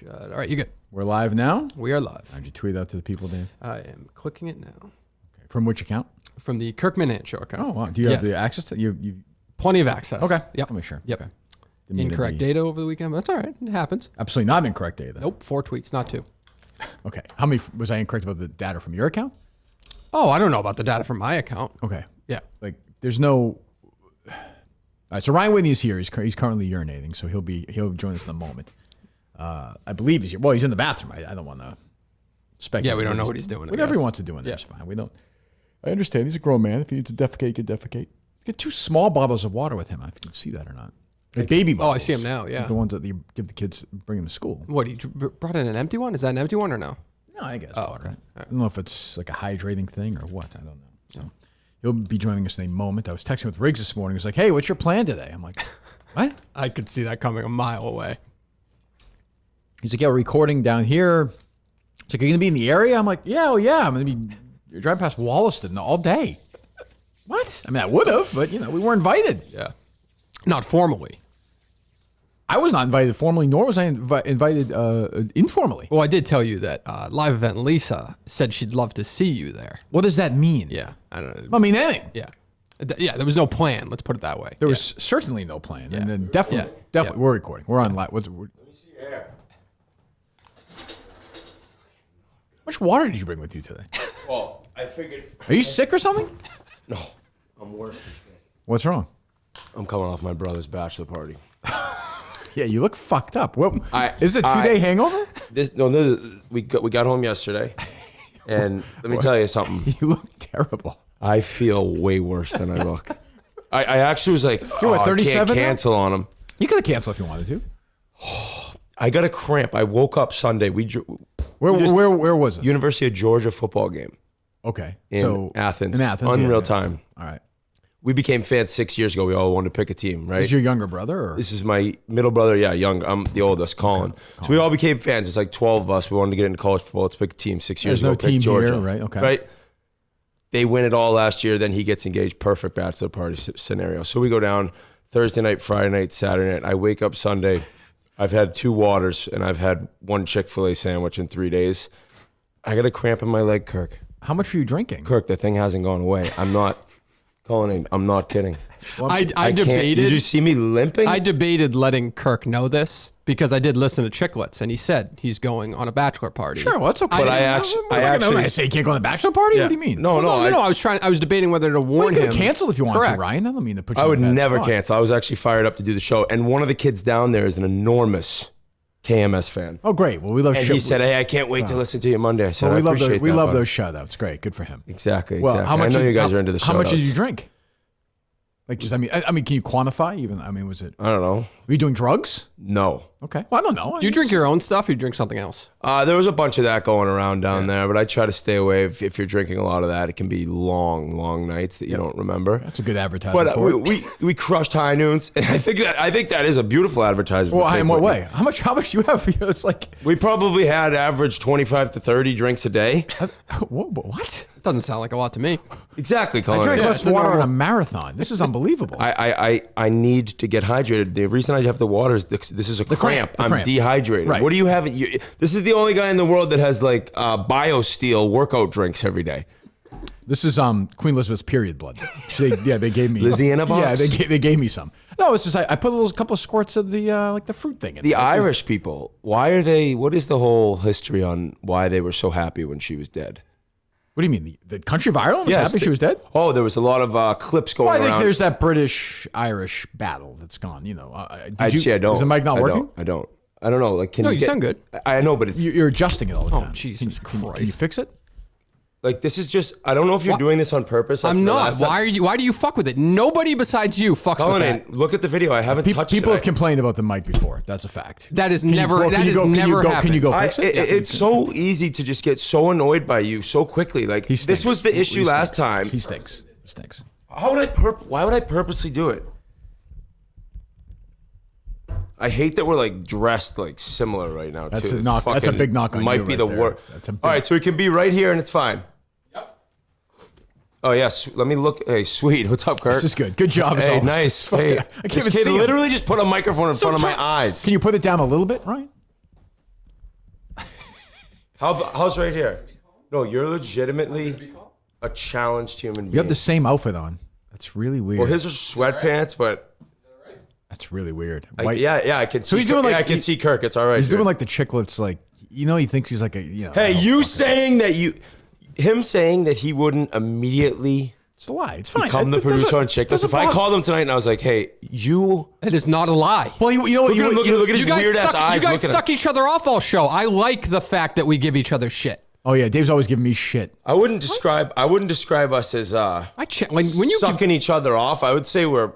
All right, you good. We're live now? We are live. How'd you tweet out to the people, Dave? I am clicking it now. Okay. From which account? From the Kirk Minihane show account. Oh, wow. Do you have the access to you? Plenty of access. Okay. Yep. I'll make sure. Yep. Okay. Incorrect data over the weekend, but that's all right. It happens. Absolutely not incorrect data. Nope, 4 tweets, not 2. Okay. How many was I incorrect about the data from your account? Oh, I don't know about the data from my account. Okay. Yeah. Like, there's no. All right. So Ryan Whitney is here. He's currently urinating, so he'll join us in a moment. I believe he's here. Well, he's in the bathroom. I don't want to speculate. Yeah, we don't know what he's doing. Whatever he wants to do in there is fine. We don't. I understand. He's a grown man. If he needs to defecate, he can defecate. Let's get 2 small bottles of water with him. I don't know if you can see that or not. Like baby bottles. Oh, I see him now. Yeah. The ones that you give the kids, bring them to school. What, he brought in an empty one? Is that an empty one or no? No, I guess. Oh, water. okay. I don't know if it's like a hydrating thing or what. I don't know. So he'll be joining us in a moment. I was texting with Riggs this morning. He was like, "Hey, what's your plan today?" I'm like, "What?" I could see that coming a mile away. He's like, "Yeah, we're recording down here." It's like, "Are you gonna be in the area?" I'm like, "Yeah, oh yeah, I'm gonna be driving past Wollaston all day." What? I mean, I would have, but we weren't invited. Yeah. Not formally. I was not invited formally, nor was I invited informally. Well, I did tell you that live event Lisa said she'd love to see you there. What does that mean? Yeah. I don't know. I mean, anything. Yeah. Yeah, there was no plan. Let's put it that way. There was certainly no plan. And then definitely, we're recording. We're on live. Let me see your hair. How much water did you bring with you today? Well, I figured. Are you sick or something? No, I'm worse than sick. What's wrong? I'm coming off my brother's bachelor party. Yeah, you look fucked up. What, is it a 2-day hangover? We got home yesterday, and let me tell you something. You look terrible. I feel way worse than I look. I actually was like, You're what, 37 I can't now? cancel on him. You could have canceled if you wanted to. I got a cramp. I woke up Sunday. Where was it? University of Georgia football game Okay. in Athens. In Athens. Unreal yeah. time. All right. We became fans 6 years ago. We all wanted to pick a team, right? Is your younger brother? Or? This is my middle brother. Yeah, young. I'm the oldest, Colin. So we all became fans. It's like 12 of us. We wanted to get into college football. Let's pick a team 6 years ago. There's no team Georgia, here, right? Okay. Right? They win it all last year. Then he gets engaged. Perfect bachelor party scenario. So we go down Thursday night, Friday night, Saturday night. I wake up Sunday. I've had 2 waters, and I've had 1 Chick-fil-A sandwich in 3 days. I got a cramp in my leg, Kirk. How much were you drinking? Kirk, the thing hasn't gone away. I'm not, Colin, I'm not kidding. Well, I debated. Did you see me limping? I debated letting Kirk know this because I did listen to Chicklets, and he said he's going on a bachelor party. Sure, well, that's okay. But I say you can't go on a bachelor party? Yeah. What do you mean? No. I was debating whether to warn you him. could cancel if you want Correct. to, Ryan. I don't mean to put you I in would a bad never spot. cancel. I was actually fired up to do the show. And one of the kids down there is an enormous KMS fan. Oh, great. Well, we love. And he said, "Hey, I can't wait to listen to you Monday." I said, Well, "I appreciate that." we love buddy." those shoutouts. Great, good for him. Exactly. Well, how much? I know you guys are into the shoutouts. How much did you drink? Like, just I mean, can you quantify? Even was it? I don't know. Were you doing drugs? No. Okay. Well, I don't know. Do you drink your own stuff or you drink something else? There was a bunch of that going around down there, but I try to stay away. If you're drinking a lot of that, it can be long, long nights that you don't remember. That's a good advertisement. But we crushed high noons, and I think that is a beautiful advertisement. Well, in what way? How much do you have? It's like we probably had average 25 to 30 drinks a day. What? Doesn't sound like a lot to me. Exactly, Colin. I drank Yeah, less it's a water on normal- a marathon. This is unbelievable. I need to get hydrated. The reason I have the water is this is a cramp. the I'm cramp. dehydrated. Right. What do you have? This is the only guy in the world that has like BioSteel workout drinks every day. This is Queen Elizabeth's period blood. They gave me Lizzie in a box. Yeah, they gave me some. No, it's just I put a couple of squirts of the like the fruit thing in The it. Irish people, why are they? What is the whole history on why they were so happy when she was dead? What do you mean? The country of Ireland was happy she was dead? Oh, there was a lot of clips going Well, I think around. there's that British-Irish battle that's gone. I don't. Is the mic not working? I don't know. Like, No, you sound good. I know, but it's You're adjusting it all the time. Jesus Can you Christ. fix it? like this is just. I don't know if you're doing this on purpose. I'm not. Why do you fuck with it? Nobody besides you fucks with that. Look at the video. I haven't touched People it. have complained about the mic before. That's a fact. That is Can you never. go- That can you is go- can you never go- happened. Can you go fix it? It's so easy to just get so annoyed by you so quickly. Like He this stinks. was the issue He last stinks. time. He stinks. He stinks. Why would I purposely do it? I hate that we're like dressed like similar right now. That's too. a knock. That's a big knock on you. Might be right the there. worst. That's a big- All right, so it can be right here and it's fine. Yep. Oh yes, let me look. Hey, sweet. What's up, Kirk? This is good. Good job. as Hey, always. nice. Fuck Hey, it. I can't this even kid see him. literally just put a microphone in front of my eyes. Can you put it down a little bit, Ryan? How's right here? No, you're legitimately a challenged human being. You have the same outfit on. That's really weird. Well, his are sweatpants, but That's really weird. I can see. he's doing like I can see Kirk. It's all right. He's dude. doing like the chiclets, like he thinks he's like a Hey, you saying that him saying that he wouldn't immediately It's a lie. It's fine. become the producer on Chicklets. If I called him tonight and I was like, hey, you. It is not a lie. Well, you know what? Look at his weird ass eyes. You guys looking suck each other off all show. I like the fact that we give each other shit. Oh yeah, Dave's always giving me shit. I wouldn't describe us as When you sucking each other off. I would say we're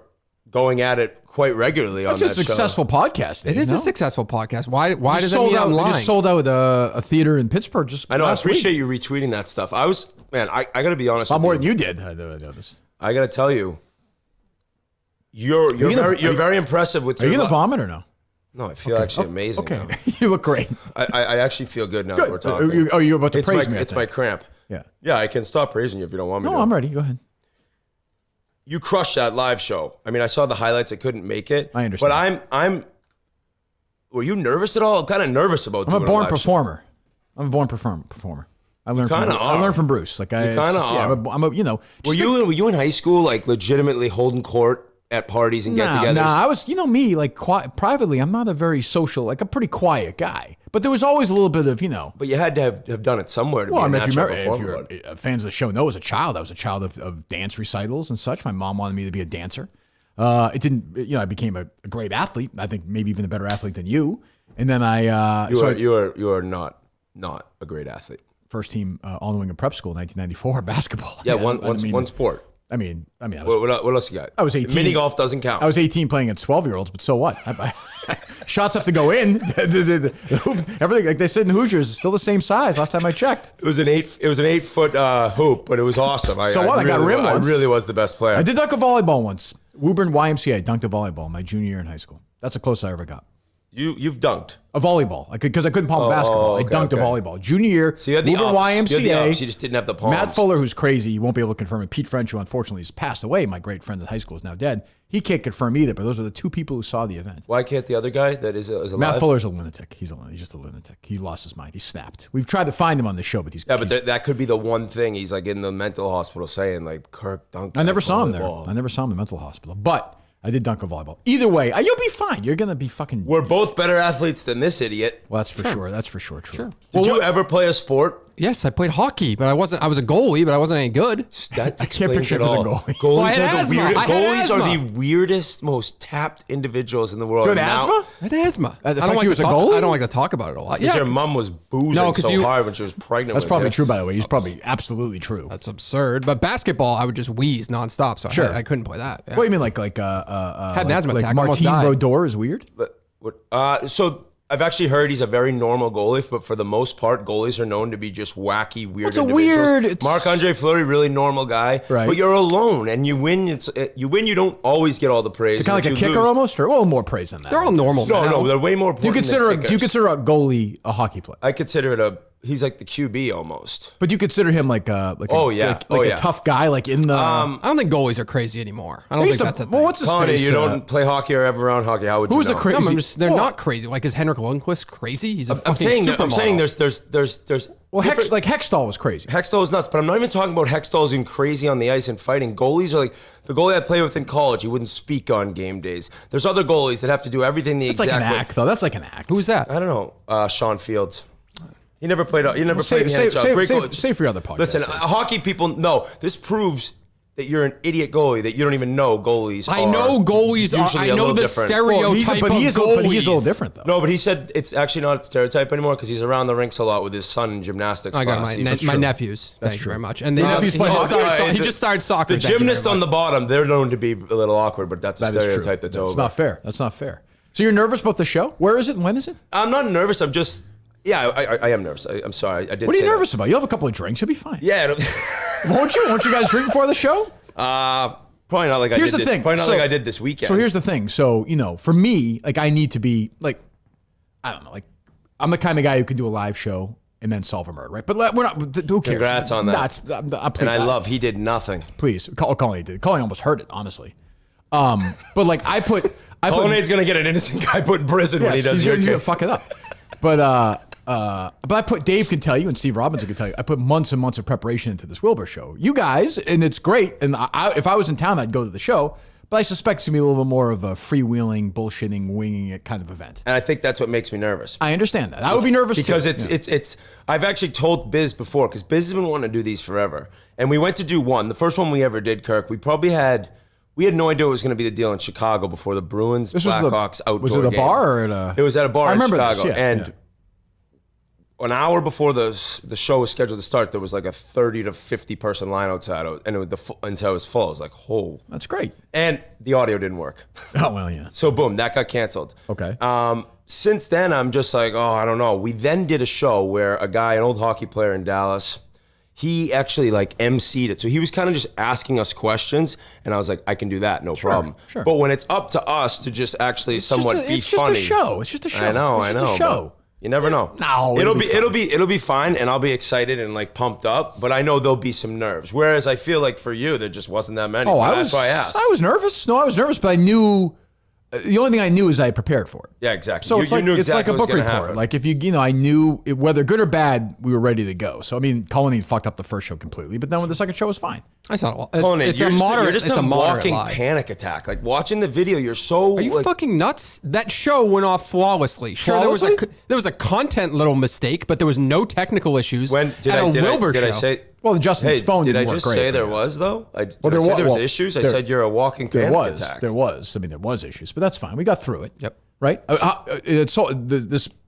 going at it quite regularly on That's that a successful podcast. It is a successful podcast. Why does that mean I'm lying? They just sold out a theater in Pittsburgh. I know. I last week. appreciate you retweeting that stuff. I got to be honest. A lot with more you. than you did. I noticed. I got to tell you, you're very impressive with Are your. you gonna vomit or no? No, I feel actually amazing. Okay, now. you look great. I actually feel good now that we're talking. You're about to It's praise my, me. It's my cramp. Yeah. Yeah, I can stop praising you if you don't want me to. No, I'm ready. Go ahead. You crushed that live show. I mean, I saw the highlights. I couldn't make it. I understand. But I'm. Were you nervous at all? I'm kind of nervous about. I'm a doing born live show. performer. I'm a born performer. I learned from Bruce. Like I kinda are. I'm a Were you in high school like legitimately holding court at parties and get-togethers? Nah, I was, me, like privately, I'm not a very social, like a pretty quiet guy. But there was always a little bit of, But you had to have done it somewhere to Well, I be a mean, if natural you're performer. fans of the show know, as a child, I was a child of dance recitals and such. My mom wanted me to be a dancer. It didn't, I became a great athlete. I think maybe even a better athlete than you. And then You are not a great athlete. First team All New England Prep School, 1994 basketball. Yeah, one sport. I mean, I was, What else you got? I was 18. Mini golf doesn't count. I was 18 playing against 12-year-olds, but so what? Shots have to go in. The hoop, everything, like they said in Hoosiers, is still the same size. Last time I checked, It was an 8-foot hoop, but it was awesome. I got rimmed once. I really was the best player. I did dunk a volleyball once. Woburn YMCA dunked a volleyball my junior year in high school. That's the closest I ever got. You've dunked A volleyball, because I couldn't palm a basketball. I dunked a volleyball. Junior year, So you had the Woburn ups. You had the YMCA. ups. You just didn't have the palms. Matt Fuller, who's crazy, you won't be able to confirm it. Pete French, who unfortunately has passed away, my great friend in high school, is now dead. He can't confirm either, but those are the two people who saw the event. Why can't the other guy that is alive? Matt Fuller's a lunatic. He's just a lunatic. He lost his mind. He snapped. We've tried to find him on the show, but that could be the one thing he's like in the mental hospital saying like Kirk dunked. I never saw him there. volleyball. I never saw him in the mental hospital, but I did dunk a volleyball. Either way, you'll be fine. You're gonna be fucking. We're both better athletes than this idiot. Well, that's for sure. That's for sure true. Did you ever play a sport? Yes, I played hockey, but I was a goalie, but I wasn't any good. That I can't picture him as a goalie. Goalies, I had asthma. I had goalies are asthma. the weirdest, most tapped individuals in the world. Good Now- asthma? I had asthma. The fact you was a talk, goalie? I don't like to talk about it a lot. Because Yeah, your mom was boozing 'cause so hard when she was pregnant. That's with probably you. true, by the way. He's probably absolutely true. that's absurd. But basketball, I would just wheeze nonstop, so Sure. I couldn't play that. Yeah. What do you mean, like Had an like, asthma like attack, almost Martin died. Brodeur is weird? So I've actually heard he's a very normal goalie, but for the most part, goalies are known to be just wacky, weird It's a individuals. weird- Marc-Andre Fleury, really normal guy, Right. but you're alone and you win. You don't always get all the praise. It's kind of like a kicker almost, or well, more praise than that. They're all normal. No, now. they're way more. Do you important consider a goalie a hockey player? I consider it he's like the QB almost. But you consider him like a tough guy, like in the. I don't think goalies are crazy anymore. I don't think that's a thing. well, what's his Tony, face? you don't play hockey or ever around hockey. How would you who's know? the crazy? No, they're Well, not crazy. Like, is Henrik Lundqvist crazy? He's a I'm fucking saying supermodel. there's Well, Hextall was crazy. Hextall is nuts, but I'm not even talking about Hextall being crazy on the ice and fighting. Goalies are like the goalie I played with in college. He wouldn't speak on game days. There's other goalies that have to do everything the That's exact like an way. act, though. That's like an act. Who's that? I don't know. Sean Fields. He never played. He never Save- played in the save- NHL. Great save- goalie. save for your other podcast, Listen, Dave. hockey people know this proves that you're an idiot goalie. That you don't even know goalies. I are know goalies are. usually I a know little the different. stereotype but he of is a goalies. little different, though. No, but he said it's actually not a stereotype anymore because he's around the rinks a lot with his son in gymnastics I got class. my nephews. Thank you very much. And Your nephews play hockey? he just started soccer. The Thank you very gymnast on much. the bottom, they're known to be a little awkward, but that's a That is true. stereotype that's over. That's not fair. That's not fair. So you're nervous about the show? Where is it and when is it? I'm not nervous. I'm just, I am nervous. I'm sorry. I did. What are you say nervous about? You'll have a couple of drinks. You'll be fine. That. Yeah. Won't you? Won't you guys drink before the show? Probably not like Here's I the did this. thing. Probably not So- like I did this weekend. So here's the thing. So, for me, like, I need to be, like, I don't know, like, I'm the kind of guy who can do a live show and then solve a murder, right? But we're not, who cares? Congrats on that. Please, and I love he did nothing. Please, Colin did. Colin almost hurt it, honestly. But, like, Colonnade's gonna get an innocent guy put in prison when he does he's your gonna case. fuck it up. But But Dave can tell you, and Steve Robinson can tell you, I put months and months of preparation into this Wilbur show. You guys, and it's great. And if I was in town, I'd go to the show. But I suspect it's going to be a little bit more of a freewheeling, bullshitting, winging it kind of event. And I think that's what makes me nervous. I understand that. I would be nervous because too. it's. I've actually told Biz before, because Biz has been wanting to do these forever, and we went to do one. The first one we ever did, Kirk. We had no idea what was going to be the deal in Chicago before the Bruins Blackhawks outdoor game. Was it a bar or at a? It was at a bar in Chicago, and an hour before the show was scheduled to start, there was like a 30 to 50 person line outside, and it was full. I was like, "Oh, that's great." And the audio didn't work. Oh well, yeah. So boom, that got canceled. Okay. Since then, I'm just like, oh, I don't know. We then did a show where a guy, an old hockey player in Dallas, he actually like emceed it. So he was kind of just asking us questions, and I was like, I can do that, no problem. Sure. But when it's up to us to just actually be funny, it's just a show. It's just a show. I know. It's just a show. You never know. No, it'll be fine, and I'll be excited and like pumped up. But I know there'll be some nerves. Whereas I feel like for you, there just wasn't that many. That's why I asked. I was nervous. No, I was nervous, but I knew. The only thing I knew is I prepared for it. Yeah, exactly. So it's knew exactly like a book report. Happen. Like if I knew whether good or bad, we were ready to go. So I mean, Colony fucked up the first show completely, but then when the second show was fine. It's not. It's a moderate. You're just a walking lie. panic attack. Like watching the video, you're so. Are you fucking nuts? That show went off flawlessly. Sure, there was a content little mistake, but there was no technical issues. When did I say? Well, Justin's phone didn't work great. Did I just say there was though? There was issues. I said you're a walking panic attack. There was. I mean, there was issues, but that's fine. We got through it. Yep. Right. This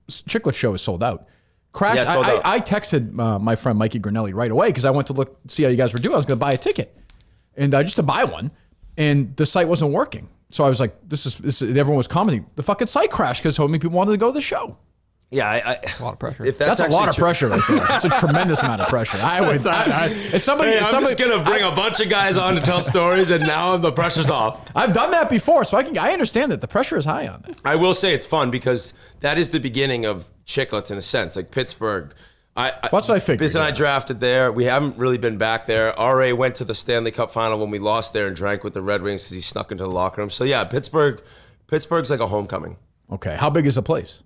Chiclet show is sold out. Crash. Yeah, sold out. I texted my friend Mikey Grinelli right away because I went to see how you guys were doing. I was going to buy a ticket, and just to buy one, and the site wasn't working. So I was like, "This is." Everyone was commenting. The fucking site crashed because so many people wanted to go to the show. Yeah, a lot of pressure. If that's a lot of pressure right there. That's a tremendous amount of pressure. I'm just gonna bring a bunch of guys on to tell stories, and now the pressure's off. I've done that before, so I understand that the pressure is high on that. I will say it's fun because that is the beginning of Chiclets in a sense, like Pittsburgh. That's what I figured. Biz and I drafted there. We haven't really been back there. RA went to the Stanley Cup final when we lost there and drank with the Red Wings because he snuck into the locker room. So yeah, Pittsburgh's like a homecoming. Okay, how big is the place?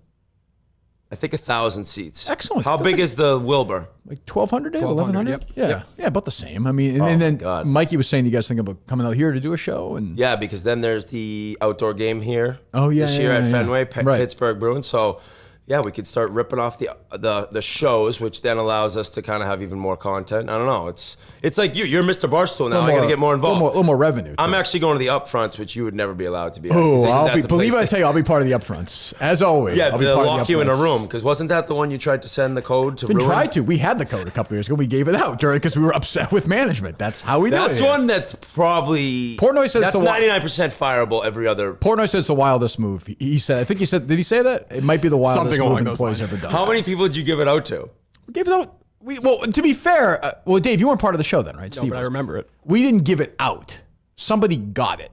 I think 1,000 seats. Excellent. How big is the Wilbur? Like 1,200, 1,100? Yep. Yeah, about the same. I mean, and then Mikey was saying you guys think about coming out here to do a show, and yeah, because then there's the outdoor game here. Oh yeah, this year at Fenway, right. Pittsburgh Bruins. So yeah, we could start ripping off the shows, which then allows us to kind of have even more content. I don't know. It's like you're Mr. Barstool now. I got to get more involved. A little more revenue. I'm actually going to the upfronts, which you would never be allowed to be. Oh, I'll be part of the upfronts as always. Yeah, I'll be they'll part lock of the you in a upfronts. room because wasn't that the one you tried to send the code to? Didn't ruin? try to. We had the code a couple years ago. We gave it out because we were upset with management. That's how we do it. That's one that's probably Portnoy said that's 99% fireable. Every other Portnoy said it's the wildest move. He said. I think he said. Did he say that? It might be the wildest move an employee's ever done. How many people did you give it out to? We gave it out. Well, to be fair, Dave, you weren't part of the show then, right? No, Steve but I remember it. We didn't give it out. Somebody got it.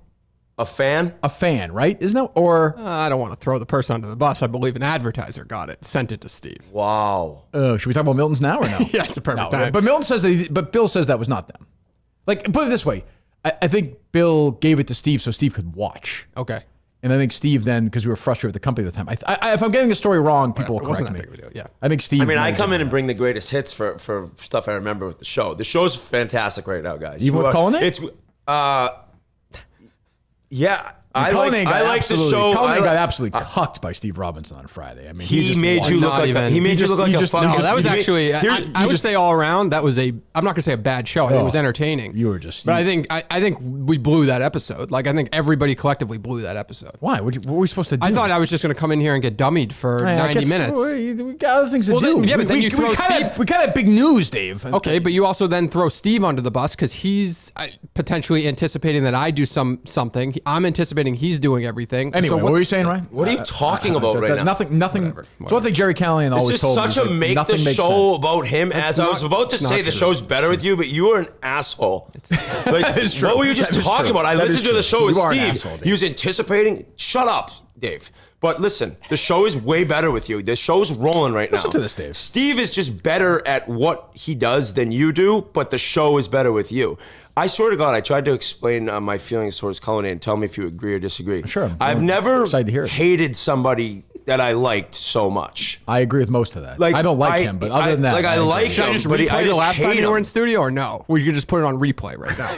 A fan? A fan, right? Isn't that? Or I don't want to throw the person under the bus. I believe an advertiser got it, sent it to Steve. Wow. Should we talk about Milton's now or no? Yeah, it's a perfect time. But Milton says but Bill says that was not them. Like, put it this way. I think Bill gave it to Steve so Steve could watch. Okay. And I think Steve then, because we were frustrated with the company at the time. If I'm getting the story wrong, people will correct me. Big of a deal, yeah. I think Steve. I mean, I come in and bring the greatest hits for stuff I remember with the show. The show's fantastic right now, guys. Even with Cullen? It's yeah. I like the show. Cullen got absolutely cucked by Steve Robinson on Friday. I mean, he made you look like a fun. No, that was actually. I would say all around that was I'm not gonna say a bad show. I think it was entertaining. You were just. But I think we blew that episode. Like I think everybody collectively blew that episode. Why? What were we supposed to do? I thought I was just gonna come in here and get dummied for 90 minutes. We got other things to do. Yeah, but then you throw Steve. We kind of had big news, Dave. Okay, but you also then throw Steve under the bus because he's potentially anticipating that I do something. I'm anticipating he's doing everything. Anyway, so what were you saying, Ryan? What are you talking about right now? Nothing. Whatever. So I think Jerry Callahan always told me. This is such a make the show about him. As I was about to say, the show's better with you, but you were an asshole. What were you just talking about? I listened to the show with Steve. He was anticipating. Shut up, Dave. But listen, the show is way better with you. The show's rolling right now. Listen to this, Dave. Steve is just better at what he does than you do, but the show is better with you. I swear to God, I tried to explain my feelings towards Cullen and tell me if you agree or disagree. Sure. I've never excited to hear it. hated somebody tweet that I liked so much. I agree with most of that. Like, I don't like him, but other than that, I like Should I him. just But replay I the just last time hate you were him. in studio, or no? Or you could just put it on replay right now.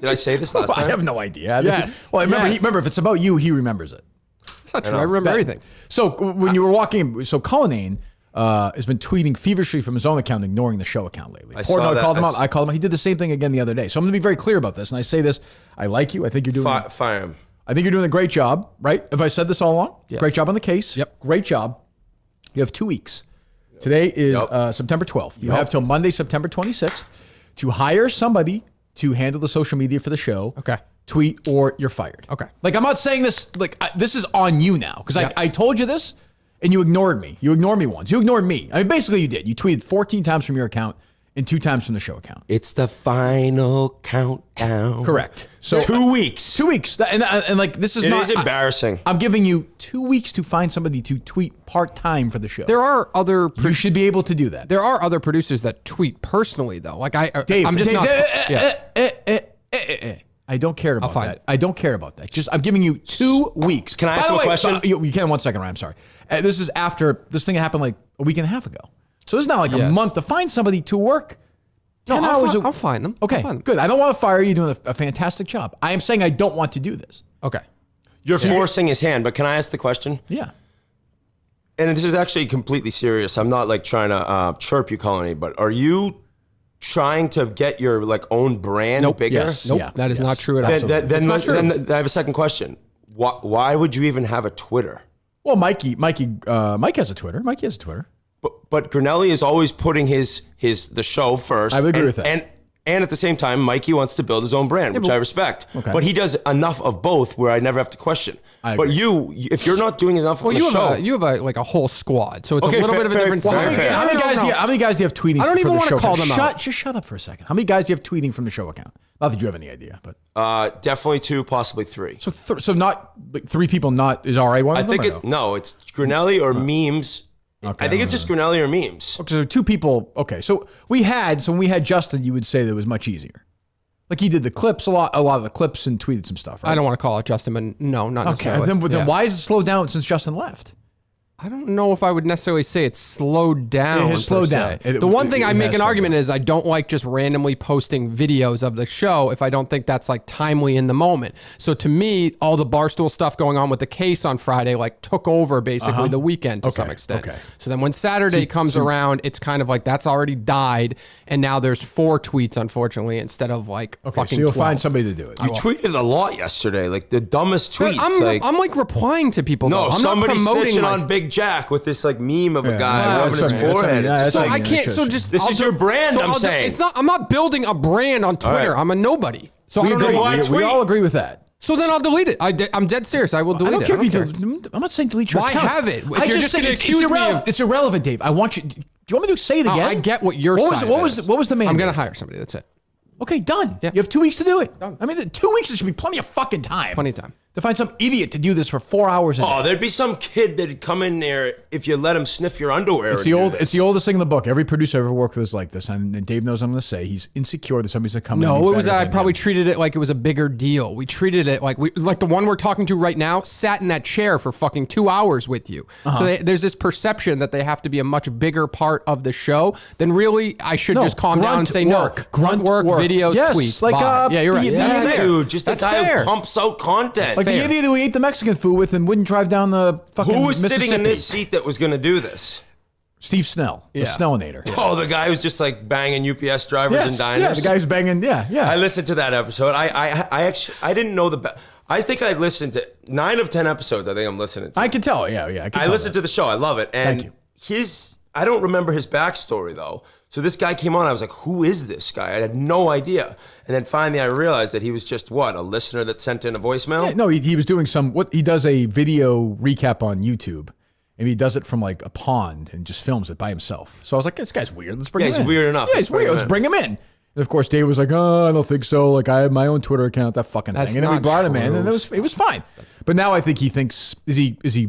Did I say this last time? I have no idea. Yes. Well, remember, Yes. remember, if it's about you, he remembers it. It's not true. I remember everything. So when you were walking, so Cullinane has been tweeting feverishly from his own account, ignoring the show account lately. I saw that. called him out. I called him out. He did the same thing again the other day. So I'm going to be very clear about this. And I say this, I like you. I think you're doing Fire him. I think you're doing a great job, right? Have I said this all along? Yes. Great job on the case. Yep. Great job. You have 2 weeks. Today is September 12th. You have till Monday, September 26th to hire somebody to handle the social media for the show. Okay. Tweet or you're fired. Okay. Like, I'm not saying this, like, this is on you now because Yep. I told you this and you ignored me. You ignored me once. You ignored me. I mean, basically you did. You tweeted 14 times from your account and 2 times from the show account. It's the final countdown. Correct. So 2 weeks. 2 weeks. And like, this is It not. is embarrassing. I'm giving you 2 weeks to find somebody to tweet part-time for the show. There are other. You should be able to do that. There are other producers that tweet personally, though. Like Dave, I'm just Dave, not. I don't care about find that. it. I don't care about that. Just I'm giving you 2 weeks. Can I By ask the you a way, question? You can 1 second, Ryan. I'm sorry. This is after this thing happened like a week and a half ago. So it's not like a Yes. month to find somebody to work. No, 10 I'll, hours fi- a- I'll find them. Okay, I'll find them. good. I don't want to fire you. You're doing a fantastic job. I am saying I don't want to do this. Okay. You're forcing his hand, but can I ask the question? Yeah. And this is actually completely serious. I'm not like trying to chirp you, Colony, but are you trying to get your like own brand bigger? Yes. Nope. Yeah, That is yes. not true at all. Then That's not true. then I have a second question. Why would you even have a Twitter? Well, Mike has a Twitter. Mikey has a Twitter. But Grinelli is always putting the show first. I would agree with that. And at the same time, Mikey wants to build his own brand, which I respect. Okay. But he does enough of both where I never have to question. I But agree. if you're not doing enough Well, on the show, you have a whole squad, so it's Okay, a little fair- bit of a fair- different. fair- scenario. fair. How many guys do you have tweeting? I don't even want wanna to call them out. Just shut up for a second. How many guys do you have tweeting from the show account? Not that you have any idea, but definitely 2, possibly 3. so not like 3 people. Not is all right. One I of them. think or it's Grinelli or memes. Okay, I think it's just Grinelli or memes. Okay, so 2 people. Okay, so when we had Justin, you would say that it was much easier. Like he did the clips a lot of the clips and tweeted some stuff. Right? I don't want to call it Justin, but no, not Okay, necessarily. then Yeah. why is it slowed down since Justin left? I don't know if I would necessarily say it's slowed down. It has slowed per se. down. The one thing I it make has an slowed argument down. is I don't like just randomly posting videos of the show if I don't think that's like timely in the moment. So to me, all the Barstool stuff going on with the case on Friday like took over basically the weekend to some extent. okay. So then when Saturday comes around, it's kind of like that's already died, and now there's 4 tweets unfortunately instead of like Okay, fucking so you'll 12. find somebody to do it. You tweeted a lot yesterday, like the dumbest tweets. I'm like replying to people. no, though. I'm somebody not promoting snitching my- on Big Jack with this like meme of a Yeah. guy Yeah, rubbing that's his right, that's forehead. right. Yeah, It's that's just So right. I can't. So Interesting. just This I'll is your brand, I'm saying. It's not. I'm not building a brand on Twitter. right. I'm a nobody. So I don't know. agree. why We tweet. all agree with that. So then I'll delete it. I'm dead serious. I will delete I don't it. care if you care. delete. I'm not saying delete your Why account. have it? If I you're just just say gonna it's accuse me irrelevant. of- It's irrelevant, Dave. I want you. Do you want me to say it again? I get what your What was side what was is. what was the mandate? I'm gonna hire somebody. That's it. Okay, done. Yeah. You have 2 weeks to do it. Done. I mean, 2 weeks should be plenty of fucking time. Plenty of time. To find some idiot to do this for 4 hours a day. Oh, there'd be some kid that'd come in there if you let him sniff your underwear. It's the oldest thing in the book. Every producer I've ever worked with is like this, and Dave knows I'm going to say he's insecure that somebody's going to come in. and No, be it was. better I than probably him. treated it like it was a bigger deal. We treated it like the one we're talking to right now sat in that chair for fucking 2 hours with you. So there's this perception that they have to be a much bigger part of the show than really. I should No, just calm down and say grunt no. Grunt work, videos, Yes, tweets. like, bye. Yeah, you're right. the- That's the- fair. Dude, just the That's guy fair. who pumps out content. Like the fair. idiot who we ate the Mexican food with and wouldn't drive down the fucking Who was sitting in Mississippi. this seat that was going to do this? Steve Snell, the Yeah. Snellinator. Oh, the guy who's just like banging UPS drivers and diners. yeah, the guy who's banging. Yeah. I listened to that episode. I actually I didn't know I think I listened to 9 of 10 episodes. I think I'm listening to. I can tell. Yeah. I listened to the show. I love it. And Thank you. I don't remember his backstory though. So this guy came on. I was like, who is this guy? I had no idea. And then finally I realized that he was just a listener that sent in a voicemail. Yeah, no, he was doing he does a video recap on YouTube. And he does it from like a pond and just films it by himself. So I was like, this guy's weird. Let's bring him in. Yeah, he's weird enough. Yeah, he's weird. Let's bring him in. And of course, Dave was like, oh, I don't think so. Like, I have my own Twitter account, that fucking That's thing. And then we not brought him in, true. and it was fine. But now I think he thinks, is he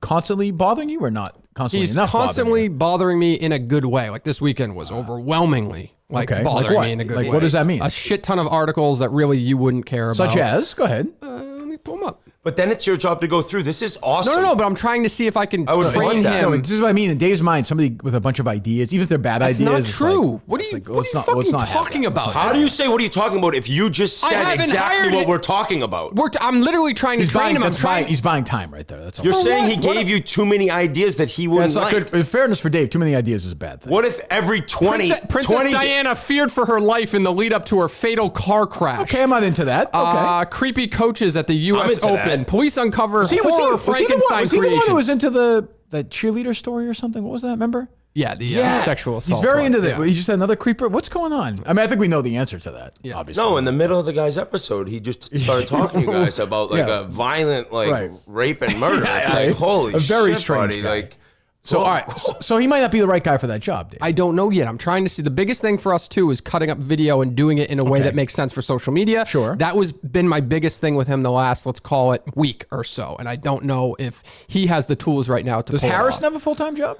constantly bothering you or not constantly He's enough constantly bothering bothering me in a good way. Like this weekend was overwhelmingly okay. bothering Like what? me in a good Like, way. what does that mean? A shit ton of articles that really you wouldn't care you? about. Such as? Go ahead. Let me pull them up. But then it's your job to go through. This is awesome. No, but I'm trying to see if I can would want train that. him. No, this is what I mean. In Dave's mind, somebody with a bunch of ideas, even if they're bad ideas, Not it's true. like- What are it's you, like, what let's are you not- let's fucking not have talking that. about? How do you say, what are you talking about, if you just I said haven't exactly hired what it. we're talking about? I'm literally trying to train him. I'm trying. He's buying time right there. That's all. You're For saying what? he gave you too many ideas that he wouldn't That's not like. good. In fairness for Dave, too many ideas is a bad thing. What if every 20... Princess Diana feared for her life in the lead up to her fatal car crash. Okay, I'm not into that. Okay. Creepy coaches at the U.S. into Open. that. Police uncover Was he horror the one Frankenstein who creation. was into the cheerleader story or something? What was that? Remember? Yeah, the sexual assault. He's very part. into that. Yeah. He just had another creeper. What's going on? I mean, I think we know the answer to that. Yeah. Obviously. No, in the middle of the guy's episode, he just started talking to you guys about like Yeah. a violent Right. rape and murder. Yeah, It's yeah, like, it's holy a very shit, strange buddy. guy. Like, So, all right. So he might not be the right guy for that job, Dave. I don't know yet. I'm trying to see. The biggest thing for us too is cutting up video and doing it in a way that makes sense for social media. Sure. That was been my biggest thing with him the last, let's call it, week or so. And I don't know if he has the tools right now to Does pull it Harrison off. have a full-time job?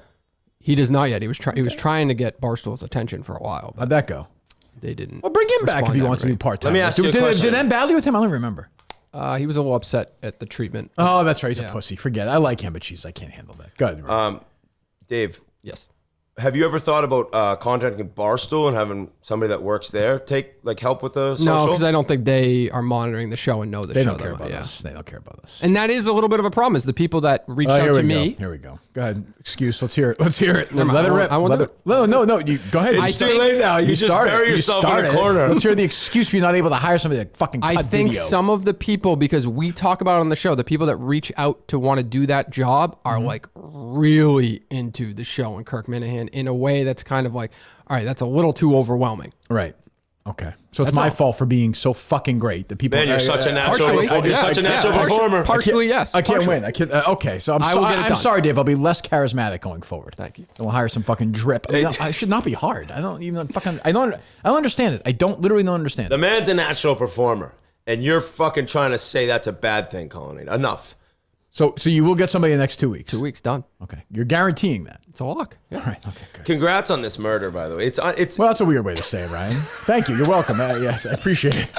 He does not yet. He was trying to get Barstool's attention for a while, but How'd that go? they didn't. Well, bring him back if respond he that wants to be right. part-time. Let me ask you a Did question. it end badly with him? I don't remember. He was a little upset at the treatment. Oh, that's right. He's a pussy. Forget it. I like him, but I can't handle that. Go ahead. Dave, Yes. have you ever thought about contacting Barstool and having somebody that works there help with the social? No, because I don't think they are monitoring the show and know the they show. don't care that about well, us. They don't care about us. And that is a little bit of a problem. Is the people that reach out Here to we me. go. Here we go. Go ahead. Excuse. Let's hear it. Let's hear it. mind. Let it rip. I won't Let do it. No. You go ahead. It's too late now. You just started. bury You yourself in a started. corner. Let's hear the excuse for you not able to hire somebody to fucking cut I think video. some of the people, because we talk about it on the show, the people that reach out to want to do that job are like really into the show and Kirk Minihane in a way that's kind of like, all right, that's a little too overwhelming. Right. Okay. So it's my fault for being so fucking great that people. Man, you're such a natural. partially. You're such a natural performer. Partially, yes. I can't partially. win. I can't. Okay, so I will get it I'm done. sorry, Dave. I'll be less charismatic going forward. Thank you. And we'll hire some fucking drip. I, mean, I should not be hard. I don't even fucking. I don't understand it. I don't literally don't understand The it. man's a natural performer, and you're fucking trying to say that's a bad thing, Colony. Enough. So you will get somebody in the next 2 weeks. 2 weeks done. Okay, you're guaranteeing that. It's a lock. Yeah. All right. Okay. Good. Congrats on this murder, by the way. It's Well, that's a weird way to say it, Ryan. Thank you. You're welcome. Yes, I appreciate it.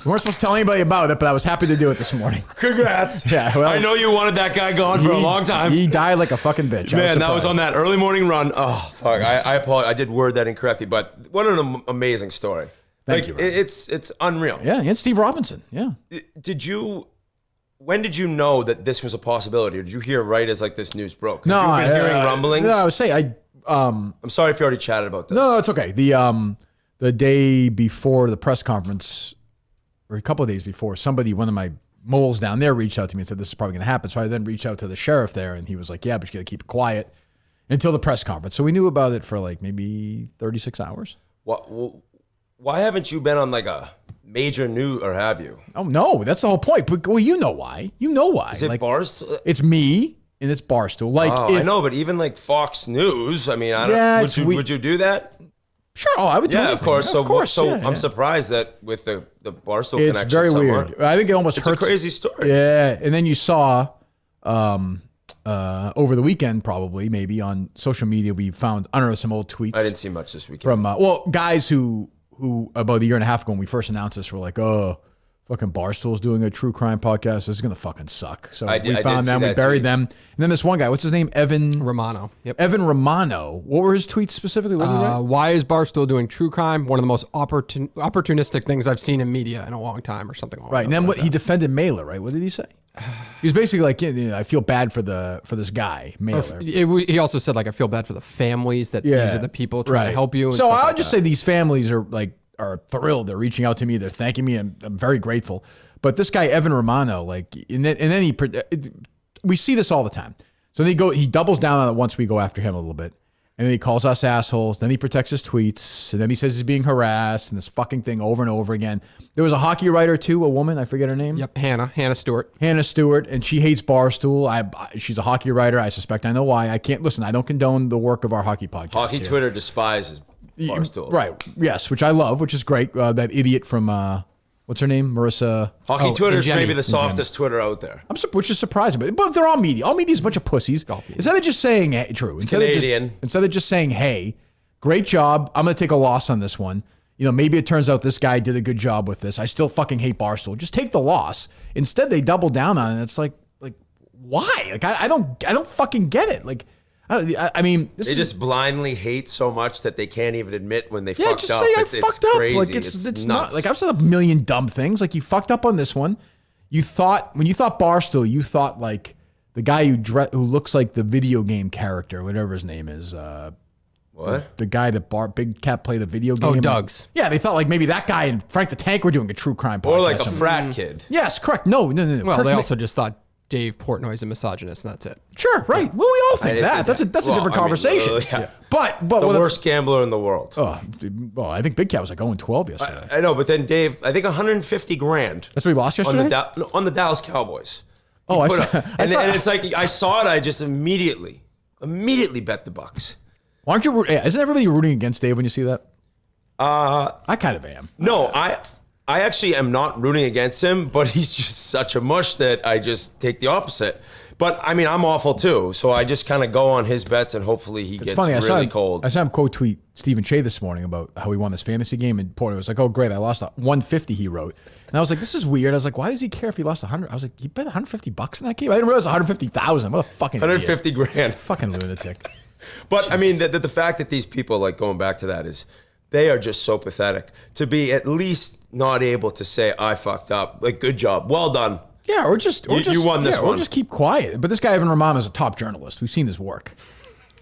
We weren't supposed to tell anybody about it, but I was happy to do it this morning. congrats. Yeah, well, I know you wanted that guy gone for a long time. He died like a fucking bitch. Man, that was surprised. on that early morning run. Oh, fuck. I apologize. I did word that incorrectly, but what an amazing story. Thank you, Ryan. It's unreal. Yeah, and Steve Robinson. Yeah. When did you know that this was a possibility? Or did you hear right as like this news broke? No, You've been hearing rumblings. No, I would say I'm sorry if you already chatted about this. No, it's okay. The day before the press conference, or a couple of days before, one of my moles down there reached out to me and said this is probably going to happen. So I then reached out to the sheriff there, and he was like, "Yeah, but you got to keep it quiet until the press conference." So we knew about it for like maybe 36 hours. Why haven't you been on like a major news, or have you? Oh no, that's the whole point. But well, you know why? You know why? Is it bars? It's me and it's Barstool. Like, Oh, I know, but even like Fox News. I mean, I don't. Yeah, would you do that? Sure. Oh, I would do Yeah, anything. of course. So yeah, I'm surprised that with the Barstool It's connection. very somewhat. weird. I think it almost It's hurts. a crazy story. Yeah, and then you saw over the weekend, probably maybe on social media, we found some old tweets. I didn't see much this weekend. from guys who about a year and a half ago when we first announced this were like, oh, fucking Barstool's doing a true crime podcast. This is gonna fucking suck. So we found them, we buried them, and then this one guy, what's his name, Evan Romano. Yep. Evan Romano. What were his tweets specifically? What did he write? Why is Barstool doing true crime? One of the most opportunistic things I've seen in media in a long time, or something like that. Right, and then he defended Mailer. Right, what did he say? He was basically like, I feel bad for this guy, Mailer. He also said, like, I feel bad for the families that these are the people trying to help you. And so stuff I'll like just that. say these families are thrilled. They're reaching out to me. They're thanking me. I'm very grateful. But this guy, Evan Romano, and then we see this all the time. So he doubles down on it once we go after him a little bit. And then he calls us assholes. Then he protects his tweets. And then he says he's being harassed and this fucking thing over and over again. There was a hockey writer too, a woman, I forget her name. Yep, Hannah Stewart. Hannah Stewart, and she hates Barstool. She's a hockey writer. I suspect I know why. I can't listen. I don't condone the work of our hockey podcast. Hockey here. Twitter despises Barstool. Right. Yes, which I love, which is great. That idiot from what's her name? Marissa. Hockey Twitter is Jenny. maybe the softest Twitter out there. Which is surprising, but they're all media. All media is a bunch of pussies. Instead of just saying, hey, true. Instead Canadian. Instead of just saying, hey, great job. I'm going to take a loss on this one. maybe it turns out this guy did a good job with this. I still fucking hate Barstool. Just take the loss. Instead, they double down on it. It's like why? Like I don't fucking get it. Like I mean, they just blindly hate so much that they can't even admit when they fucked just up. say I It's fucked up. crazy. Like it's nuts. not like I've said a million dumb things. Like you fucked up on this one. You thought when you thought Barstool, you thought like the guy who looks like the video game character, whatever his name is. What? The guy that Big Cat played the video game. Oh, Doug's. Yeah, they thought like maybe that guy and Frank the Tank were doing a true crime podcast. Or like a frat kid. Yes, correct. No. Well, Kirk they also just thought Dave Portnoy's a misogynist, and that's it. Sure, right. Well, we all think that. That's a different conversation. Yeah. But The worst gambler in the world. well, I think Big Cat was like 0-12 yesterday. I know, but then Dave, I think 150 grand That's what he lost yesterday. on the Dallas Cowboys. Oh, I Put saw, up- and it's like I saw it. I just immediately bet the Bucks. Why aren't you? Isn't everybody rooting against Dave when you see that? I kind of am. No, I actually am not rooting against him, but he's just such a mush that I just take the opposite. But I mean, I'm awful too, so I just kind of go on his bets, and hopefully he gets really cold. I saw him quote tweet Stephen Che this morning about how he won this fantasy game, and Porter was like, "Oh, great, I lost 150." He wrote, and I was like, "This is weird." I was like, "Why does he care if he lost 100?" I was like, "He bet 150 bucks in that game." I didn't realize 150,000. What a fucking 150 idiot. grand. Fucking lunatic. But Jesus. I mean, the fact that these people, like going back to that, is they are just so pathetic to be at least not able to say, I fucked up. Like, good job. Well done. Yeah, or just you won this Or one. just keep quiet. But this guy Evan Romano is a top journalist. We've seen his work.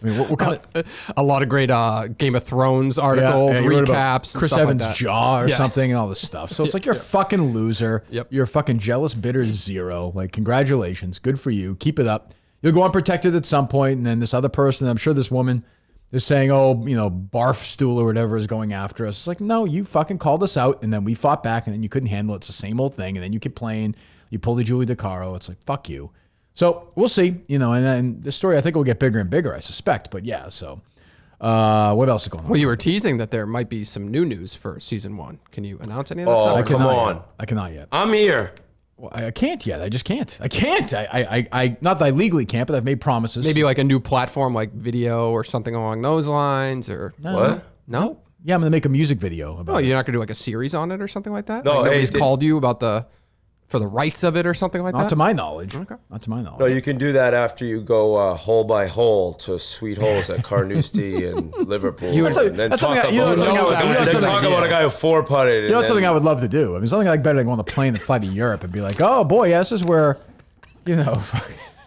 I mean, what kind of A lot of great Game of Thrones articles, he wrote about recaps, and Chris stuff Evans' like that. jaw or Yeah. something, and all this stuff. So it's like you're a fucking loser. Yep. You're a fucking jealous, bitter zero. Like, congratulations, good for you. Keep it up. You'll go unprotected at some point, and then this other person, I'm sure this woman is saying, "Oh, Barstool or whatever is going after us." It's like, no, you fucking called us out, and then we fought back, and then you couldn't handle it. It's the same old thing, and then you keep playing. You pull the Julie DeCaro. It's like, fuck you. So we'll see, and then the story I think will get bigger and bigger, I suspect. But yeah, so what else is going on? Well, you were teasing that there might be some new news for season 1. Can you announce any of that Oh, stuff? I come cannot on. yet. I cannot yet. I'm here. Well, I can't yet. I just can't. I can't. I not that I legally can't, but I've made promises. Maybe like a new platform like video or something along those lines, or What? no? Yeah, I'm gonna make a music video about Oh, it. you're not gonna do like a series on it or something like that? No, like nobody's hey, called you about for the rights of it or something like Not that? to my knowledge. Okay. Not to my knowledge. No, you can do that after you go hole by hole to Sweet Holes at Carnoustie and Liverpool. That's and then that's talk something I- about, something I would- talk about a guy who four-putted. You know, it's something I would love to do. I mean, something like better than go on the plane and fly to Europe and be like, "Oh boy, yeah, this is where,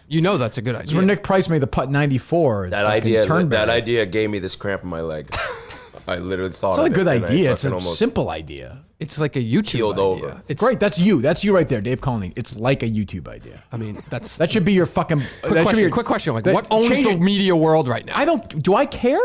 You know that's a good idea. this is where Nick Price made the putt 94." That idea gave me this cramp in my leg. I literally thought It's not a of good it, and I idea. It's fucking a almost simple idea. It's like a YouTube keeled idea. over. It's Great. That's you. That's you right there, Dave Conley. It's like a YouTube idea. I mean, that's That should be your fucking. quick question. Like, what owns the media world right now? I don't. Do I care?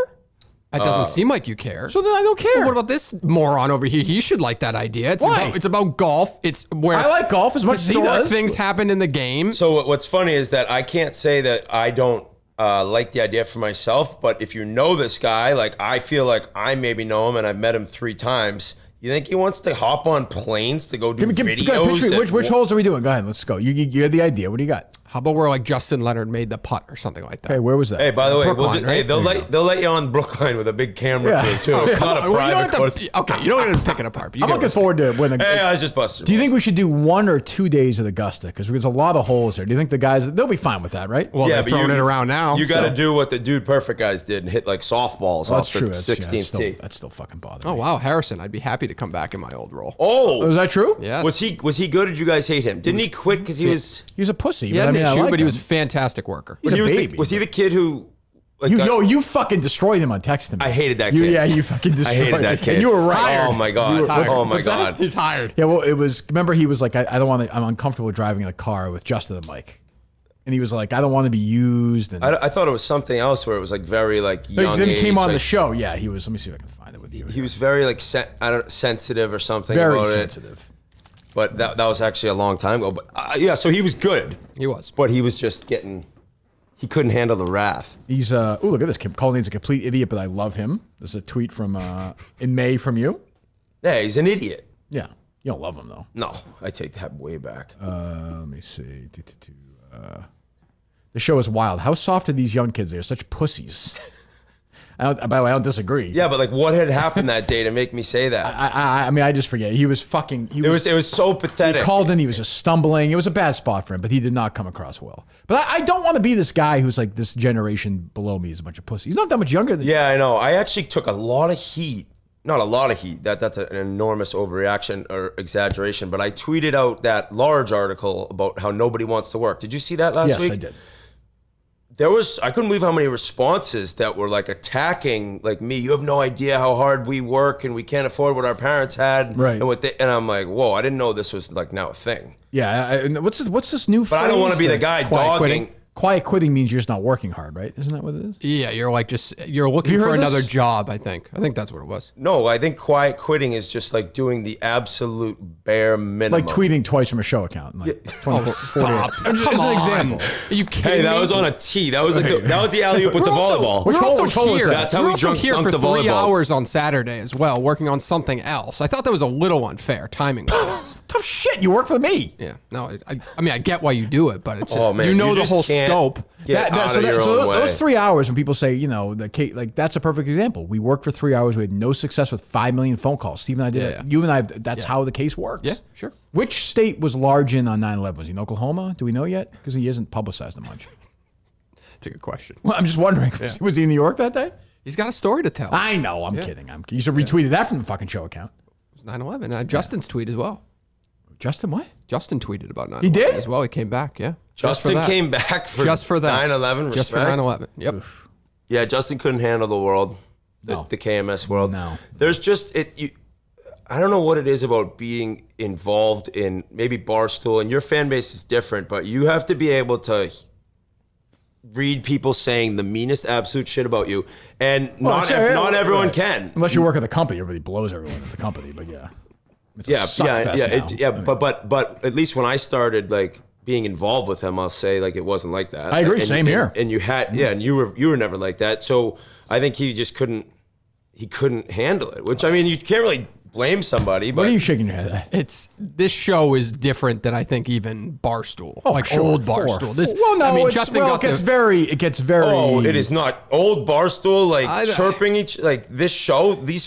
It doesn't seem like you care. So then I don't care. Well, what about this moron over here? He should like that idea. Why? It's about golf. It's where I like golf as much as he historic does. things happen in the game. So what's funny is that I can't say that I don't like the idea for myself, but if you know this guy, like I feel like I maybe know him and I've met him 3 times. You think he wants to hop on planes to go do Go ahead, videos? pitch me. Which holes are we doing? Go ahead. Let's go. You had the idea. What do you got? How about where like Justin Leonard made the putt or something like that? Hey, where was that? Hey, by the way, Brookline, right? they'll let you on Brookline with a big camera Yeah. crew too. It's not a Well, you don't private have course. to, okay, you don't have to pick it apart. But you I'm get looking what- forward to when the. Hey, I was just busting. Do you think we should do 1 or 2 days at Augusta? Because there's a lot of holes there. Do you think the guys they'll be fine with that, right? Well, they're but throwing it around now. You got to so- do what the Dude Perfect guys did and hit like softballs Well, off that's the true. That's 16th tee. That's still fucking bothering Oh me. wow, Harrison! I'd be happy to come back in my old role. Oh, Was that true? Yes. was he good? Or did you guys hate him? Didn't he quit because he was? He was a pussy. He had but I an mean, I issue, like but he him. was a fantastic worker. He's a was baby. was he the kid who? Like, You fucking destroyed him on text to me. I hated that kid. Yeah, you fucking destroyed I hated him. that kid. And you were right. Oh my god. Oh my What's that? god. He's hired. Yeah, well, it was. Remember, he was like, I don't want to. I'm uncomfortable driving in a car with Justin and Mike, and he was like, I don't want to be used. And I thought it was something else where it was like very like young then he age. came on like, the show. Yeah, he was. Let me see if I can find it with you. He was very like sensitive or something very about sensitive. it. But that was actually a long time ago. But yeah, so he was good. He was. But he was just getting. He couldn't handle the wrath. He's oh, look at this. Colleen's a complete idiot, but I love him. This is a tweet from in May from you. Yeah, he's an idiot. Yeah, you don't love him though. No, I take that way back. Let me see. The show is wild. How soft are these young kids? They're such pussies. By the way, I don't disagree. Yeah, but like, what had happened that day to make me say that? I mean, I just forget. He was fucking. It was so pathetic. He called in. He was just stumbling. It was a bad spot for him, but he did not come across well. But I don't want to be this guy who's like, this generation below me is a bunch of pussy. He's not that much younger than. Yeah, I know. I actually took a lot of heat. Not a lot of heat. That's an enormous overreaction or exaggeration. But I tweeted out that large article about how nobody wants to work. Did you see that last week? Yes, I did. I couldn't believe how many responses that were like attacking like me. You have no idea how hard we work and we can't afford what our parents had. Right. And I'm like, whoa, I didn't know this was like now a thing. Yeah. What's this new phrase? But I don't want to be the guy dogging. Quitting. Quiet quitting means you're just not working hard, right? Isn't that what it is? Yeah, you're looking for another job, I think. I think that's what it was. No, I think quiet quitting is just like doing the absolute bare minimum. Like tweeting twice from a show account. Like 24, Stop. 48. As an example. Are you kidding Hey, that me? was on a tee. That was the alley-oop with the volleyball. Which hole was that? That's how we here dunked for the 3 volleyball. hours on Saturday as well, working on something else. I thought that was a little unfair timing-wise. Tough shit. You work for me. Yeah, no, I mean, I get why you do it, but it's just, man, you know you the just whole can't scope. get out of your own way. Those 3 hours when people say, you know, like that's a perfect example. We worked for 3 hours. We had no success with 5 million phone calls. Steve and I did it. Yeah. You and I, that's how the case works. Yeah, sure. Which state was large in on 9/11? Was he in Oklahoma? Do we know yet? Because he isn't publicized that much. It's a good question. Well, I'm just wondering. Was he in New York that day? He's got a story to tell. I know. I'm kidding. You should retweeted that from the fucking show account. It was 9/11. Justin's tweet as well. Justin, what? Justin tweeted about 9/11. He did? as well. He came back. Yeah, Justin came back for just for that 9/11. Just for respect. 9/11. Yep. Yeah, Justin couldn't handle the world, the KMS world. No. There's just I don't know what it is about being involved in maybe Barstool, and your fan base is different, but you have to be able to read people saying the meanest absolute shit about you, and not everyone can. Unless you work at the company, everybody blows everyone at the company. But yeah, it's a suck fest now. But at least when I started like being involved with him, I'll say like it wasn't like that. I agree. Same here. And you had and you were never like that. So I think he just couldn't handle it. Which I mean, you can't really blame somebody. But What are you shaking your head at? This show is different than I think even Barstool. Oh, like for sure. old Barstool. This, Well, no, I mean, it's, Justin well, got it gets very. Oh, it is not old Barstool like chirping like this show. The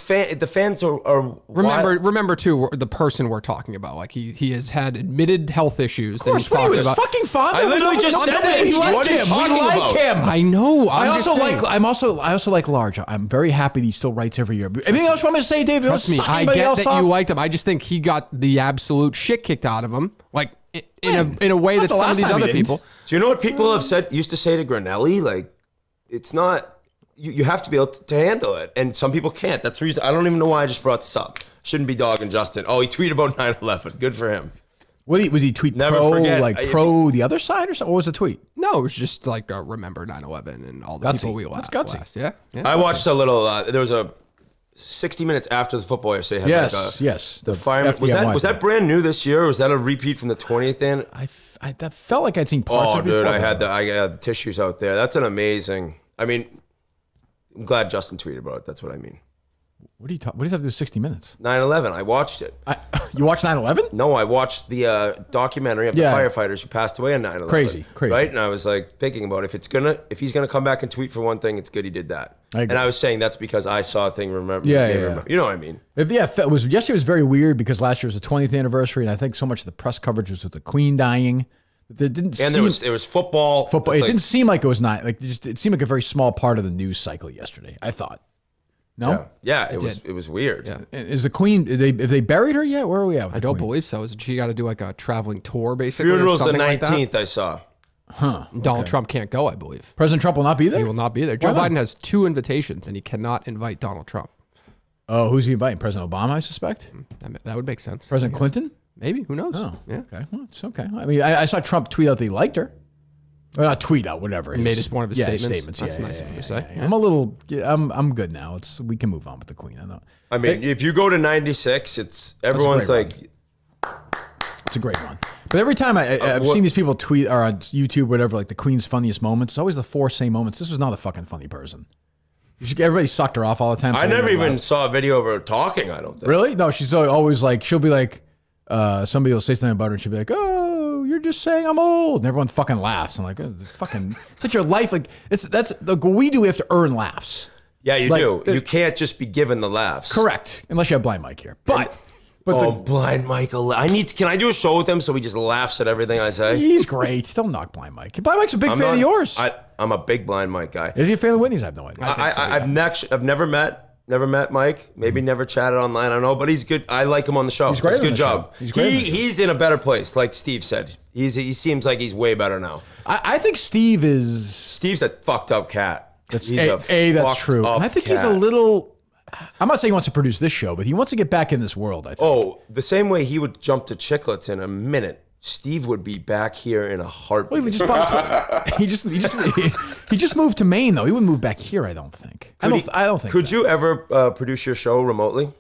fans are Remember too the person we're talking about. Like he has had admitted health issues. Of course, that he's what, he was talking about. fucking father. I literally just said this. We like What are you him. talking We like about? him. I know. I also like Large. I'm very happy that he still writes every year. Anything else you want me to say, Dave? Trust me, I get that you liked him. I just think he got the absolute shit kicked out of him, like in a way that the some of last these time he other didn't. people. Do you know what people have used to say to Granelli? Like, it's not. You have to be able to handle it, and some people can't. That's the reason. I don't even know why I just brought this up. Shouldn't be dogging Justin. Oh, he tweeted about 9/11. Good for him. Was he tweet Never pro forget. pro the other side or something? What was the tweet? No, it was just like remember 9/11 and all the Gutsy. people we That's lost. gutsy. Yeah. I watched a little. There was a 60 minutes after the football yesterday. Had Yes. The fireman was that brand new this year, or was that a repeat from the 20th? And I that felt like I'd seen parts of it dude, before. I had the tissues out there. That's an amazing. I mean, I'm glad Justin tweeted about it. That's what I mean. What do you have to do with 60 minutes? 9/11. I watched it. You watched 9/11? No, I watched the documentary of the firefighters who passed away on 9/11. Crazy. Right? And I was like thinking about if he's gonna come back and tweet for one thing, it's good he did that. I agree. And I was saying that's because I saw a thing. Remember? Yeah. You know what I mean? Yesterday was very weird because last year was the 20th anniversary, and I think so much of the press coverage was with the Queen dying. There was football. Football. It didn't seem like it was not like it seemed like a very small part of the news cycle yesterday. I thought. No. Yeah. It was weird. Yeah. Is the Queen? Have they buried her yet? Where are we at? With I don't believe so. Isn't she got to do like a traveling tour basically? Funeral's or the something 19th. Like I saw. Huh. Donald Trump can't go, I believe. President Trump will not be there. He will not be there. Joe not? Biden has 2 invitations, and he cannot invite Donald Trump. Oh, who's he inviting? President Obama, I suspect. That would make sense. President Clinton. Maybe. Who knows? Oh, yeah. Okay. Well, it's okay. I mean, I saw Trump tweet out that he liked her. Or not tweet out, whatever. He made it one of his statements. That's nice of him to say. Yeah. I'm good now. We can move on with the Queen. I know. I mean, if you go to 96, everyone's like, it's a great one. But every time I've seen these people tweet or on YouTube, whatever, like the Queen's funniest moments, it's always the 4 same moments. This was not a fucking funny person. Everybody sucked her off all the time. I never even saw a video of her talking. I don't think. Really? No, she's always like, she'll be like, somebody will say something about her, and she'll be like, "Oh, you're just saying I'm old," and everyone fucking laughs. I'm like, fucking, it's like your life. Like that's what we do. We have to earn laughs. Yeah, you Like, do. You can't just be given the laughs. Correct, unless you have Blind Mike here. But Blind Michael. Can I do a show with him so he just laughs at everything I say? he's great. Don't knock Blind Mike. Blind Mike's a big fan of yours. I'm a big Blind Mike guy. Is he a fan of Whitney's? I have no idea. I've never met Mike. Maybe never chatted online. I don't know, but he's good. I like him on the show. He's great. It's a on good the job. show. He's great. He's in a better place, like Steve said. He seems like he's way better now. I think Steve's a fucked up cat. That's fucked true. up And I think he's a cat. little. I'm not saying he wants to produce this show, but he wants to get back in this world. I think. Oh, the same way he would jump to Chiclets in a minute, Steve would be back here in a heartbeat. He just moved to Maine though. He wouldn't move back here. I don't think. I don't think. Could you ever produce your show remotely?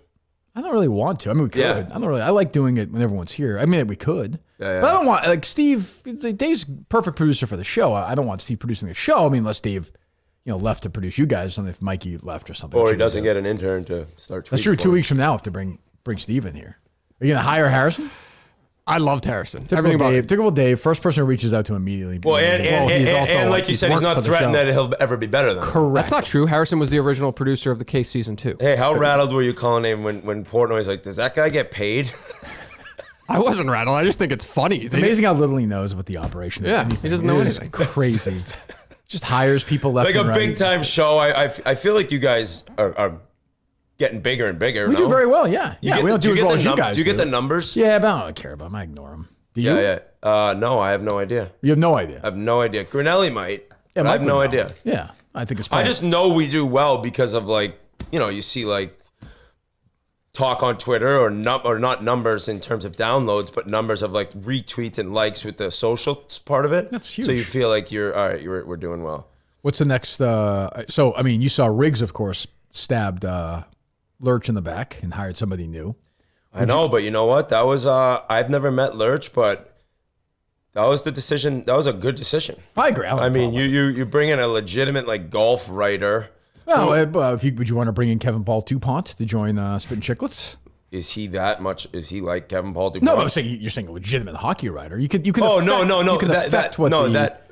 I don't really want to. I mean, we could. Yeah. I don't really. I like doing it when everyone's here. I mean, we could. Yeah. But I don't want like Steve. Dave's perfect producer for the show. I don't want Steve producing the show. I mean, unless Dave, left to produce you guys. Something if Mikey left or something. Or he doesn't get an intern to start. That's true. 2 weeks from now, I have to bring Steve in here. Are you gonna hire Harrison? I loved Harrison. Typical Dave. First person who reaches out to him immediately. Well, and like you said, he's not threatened that he'll ever be better than him. Correct. That's not true. Harrison was the original producer of the Case season 2. Hey, how rattled were you calling him when Portnoy's like, does that guy get paid? I wasn't rattled. I just think it's funny. It's amazing how little he knows about the operation. Yeah, he doesn't know anything. Crazy. Just hires people left Like and a right. big time show. I feel like you guys are getting bigger and bigger. We do very well. Yeah. We don't do as well as you guys. Do you get the numbers? Yeah, but I don't care about them. I ignore them. Do you? Yeah. No, I have no idea. You have no idea. I have no idea. Grinelli might. Yeah, but I have no Mike would know. idea. Yeah, I think it's. I just know we do well because of you see talk on Twitter or not numbers in terms of downloads, but numbers of retweets and likes with the social part of it. That's huge. So you feel like you're all right. We're doing well. What's the next? So I mean, you saw Riggs, of course, stabbed Lurch in the back and hired somebody new. I know, but you know what? That was I've never met Lurch, but that was the decision. That was a good decision. I agree. I mean, you bring in a legitimate golf writer. Well, would you want to bring in Kevin Paul Dupont to join Spittin' Chicklets? Is he that much? Is he like Kevin Paul Dupont? No, I'm saying you're saying a legitimate hockey writer. You can. Oh affect, no. You can affect that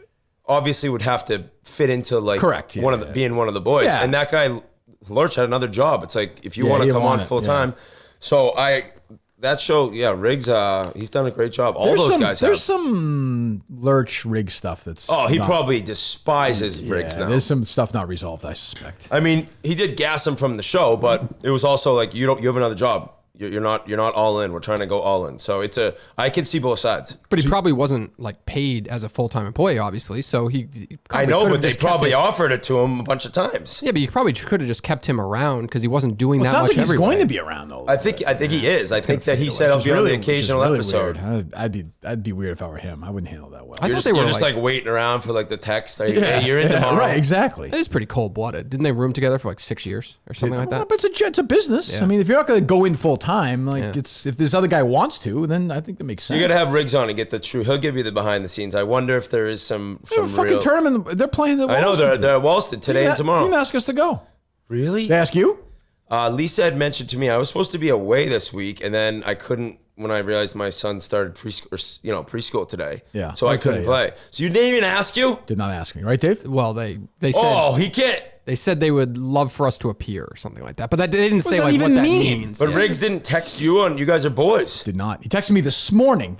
obviously would have to fit into correct. Yeah, being one of the boys. Yeah. And that guy Lurch had another job. It's like if you want to come on full time. So that show, Riggs, he's done a great job. Guys There's some Lurch Riggs stuff that's. Oh, he probably despises Riggs now. There's some stuff not resolved, I suspect. I mean, he did gas him from the show, but it was also like you have another job. You're not all in. We're trying to go all in. So I can see both sides. But he probably wasn't paid as a full-time employee, obviously. So he I know, but they probably offered it to him a bunch of times. Yeah, but you probably could have just kept him around because he wasn't doing that much. Sounds like he's everywhere. going to be around though. I think he is. I think that he said he'll be on the occasional episode. I'd be weird if I were him. I wouldn't handle that well. I thought they were just waiting around for the text. Hey, you're in tomorrow. Right, exactly. It is pretty cold-blooded. Didn't they room together for 6 years or something like that? But it's a business. Yeah. I mean, if you're not going to go in full time, if this other guy wants to, then I think that makes sense. You got to have Riggs on and get the true. He'll give you the behind the scenes. I wonder if there is some fucking real tournament. They're playing the. I know they're at Walston today and tomorrow. Team asked us to go. Really? They ask you? Lisa had mentioned to me I was supposed to be away this week, and then I couldn't when I realized my son started preschool today. Yeah. So I couldn't play. So you didn't even ask you? Did not ask me, right, Dave? Well, they said. Oh, he can't. They said they would love for us to appear or something like that, but they didn't say that what even that mean? means. But Riggs didn't text you, and you guys are boys. Did not. He texted me this morning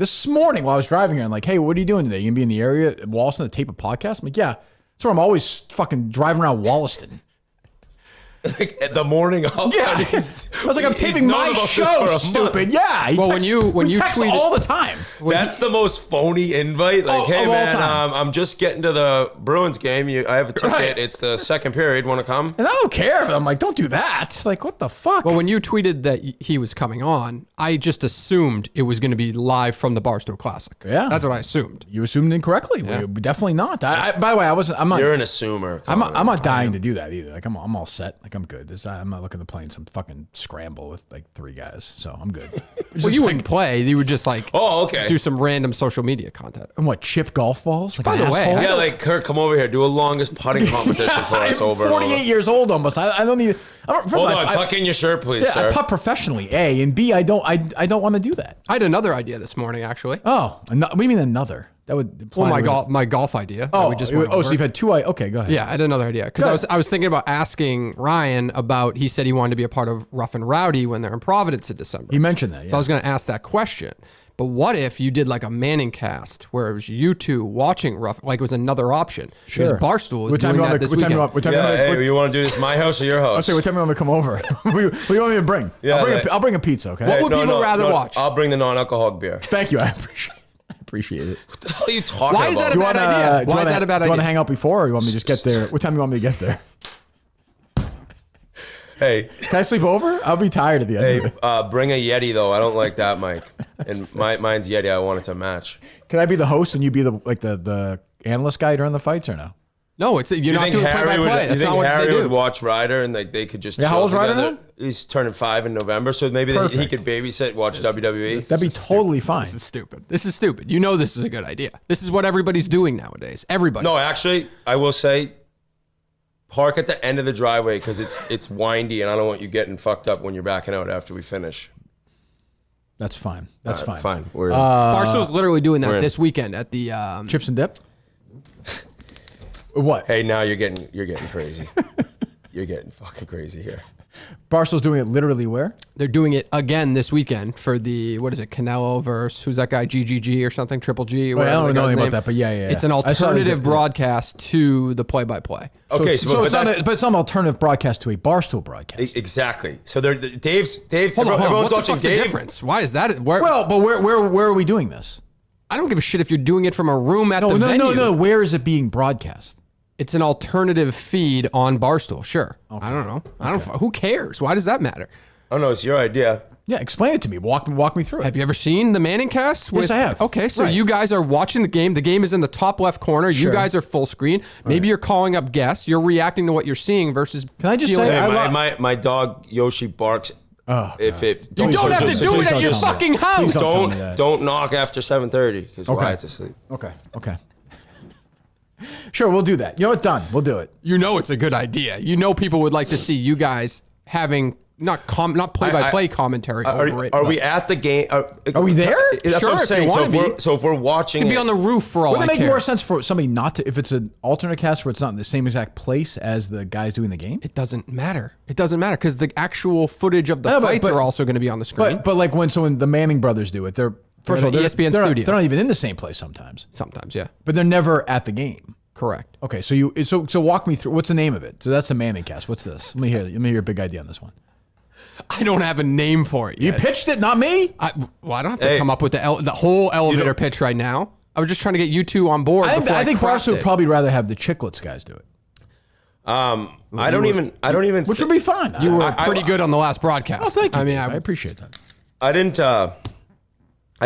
while I was driving here. I'm like, hey, what are you doing today? You gonna be in the area at Wollaston to tape a podcast? I'm like, yeah. That's where I'm always fucking driving around Wollaston. At the morning of. Yeah. I was like, I'm taping my show, stupid. Yeah. When you text tweeted all the time. That's the most phony invite. Hey of all man, time. I'm just getting to the Bruins game. I have a ticket. Right. It's the second period. Want to come? And I don't care. But I'm like, don't do that. Like, what the fuck? Well, when you tweeted that he was coming on, I just assumed it was going to be live from the Barstool Classic. Yeah. That's what I assumed. You assumed incorrectly. Yeah. Definitely not. By the way, I'm not. You're an assumer. I'm not dying to do that either. Like I'm all set. Like I'm good. I'm not looking to play in some fucking scramble with 3 guys. So I'm good. Well, you wouldn't play. You would just Oh, okay. do some random social media content. And what, chip golf balls? Like By an the way, asshole? Yeah, Kirk, come over here. Do a longest putting competition for us I'm over. 48 years old almost. I don't need. Hold on, tuck in your shirt, please, Yeah, sir. I putt professionally. A and B. I don't want to do that. I had another idea this morning, actually. Oh, what do you mean another? That would imply my golf idea. that Oh, we just went so over. you've had two. Okay, go ahead. Yeah, I had another idea because I was thinking about asking Ryan about. He said he wanted to be a part of Rough and Rowdy when they're in Providence in December. He mentioned that. Yeah. So I was going to ask that question. But what if you did like a Manningcast where it was you two watching Rough, like it was another option? Sure. Because Barstool is doing that this weekend. You want to do this my house or your house? I'll say, what time do you want me to come over? what do you want me to bring? Yeah, I'll bring a pizza, okay? What would people rather watch? I'll bring the non-alcoholic beer. Thank you. I appreciate it. What the hell are you talking Why is about? that a bad idea? Why is that a bad idea? Do you want to idea? hang out before or you want me to just get there? What time do you want me to get there? Hey, Can I sleep over? I'll be tired at the end of it. bring a Yeti though. I don't like that, Mike. And mine's Yeti. I want it to match. Can I be the host and you be the analyst guy during the fights or no? No, you're not doing play-by-play. That's not what they do. would watch Ryder and they could just Yeah, how chill old's Ryder together? now? He's turning 5 in November, so maybe he Perfect. could babysit, watch WWE. That'd be totally fine. This is stupid. This is stupid. You know this is a good idea. This is what everybody's doing nowadays. Everybody. No, actually, I will say, park at the end of the driveway because it's windy and I don't want you getting fucked up when you're backing out after we finish. That's fine. That's fine. Fine. We're Barstool's literally doing we're that in. this weekend at the Chips and dip? What? Hey, now you're getting crazy. You're getting fucking crazy here. Barstool's doing it literally where? They're doing it again this weekend for the, what is it, Canelo versus, who's that guy, GGG or something, Triple G? Or Wait, I whatever don't the know guy's anything about name. that, but yeah. It's an I saw they alternative did- broadcast to the play-by-play. Okay, So it's but it's not an alternative broadcast to a Barstool broadcast. Exactly. So Dave. Hold on. Everyone's What the watching fuck's the Dave. difference? Why is that? Where But where are we doing this? I don't give a shit if you're doing it from a room at the venue. No. Where is it being broadcast? It's an alternative feed on Barstool. Sure. I don't know. Who cares? Why does that matter? Oh no, it's your idea. Yeah, explain it to me. Walk me through it. Have you ever seen the Manningcast? Yes, I have. Okay, so Right. you guys are watching the game. The game is in the top left corner. Sure. You guys are full screen. Maybe you're calling up guests. You're reacting to what you're seeing versus. Can I just feeling- say, Hey, my dog Yoshi barks. Oh, if you don't have to do it at your fucking house. Please don't tell me that. Don't knock after 7:30 because Wyatt's asleep. Okay. Sure, we'll do that. You know what? Done. We'll do it. You know it's a good idea. You know people would like to see you guys having not play-by-play commentary over it. Are but we at the game? Are we there? That's Sure, what I'm if saying. you wanna be. So if we're watching, You can be on the roof for all Wouldn't I it make care. more sense for somebody not to, if it's an alternate cast where it's not in the same exact place as the guys doing the game? It doesn't matter. It doesn't matter because the actual footage of the No, but- fights but- are also going to be on the screen. But like when the Manning brothers do it, they're first of all in the they're, ESPN they're not- studio. they're not even in the same place sometimes, Sometimes, yeah. but they're never at the game. Correct. Okay, so walk me through. What's the name of it? So that's the Manning cast. What's this? Let me hear your big idea on this one. I don't have a name for it You yet. pitched it, not me. I don't have to come up with the whole elevator pitch right now. I was just trying to get you two on board. I before think craft Barstool would it. probably rather have the Chicklets guys do it, I don't even. which would be fun. You were pretty good on the last broadcast. Oh, thank you. I mean, I appreciate that. I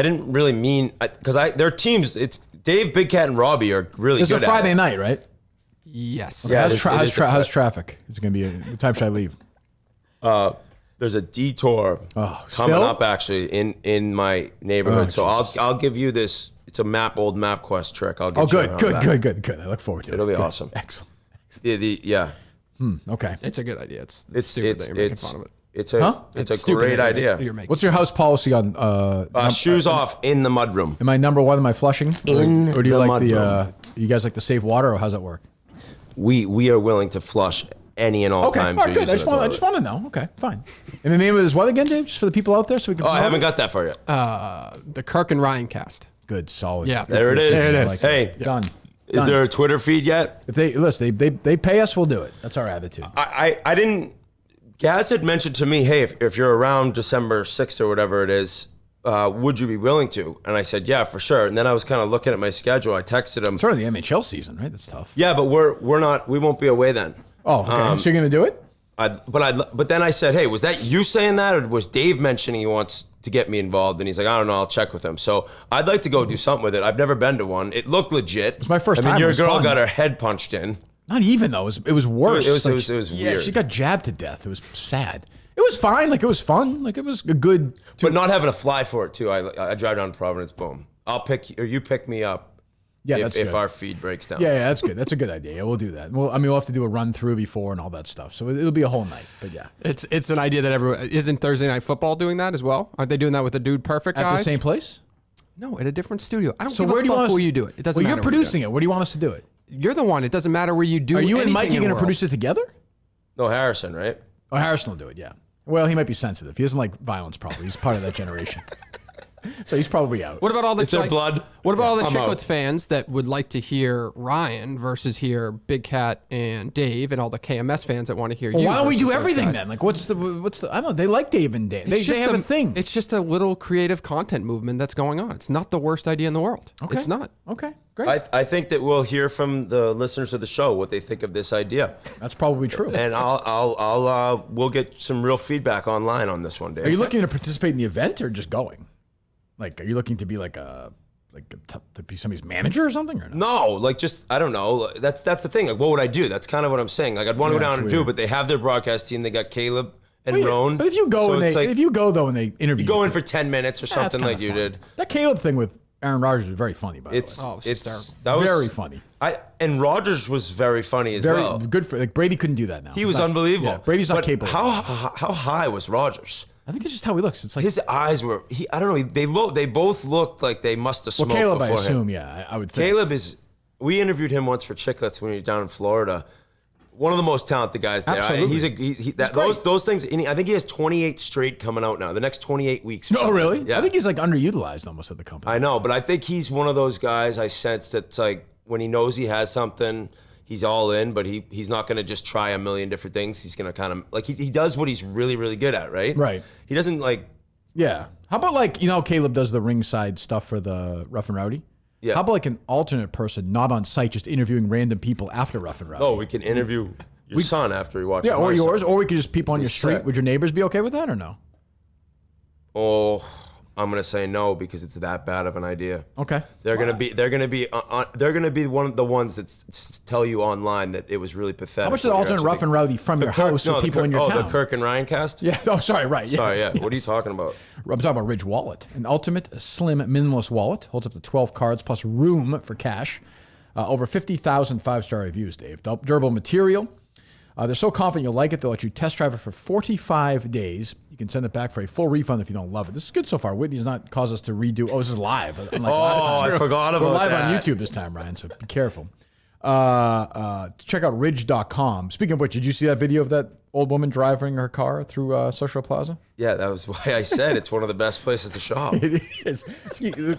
didn't really mean because their teams. It's Dave, Big Cat, and Robbie are really It's good. a Friday at it. night, right? yes. Yeah. How's traffic? It's gonna be. What time should I leave? There's a detour coming still? up actually in my neighborhood. Oh, so I'll give you this. It's a old MapQuest trick. I'll get Oh, you good, around good, that. good. I look forward to it. It'll be Good. awesome. Excellent. Yeah. Okay. It's a good idea. It's stupid that you're making fun of it. It's a Stupid great that idea. You're making. What's your house policy on Shoes off in the mudroom. Am I number one in my flushing? In or do you the like mudroom. you guys like to save water, or how's that work? We are willing to flush any and all Okay, times. all right, you're good. I using just the want toilet. to know. Okay, fine. And the name of this what again, Dave? Just for the people out there, so we can. Oh, I promote haven't it? got that far yet. The Kirk and Ryan cast. Good, solid. Yeah. there it is. There it is. Hey, Done. is there a Twitter feed yet? If they pay us, we'll do it. That's our attitude. I didn't. Gaz had mentioned to me, hey, if you're around December 6th or whatever it is, would you be willing to? And I said, yeah, for sure. And then I was kind of looking at my schedule. I texted him. Sort of the NHL season, right? That's tough. Yeah, but we're not. We won't be away then. Oh, okay. So you're gonna do it? But then I said, hey, was that you saying that, or was Dave mentioning he wants to get me involved? And he's like, I don't know, I'll check with him. So I'd like to go do something with it. I've never been to one. It looked legit. It's my first time. It Your was girl fun. got her head punched in. Not even though. It was worse. It was Yeah, weird. she got jabbed to death. It was sad. It was fine. Like it was fun. Like it was a good. But not having a fly for it too. I drive down to Providence. Boom. I'll pick or you pick me up. Yeah, if, that's if good. our feed breaks down. Yeah, that's good. That's a good idea. Yeah, we'll do that. Well, I mean, we'll have to do a run through before and all that stuff. So it'll be a whole night. But yeah, It's an idea that everyone isn't Thursday Night Football doing that as well. Aren't they doing that with the Dude Perfect at guys? the same place. No, at a different studio. I don't So give where a do you fuck want us? where you do it. It doesn't Well, matter. you're producing it. Where do you want us to do it? You're the one. It doesn't matter where you do. Are you and anything Mikey in the going to world. produce it together? No, Harrison, right? Oh, Harrison will do it. Yeah. Well, he might be sensitive. He doesn't like violence. Probably he's part of that generation. So he's probably out. What about all the Is there blood? What about all the I'm out. Chicklets fans that would like to hear Ryan versus hear Big Cat and Dave, and all the KMS fans that want to hear you? Why don't we versus do those everything guys? then? Like, what's the? I don't know. They like Dave and Dan. They It's just have a thing. It's just a little creative content movement that's going on. It's not the worst idea in the world. Okay. It's not. Okay. Great. I think that we'll hear from the listeners of the show what they think of this idea, That's probably true. and we'll get some real feedback online on this one, Dave. Are you looking to participate in the event or just going? Like, are you looking to be to be somebody's manager or something or no? No, like just I don't know. That's the thing. Like, what would I do? That's kind of what I'm saying. Like, I'd want to go Yeah, down and it's do, weird. but they have their broadcast team. They got Caleb and Roan. But if you go so and it's like, if you go though and they interview you go in for 10 minutes or something like you did. That Caleb thing with Aaron Rodgers was very funny. By the way, it's It's hysterical. that was very funny. And Rogers was very funny as Very well. good for like Brady couldn't do that now. He was unbelievable. Yeah, Brady's not But capable. How high was Rogers? I think that's just how he looks. It's like His eyes were. I don't know. They both looked like they must have smoked Caleb, I beforehand. assume. Yeah, I would think. Caleb is. We interviewed him once for Chicklets when he was down in Florida. One of the most talented guys there. Absolutely. Those things. And I think he has 28 straight coming out now. The next 28 weeks. Or Oh, something. really? Yeah. I think he's like underutilized almost at the company. I know, but I think he's one of those guys. I sense that's like when he knows he has something, he's all in. But he's not going to just try a million different things. He's going to kind of like he does what he's really really good at. Right. Right. He doesn't like. Yeah. How about like, Caleb does the ringside stuff for the Rough and Rowdy? Yeah. How about like an alternate person, not on site, just interviewing random people after Rough and Rowdy? Oh, we can interview your son after he watches. Yeah, or my yours, son. or we could just people on your street. sick. Would your neighbors be okay with that or no? Oh, I'm gonna say no because it's that bad of an idea. Okay. They're gonna be one of the ones that tell you online that it was really pathetic. How much is the what you're alternate actually Rough and Rowdy from your Kirk- house no, to the people Kirk- in your town? the Kirk and Ryan cast. Yeah. Oh, sorry. Right. Sorry. Yes, Yeah. What are you yes. talking about? I'm talking about Ridge Wallet, an ultimate slim minimalist wallet. Holds up to 12 cards plus room for cash. Over 50,000 five-star reviews, Dave. Durable material. They're so confident you'll like it, they'll let you test drive it for 45 days. You can send it back for a full refund if you don't love it. This is good so far. Whitney's not caused us to redo. Oh, this is live. I'm like, I forgot we're about live that. on YouTube this time, Ryan, so be careful. Check out ridge.com. Speaking of which, did you see that video of that old woman driving her car through Social Plaza? Yeah, that was why I said it's one of the best places to shop. It is.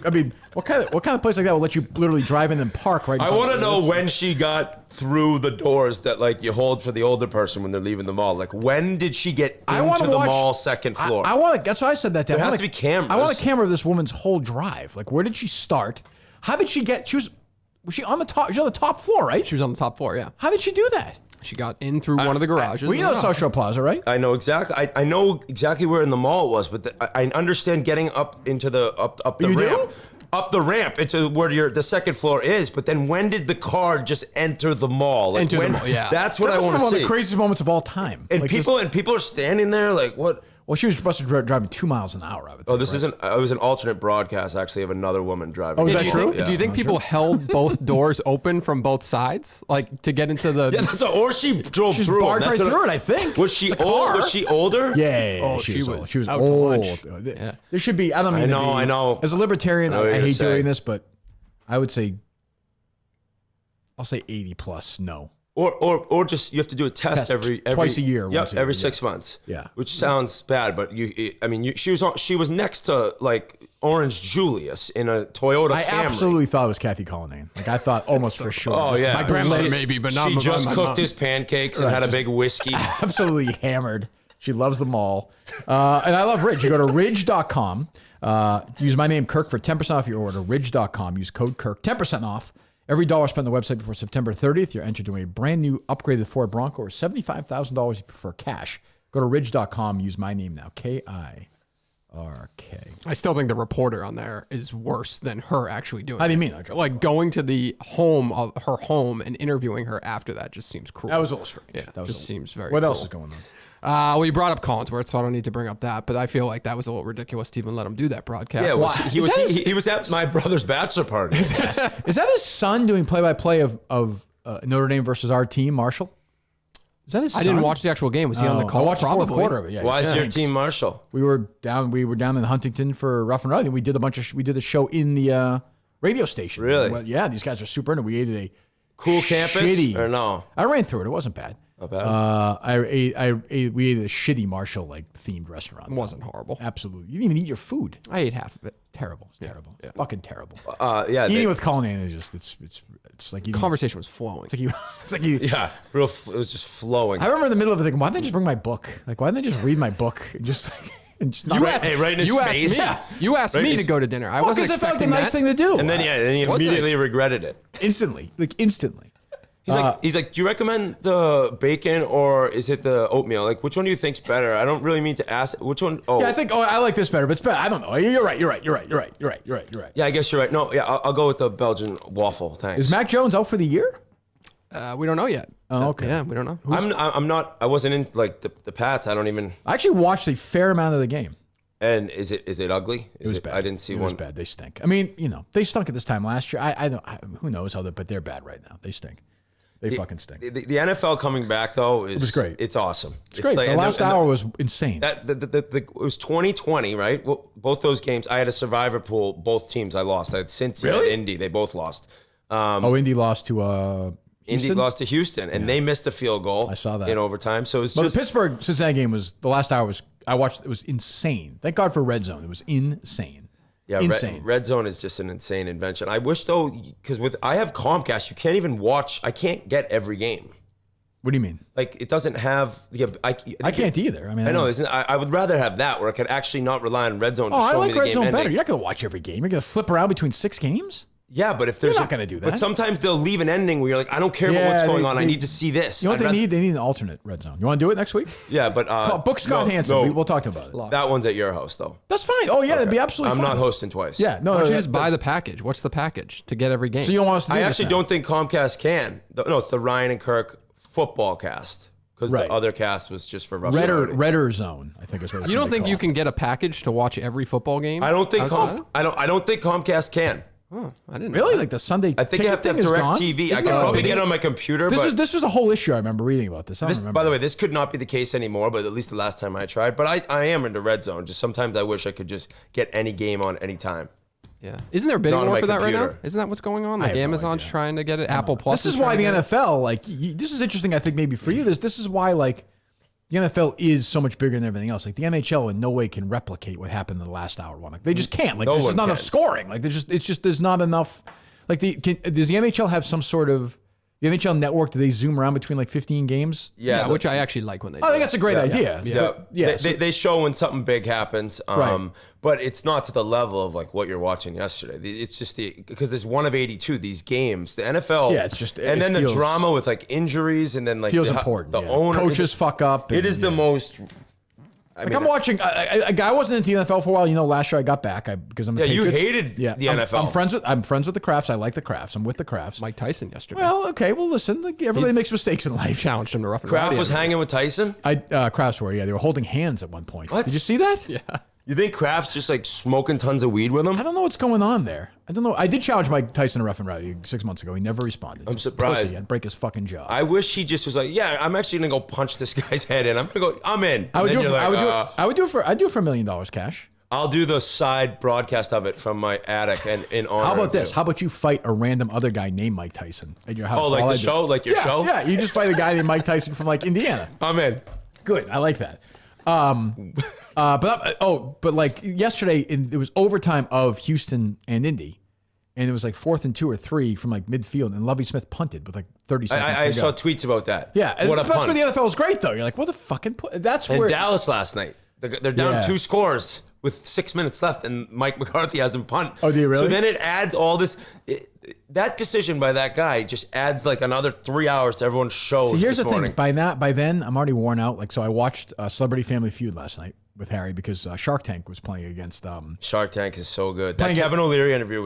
I mean, what kind of place like that will let you literally drive in and park right in I front want of to it? know It's- when she got through the doors that like you hold for the older person when they're leaving the mall. Like when did she get I wanna into the watch- mall second floor? I want. That's why I said that. There has to be cameras. I want a camera of this woman's whole drive. Like, where did she start? How did she get? Was she on the top? She was on the top floor, right? She was on the top floor. Yeah. How did she do that? She got in through one of the garages. We know Social Plaza, right? I know exactly. I know exactly where in the mall it was, but I understand getting up into the up the You do? ramp. Up the ramp into where the second floor is, but then when did the car just enter the mall? Like Enter the when, mall, yeah. That's what That I was want one to of see. the craziest moments of all time. And Like, people are standing there like what? well, she was supposed to be driving 2 miles an hour. I would think, Oh, this right? isn't. It was an alternate broadcast actually of another woman driving. Oh, is Do that you true? think, do you think people held both doors open from both sides, like to get into the? Yeah, or she drove She's through. barked That's right what through it, I think. Was she It's a old? car. Was she older? Yeah, Oh, she she was was old. She was out to old. lunch. There should be. I don't mean. I to know, be- I know. As a libertarian, I know what I you're hate saying. doing this, but I would say, I'll say 80 plus. No. Or just you have to do a test, Test every twice a year, Yep, once a year, every yeah. 6 months. Yeah. Which sounds bad, but she was next to like Orange Julius in a Toyota I Camry. absolutely thought it was Kathy Cullinane. Like I thought almost for sure. Oh Just yeah, My grandmother She- maybe, but not she my- just my cooked mom. his pancakes and had a big whiskey. absolutely hammered. She loves them all. And I love Ridge. You go to ridge.com. Use my name, Kirk, for 10% off your order. Ridge.com. Use code Kirk. 10% off. Every dollar spent on the website before September 30th, you're entered to win a brand new upgraded Ford Bronco or $75,000 if you prefer cash. Go to ridge.com. Use my name now. KIRK. I still think the reporter on there is worse than her actually doing. How do you it. mean? Like going to the home of her home and interviewing her after that just seems cruel. That was a little strange. Yeah, that was just seems very. What else cruel. is going on? Well, you brought up Collinsworth, so I don't need to bring up that. But I feel like that was a little ridiculous to even let him do that broadcast. Yeah, Why? he was at my brother's bachelor party. Is that his son doing play-by-play of Notre Dame versus our team, Marshall? Is that his son? I didn't watch the actual game. Was he on the call? I watched the fourth Probably. quarter of it. Yeah, Why is your Thanks. team Marshall? We were down in Huntington for Rough and Rowdy. We did the show in the radio station. Really? Well, yeah, these guys are super into it. We ate a Cool campus shitty, or no? I ran through it. It wasn't bad. Not bad. We ate a shitty Marshall themed restaurant. It wasn't horrible. Absolutely. You didn't even eat your food. I ate half of it. Terrible. It's terrible. Yeah. Fucking terrible. Yeah. Eating with Colin Ann is just it's like eating. Conversation was flowing. It's like you. Yeah, it was just flowing. I remember in the middle of it thinking, why didn't they just bring my book? Like, why didn't they just read my book and just not right in his face. You asked Right in me his- to go to dinner. I Well, wasn't because it felt like a expecting nice that. thing to do. And then he Was immediately nice. regretted it. Instantly. He's like, do you recommend the bacon or is it the oatmeal? Like, which one do you think's better? I don't really mean to ask. Which one? Oh, Yeah, I think. I like this better, but it's better. I don't know. You're right. yeah, I guess you're right. No, yeah, I'll go with the Belgian waffle. Thanks. Is Mac Jones out for the year? We don't know yet. Oh, okay. Yeah, we don't know. I'm not. I wasn't in like the Pats. I don't even. I actually watched a fair amount of the game. And is it ugly? It was bad. I didn't see it one. was bad. They stink. I mean, they stunk at this time last year. I don't. Who knows how but they're bad right now. They stink. They fucking stink. The NFL coming back though is was great. It's awesome. It's great. like- The and last and hour was insane. it was 2020, right? Well, both those games, I had a survivor pool. Both teams I lost. I had Cincy Really? and Indy. They both lost. Indy lost to Indy Houston? lost to Houston, and they missed a field goal. I saw that. in overtime. So it's But just the Pittsburgh Cincinnati game was the last hour was I watched. It was insane. Thank God for Red Zone. It was insane. yeah. insane. Red Zone is just an insane invention. I wish though, because I have Comcast, you can't even watch. I can't get every game. What do you mean? Like it doesn't have. I can't either. I mean, I know. I would rather have that where I could actually not rely on Red Zone. To Oh, I show like me the Red game Zone ending. better. You're not gonna watch every game. You're gonna flip around between 6 games. Yeah, but if there's not gonna do that. But sometimes they'll leave an ending where you're like, I don't care about what's going on. I need to see this. You know what I'd they rather- need? They need an alternate Red Zone. You want to do it next week? Yeah, but Book Scott no, Hansen. no, We'll talk to him about it. that one's at your house though. That's fine. Oh yeah, that'd be absolutely I'm fine. not hosting twice. Yeah, no. Why don't you that- just buy the package? What's the package to get every game? So you don't want us to do I this actually now? don't think Comcast can. No, it's the Ryan and Kirk football cast because Right. the other cast was just for rough. Redder Zone. I think is what it's You gonna don't be think you called. can get a package to watch every football game? I don't think outside? I don't think Comcast can. Oh, I didn't know Really that. like the Sunday. I think you have to have thing is direct gone? TV. I Isn't can there a probably bidding- get it on my computer, but This was a whole issue. I remember reading about this. I don't remember. by the way, this could not be the case anymore, but at least the last time I tried. But I am into Red Zone. Just sometimes I wish I could just get any game on any time. Yeah. Isn't there a bidding Not on war my for that right now? computer. Isn't that what's going on? I Like have no Amazon's idea. trying to get it. Apple Plus. This is why trying the to get it. NFL, this is interesting, I think, maybe for you. This is why, the NFL is so much bigger than everything else. Like, the NHL in no way can replicate what happened in the last hour one. Like, they just can't. Like, No there's one just not enough can. scoring. Like, there's not enough. Like, does the NHL have some sort of, the NHL network, do they zoom around between, 15 games? Yeah, which I actually like when they do. I think that's a great idea. Yeah, But, yeah. They show when something big happens, Right. but it's not to the level of what you're watching yesterday. It's just because there's one of 82 these games. The NFL, Yeah, it's just- and it then feels- the drama with injuries, and then feels the, important. The yeah. owner, Coaches fuck up. It and, is the most. I'm watching. I wasn't into the NFL for a while. Last year I got back because I'm. A Yeah, you Patriots. hated the NFL. I'm friends with the Crafts. I like the Crafts. I'm with the Crafts. Mike Tyson yesterday. Well, okay. Well, listen. Everybody makes mistakes in life. challenged him to rough and Kraft rowdy was every hanging with Tyson. Crafts were. Yeah, they were holding hands at one point. What? Did you see that? Yeah. You think Kraft's just smoking tons of weed with him? I don't know what's going on there. I don't know. I did challenge Mike Tyson to rough and rowdy 6 months ago. He never responded. I'm surprised. Pussy. I'd break his fucking jaw. I wish he just was like, yeah, I'm actually gonna go punch this guy's head in. I'm in. I would And do then it. you're I would do it for $1 million cash. I'll do the side broadcast of it from my attic and in honor. How about of this? you. How about you fight a random other guy named Mike Tyson at your house? Oh, like All the I do- show? Like your show? Yeah, you just fight a guy named Mike Tyson from Indiana. I'm in. Good. I like that. But yesterday, it was overtime of Houston and Indy, and it was 4th and 2 or 3 from midfield, and Lovie Smith punted with 30 seconds I to saw go. tweets about that. Yeah, and what a that's punt. where the NFL is great, though. You're like, what the fucking? That's And where. Dallas last night. They're down Yeah. 2 scores with 6 minutes left, and Mike McCarthy hasn't punt. Oh, do you really? So then it adds all this. That decision by that guy just adds another 3 hours to everyone's shows. See, here's this the morning. thing. By then, I'm already worn out. So I watched Celebrity Family Feud last night with Harry because Shark Tank was playing against. Shark Tank is so good. That Playing Kevin O'Leary interview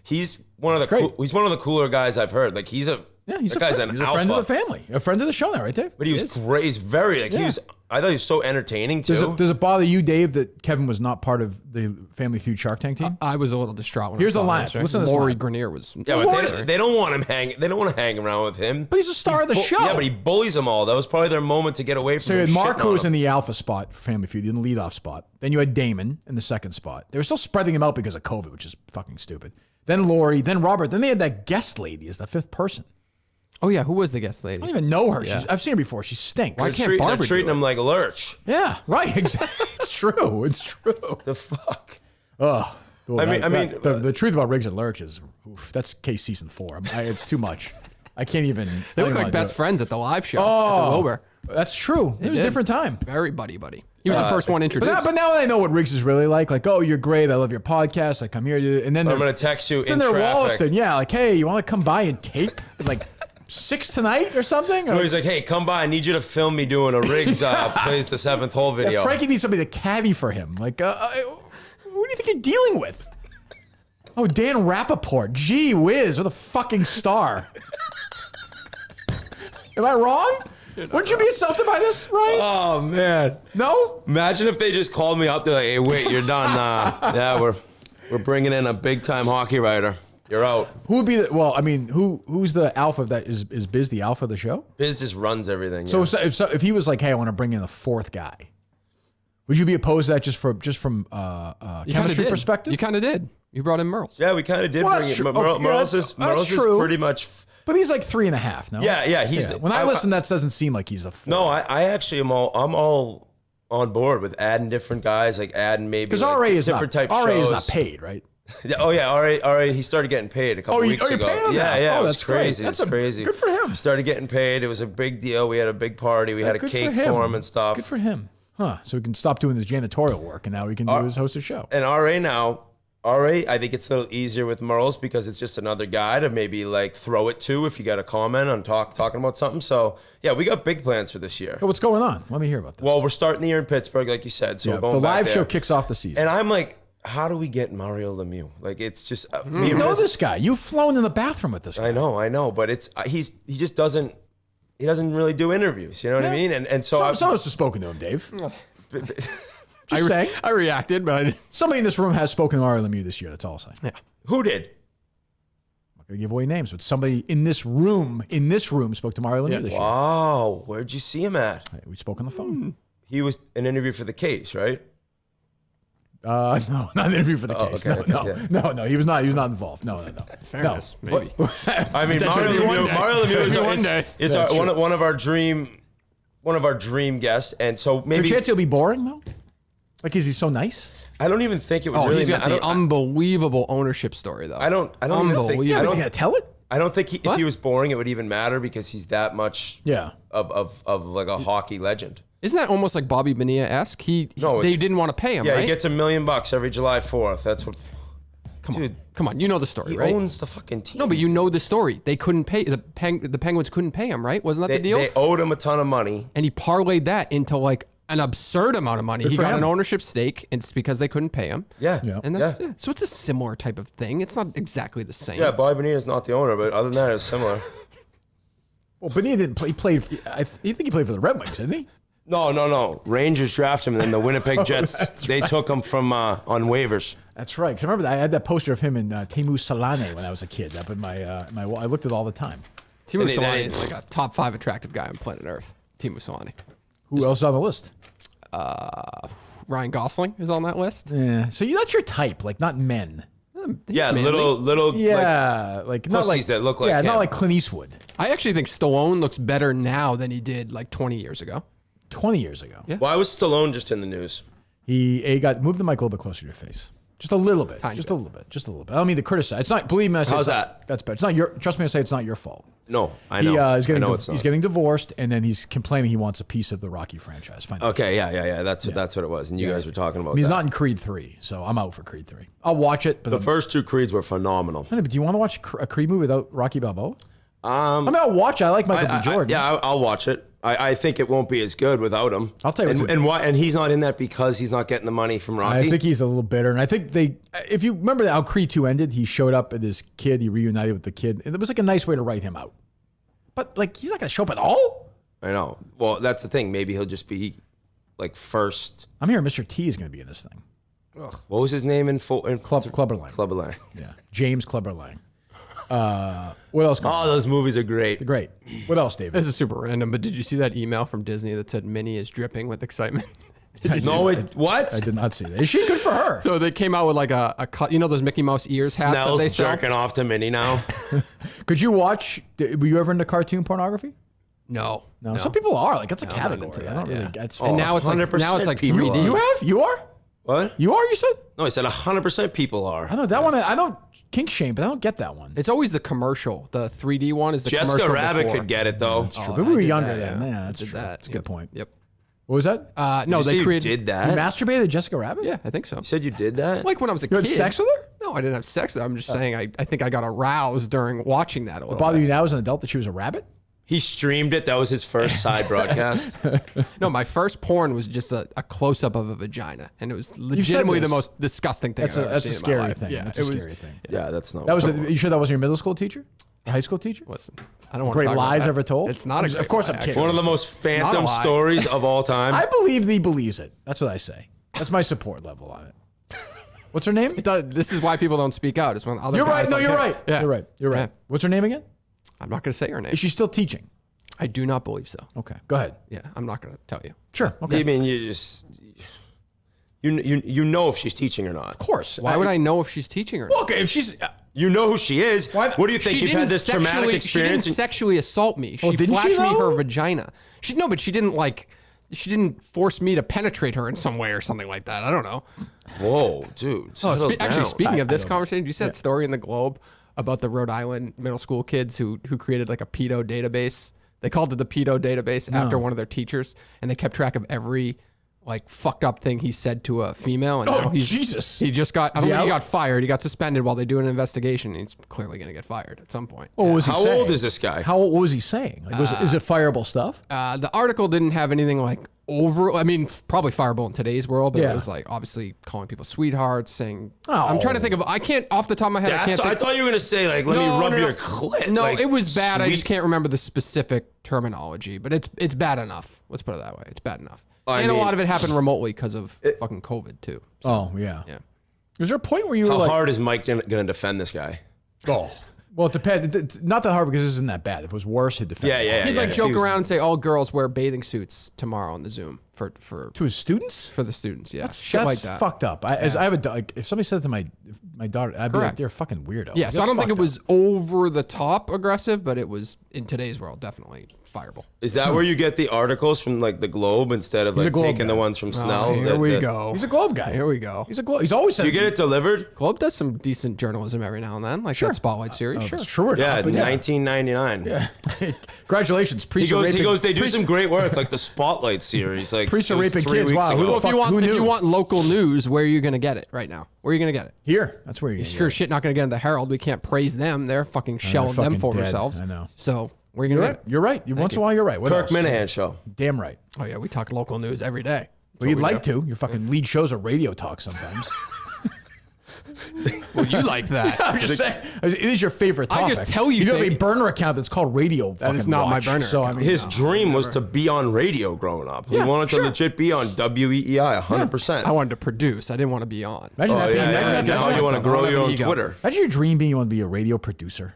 he's one of the great. he's one of the cooler guys I've heard. He's Yeah, he's that a guy's friend. an He's a alpha. friend of the family, a friend of the show now, right, Dave? But he was great. He's very he Yeah. was I thought he was so entertaining too. Does it bother you, Dave, that Kevin was not part of the Family Feud Shark Tank team? I was a little distraught when Here's I saw the line. this, right? Listen to this Lori line. Grenier was. Yeah, but they don't want him hang. They don't want to hang around with him. But he's a star of the show. Yeah, but he bullies them all. That was probably their moment to get away from. So you him had Mark, shitting who on was him. in the alpha spot for Family Feud, in the leadoff spot. Then you had Damon in the second spot. They were still spreading him out because of COVID, which is fucking stupid. Then Lori, then Robert. Then they had that guest lady as the fifth person. Oh yeah, who was the guest lady? I don't even know her. I've seen her before. She stinks. Why can't Barbara They're treating do it? him like a lurch. Yeah, right. Exactly. It's true. It's true. The fuck. Oh, the truth about Riggs and Lurch is that's case season 4. it's too much. I can't even. They look like best friends at the live show. At the Wilbur. That's true. It was a different time. Very buddy. He was the first one introduced. But now I know what Riggs is really like. Like, oh, you're great. I love your podcast. I come here. And then I'm gonna text you then in they're traffic. Wollaston. Yeah, like, hey, you want to come by and tape like 6 tonight or something? No, he's like, hey, come by. I need you to film me doing a Riggs plays the 7th hole video. Yeah, Frankie needs somebody to caddy for him. Like, who do you think you're dealing with? Oh, Dan Rappaport. Gee whiz, what a fucking star. Am I wrong? Wouldn't you be insulted by this, Ryan? Oh man, No? imagine if they just called me up. They're like, hey, wait, you're done. Yeah, we're bringing in a big time hockey writer. You're out. Who would be the, well, I mean, who's the alpha that is Biz the alpha of the show? Biz just runs everything. So yeah. if he was like, hey, I want to bring in a 4th guy, would you be opposed to that just from chemistry perspective? You kind of did. You brought in Merles. Yeah, we kind of did Well, bring that's it. true. Merles is pretty much. But he's like 3.5, no? Yeah. He's When I listen, that doesn't seem like he's a 4. No, I actually am all on board with adding different guys, like adding maybe Because like RA is different not, type RA shows. is not paid, right? Yeah, oh yeah, RA, he started getting paid a couple weeks you're ago. paying him Yeah, now? yeah, Oh, it was that's great. crazy. That's It's crazy. good for him. He started getting paid. It was a big deal. We had a big party. We had a Good cake for him and stuff. Good for him. Huh. So we can stop doing his janitorial work and now we can do his host a show. And RA now, I think it's a little easier with Merles because it's just another guy to maybe like throw it to if you got a comment on talking about something. So yeah, we got big plans for this year. So what's going on? Let me hear about this. Well, we're starting the year in Pittsburgh, like you said. So Yeah, we're going the back live there. show kicks off the season. And I'm like, how do we get Mario Lemieux? Like, it's just me you and know Riz- this guy. You've flown in the bathroom with this guy. I know, but it's he just doesn't really do interviews. You know what I mean? And so Some of us have spoken to him, Dave. Just saying. I reacted, but Somebody in this room has spoken to Mario Lemieux this year. That's all I'm saying. who did? I'm not going to give away names, but somebody in this room spoke to Mario Lemieux this year. Wow, where'd you see him at? We spoke on the phone. He was an interview for the case, right? No, not an interview for the case. okay, okay. No. He was not involved. No. fairness, No. maybe. I mean, Potentially one day. Mario Lemieux One day. is That's true. one of our dream guests, and so Is there a maybe chance he'll be boring though? Like, is he so nice? I don't even think it would Oh, really. he's got I the don't- unbelievable ownership story, though. I don't even think. Unbelievable. Yeah, I but don't, you got to tell it. I don't think if he was boring, it would even matter because he's that much Yeah. of like a hockey legend. Isn't that almost like Bobby Bonilla-esque? No, they it's- didn't want to pay him, Yeah, right? he gets $1 million every July 4th. That's what. Come on, you know the story, He right? owns the fucking team. No, but you know the story. They couldn't pay the Penguins couldn't pay him, right? Wasn't that the deal? They owed him a ton of money. And he parlayed that into like an absurd amount of money. He for got him. an ownership stake, and it's because they couldn't pay him. Yeah, Yeah. And that's yeah. yeah. So it's a similar type of thing. It's not exactly the same. Yeah, Bobby Bonilla is not the owner, but other than that, it's similar. Well, Bonilla didn't play. He played. I think he played for the Red Wings, didn't he? No. Rangers drafted him, and then the Winnipeg Jets, they took him from on waivers. That's right. Because I remember that I had that poster of him in Teemu Salane when I was a kid up in my wall. I looked at it all the time. Timo And they- Solani they- is like a top 5 attractive guy on planet Earth. Timo Solani. Who else is on the list? Ryan Gosling is on that list. Yeah. So that's your type, like not men. He's Yeah, manly. little. Yeah, like not like pussies that look like yeah, not him. like Clint Eastwood. I actually think Stallone looks better now than he did like 20 years ago. 20 years ago. Yeah. Why was Stallone just in the news? He got moved the mic a little bit closer to your face. Just a little bit. Tiny Just bit. a little bit. Just a little bit. I don't mean to criticize. It's not. Believe me, I say How's it's not- that? That's bad. It's not your. Trust me, I say it's not your fault. No, I know. He is I getting. know it's not. He's getting divorced, and then he's complaining he wants a piece of the Rocky franchise. Fine. Okay, yeah. That's what it was, and you guys were talking about. He's that. not in Creed 3, so I'm out for Creed 3. I'll watch it, but The first 2 Creeds were phenomenal. but do you want to watch a Creed movie without Rocky Balboa? I Um, mean, I'll watch it. I like Michael B. Jordan. I'll watch it. I think it won't be as good without him. I'll tell you what's- and why? And he's not in that because he's not getting the money from Rocky. I think he's a little bitter, and I think if you remember how Creed 2 ended, he showed up at his kid, he reunited with the kid, and it was like a nice way to write him out. But like, he's not going to show up at all. I know. Well, that's the thing. Maybe he'll just be like first. I'm hearing Mr. T is going to be in this thing. What was his name in Clubber Lang. Clubber Lang. Yeah, James Clubber Lang. What else? Oh, those movies are great. Great. What else, David? This is super random, but did you see that email from Disney that said Minnie is dripping with excitement? What? I did not see that. Is she good for her? So they came out with like a cut, you know those Mickey Mouse ears hats that they Snell's sell? jerking off to Minnie now. Could you watch? Were you ever into cartoon pornography? No. Some people are. Like that's a I'm not category. into I that, don't really yeah. get. And now it's like 100% people 3D. are. You have? You are? What? You are? You said? No, I said 100% people are. I know that one. I know kink shame, but I don't get that one. It's always the commercial. The 3D one is the commercial Jessica Rabbit before. could get it though. That's true. But we were did younger that, then. yeah. Yeah, that's Did true. that. That's a good point. Yep. What was that? No, You say they you created. did You that? masturbated to Jessica Rabbit? Yeah, I think so. You said you did that? Like when I was a You kid. had sex with her? No, I didn't have sex. I'm just saying. I think I got aroused during watching that. A little Bother bit. you now as an adult that she was a rabbit? He streamed it. That was his first side broadcast. No, my first porn was just a close up of a vagina, and it was legitimately the this. most disgusting thing. That's I've ever a seen in my scary life. thing. Yeah, That's it a was. scary thing. Yeah, that's not. That was. You sure that wasn't your middle school teacher? Your high school teacher? Listen, I don't want Great to talk about lies that. ever told? It's not. Of course I'm kidding. one of the most not a phantom lie. stories of all time. I believe he believes it. That's what I say. That's my support level on it. What's her name? This is why people don't speak out. It's when other You're right. guys No, like you're him- right. Yeah. You're right. You're right. Yeah. What's her name again? I'm not going to say her name. Is she still teaching? I do not believe so. Okay. Go ahead. Yeah, I'm not going to tell you. Sure. Okay. I mean, you just you know if she's teaching or not. Of course. Why would I know if she's teaching or not? Okay. If she's. You know who she is. What? What do you think? You've had this traumatic experience. She didn't sexually assault me. She didn't she, flashed me though? her vagina. But she didn't like. She didn't force me to penetrate her in some way or something like that. I don't know. Whoa, dude. settle Actually, down. speaking of this conversation, did you see that story in the Globe about the Rhode Island middle school kids who created like a pedo database? They called it the pedo database after one of their teachers, and they kept track of every like fucked up thing he said to a female. And now Jesus. He just got. I don't he think he out? got fired. He got suspended while they do an investigation. He's clearly going to get fired at some point. What was he How saying? old is this guy? What was he saying? Like, is it fireable stuff? The article didn't have anything like over. I mean, probably fireable in today's world, but Yeah. it was like obviously calling people sweethearts, saying. Oh. I'm trying to think of. I can't off the top of my head. I can't. I Think, thought you were gonna say like, let me rub your clit. No, like, it was bad. I just sweet- can't remember the specific terminology, but it's bad enough. Let's put it that way. It's bad enough. I And a mean- lot of it happened remotely because of fucking COVID too. So, Oh yeah. yeah. Was there a point where you were How like, hard is Mike gonna defend this guy? oh, well, it depends. It's not that hard because this isn't that bad. If it was worse, he'd defend. Yeah. He'd like joke around and say all girls wear bathing suits tomorrow on the Zoom for To his students? the students. Yeah, Shit shit that's like that. fucked up. I have a like, if somebody said that to my daughter, I'd be like, Correct. they're a fucking weirdo. Yeah, Like, so I that's don't think it fucked was over the top aggressive, but it was in today's world definitely fireable. Is that where you get the articles from like the Globe instead of a like Globe taking the guy. ones from Snell? Here we go. up. He's a Globe guy. Here we go. He's a Globe. He's always said. Do you get it delivered? Globe does some decent journalism every now and then, like that Spotlight series. Sure. It's true or Yeah, not, but 1999. Congratulations, He priest goes. They do some great work, like the Spotlight series. Like Priests are it was raping 3 kids. weeks Wow, who ago. the Well, fuck- who if you knew? want local news, where are you going to get it right now? Where are you going to get it? Here, that's where you. Sure, shit, not going to get in the Herald. We can't praise them. They're fucking shelling them fucking for dead. themselves. I know. So where are you You're going to right. get it? You're right. Once in a while, you're right. What Kirk else? Minihane show. Damn right. Oh yeah, we talk local news every day. Well, you'd like to. Your fucking lead shows are radio talk sometimes. Well, you like that. I'm just saying, it is your favorite I topic. just tell you have a things. burner account that's called Radio. That is not my burner So I account. mean, His dream was to be on radio growing up. He wanted to legit be on WEEI 100%. I wanted to produce. I didn't want to be on. imagine Oh, that. yeah, Imagine yeah. that. Now you want to grow I your have own an ego. Twitter. Imagine your dream being you want to be a radio producer.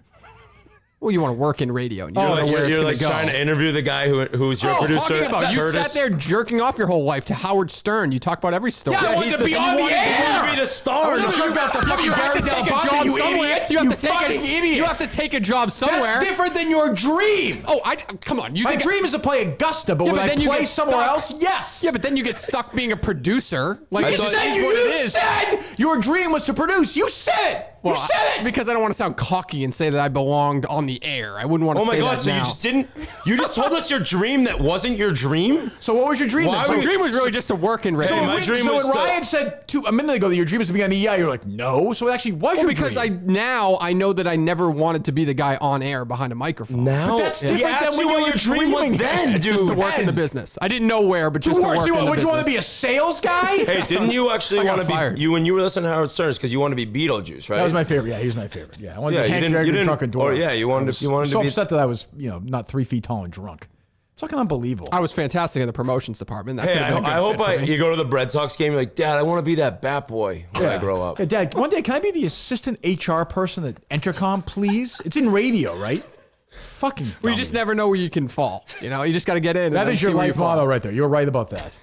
Well, you want to work in radio. And you You're don't like, know where you're it's like gonna trying go. to interview the guy who's your Oh, producer. talking about you Curtis. sat there jerking off your whole life to Howard Stern. You talk about every story. Yeah, I wanted he's to be the- on he the wanted air. to be the star. You jerk off the fucking You have Gary to take a Dell'Abate, job you somewhere. idiot. You have to take fucking idiot. You have to take a job somewhere. That's different than your dream. Oh, come on. You My think dream is to play Augusta, but Yeah, when but I then you play get somewhere stuck. else, yes. Yeah, but then you get stuck being a producer. Like I it thought- just is what it is. said your dream was to produce. You said it. Well, you said it. because I don't want to sound cocky and say that I belonged on the air. I wouldn't want to Oh my say God! that So now. you just didn't? You just told us your dream that wasn't your dream? So what was your dream? Why then? would- My dream was really just to work in radio. Hey, my when, dream so was when to- Ryan said a minute ago that your dream is to be on the EI, you're like, no. So it actually was your because dream. I know that I never wanted to be the guy on air behind a microphone. Now that's he different asked than you when what you your were dream was dreaming then, it. dude. Just to work in the business. I didn't know where, but just to work in the Would business. you want to be a sales guy? Hey, didn't you actually I got want to fired. be you when you were listening to Howard Stern's because you want to be Beetlejuice, right? That was my favorite. Yeah, he was my favorite. Yeah, I wanted Yeah, to be you Hank didn't- Dragon you didn't- drunk and dwarf. oh, yeah, you wanted I to- was you wanted to so be- upset that I was, not 3 feet tall and drunk. It's fucking unbelievable. I was fantastic in the promotions department. That Hey, could have been a I good hope fit for me. you go to the Red Sox game. You're like, Dad, I want to be that bat boy when I grow up. Hey, Dad, one day, can I be the assistant HR person at Entercom, please? It's in radio, right? Fucking Well, you just never know where you can fall. You know, you just got to get in. That and is see your where you life fall. motto right there. You're right about that.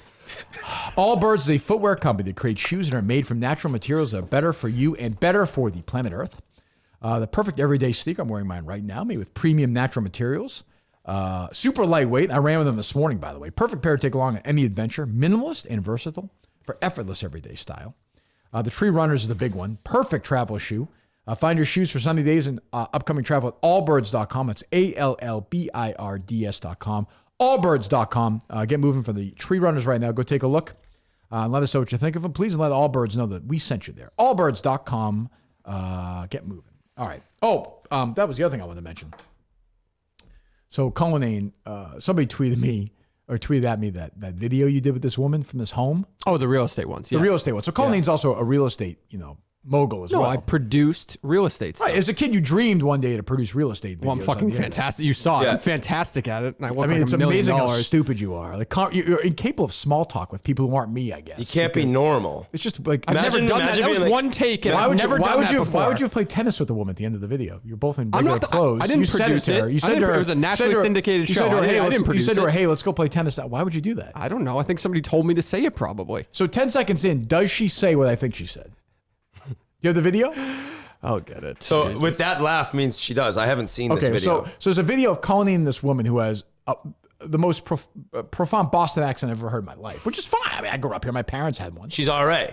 Allbirds is a footwear company that creates shoes that are made from natural materials that are better for you and better for the planet Earth. The perfect everyday sneaker. I'm wearing mine right now, made with premium natural materials. Super lightweight. I ran with them this morning, by the way. Perfect pair to take along on any adventure. Minimalist and versatile for effortless everyday style. The Tree Runners is the big one. Perfect travel shoe. Find your shoes for sunny days and upcoming travel at allbirds.com. It's ALLBIRDS.com. Allbirds.com. Get moving for the Tree Runners right now. Go take a look and let us know what you think of them. Please, and let Allbirds know that we sent you there. Allbirds.com. Get moving. All right. Oh, that was the other thing I wanted to mention. So Cullinane, somebody tweeted at me that video you did with this woman from this home. Oh, the real estate ones. The yes. real estate one. So Cullinane's also a real estate, mogul as No, well. I produced real estate stuff. Right, as a kid, you dreamed one day to produce real estate videos. Well, I'm fucking fantastic. You saw it. Yeah. I'm fantastic at it. And I work It's like $1 million. amazing how stupid you are. Like you're incapable of small talk with people who aren't me, I guess. You can't be normal. It's just like I've never done that. imagine That was being like- one take, and I've never why done would that you before. Why would you have played tennis with the woman at the end of the video? You're both in I'm regular not clothes. I didn't You said produce to her. it. You I said didn't to her. It was a nationally you said to her- syndicated you show. said to her, hey, I let's- didn't produce You said to her, it. hey, let's go play tennis. Why would you do that? I don't know. I think somebody told me to say it probably. So 10 seconds in, does she say what I think she said? You have the video? I'll get it. So with that laugh means she does. I haven't seen this Okay, video. so there's a video of Cullinane, this woman who has the most profound Boston accent I've ever heard in my life, which is fine. I mean, I grew up here. My parents had one. She's RA.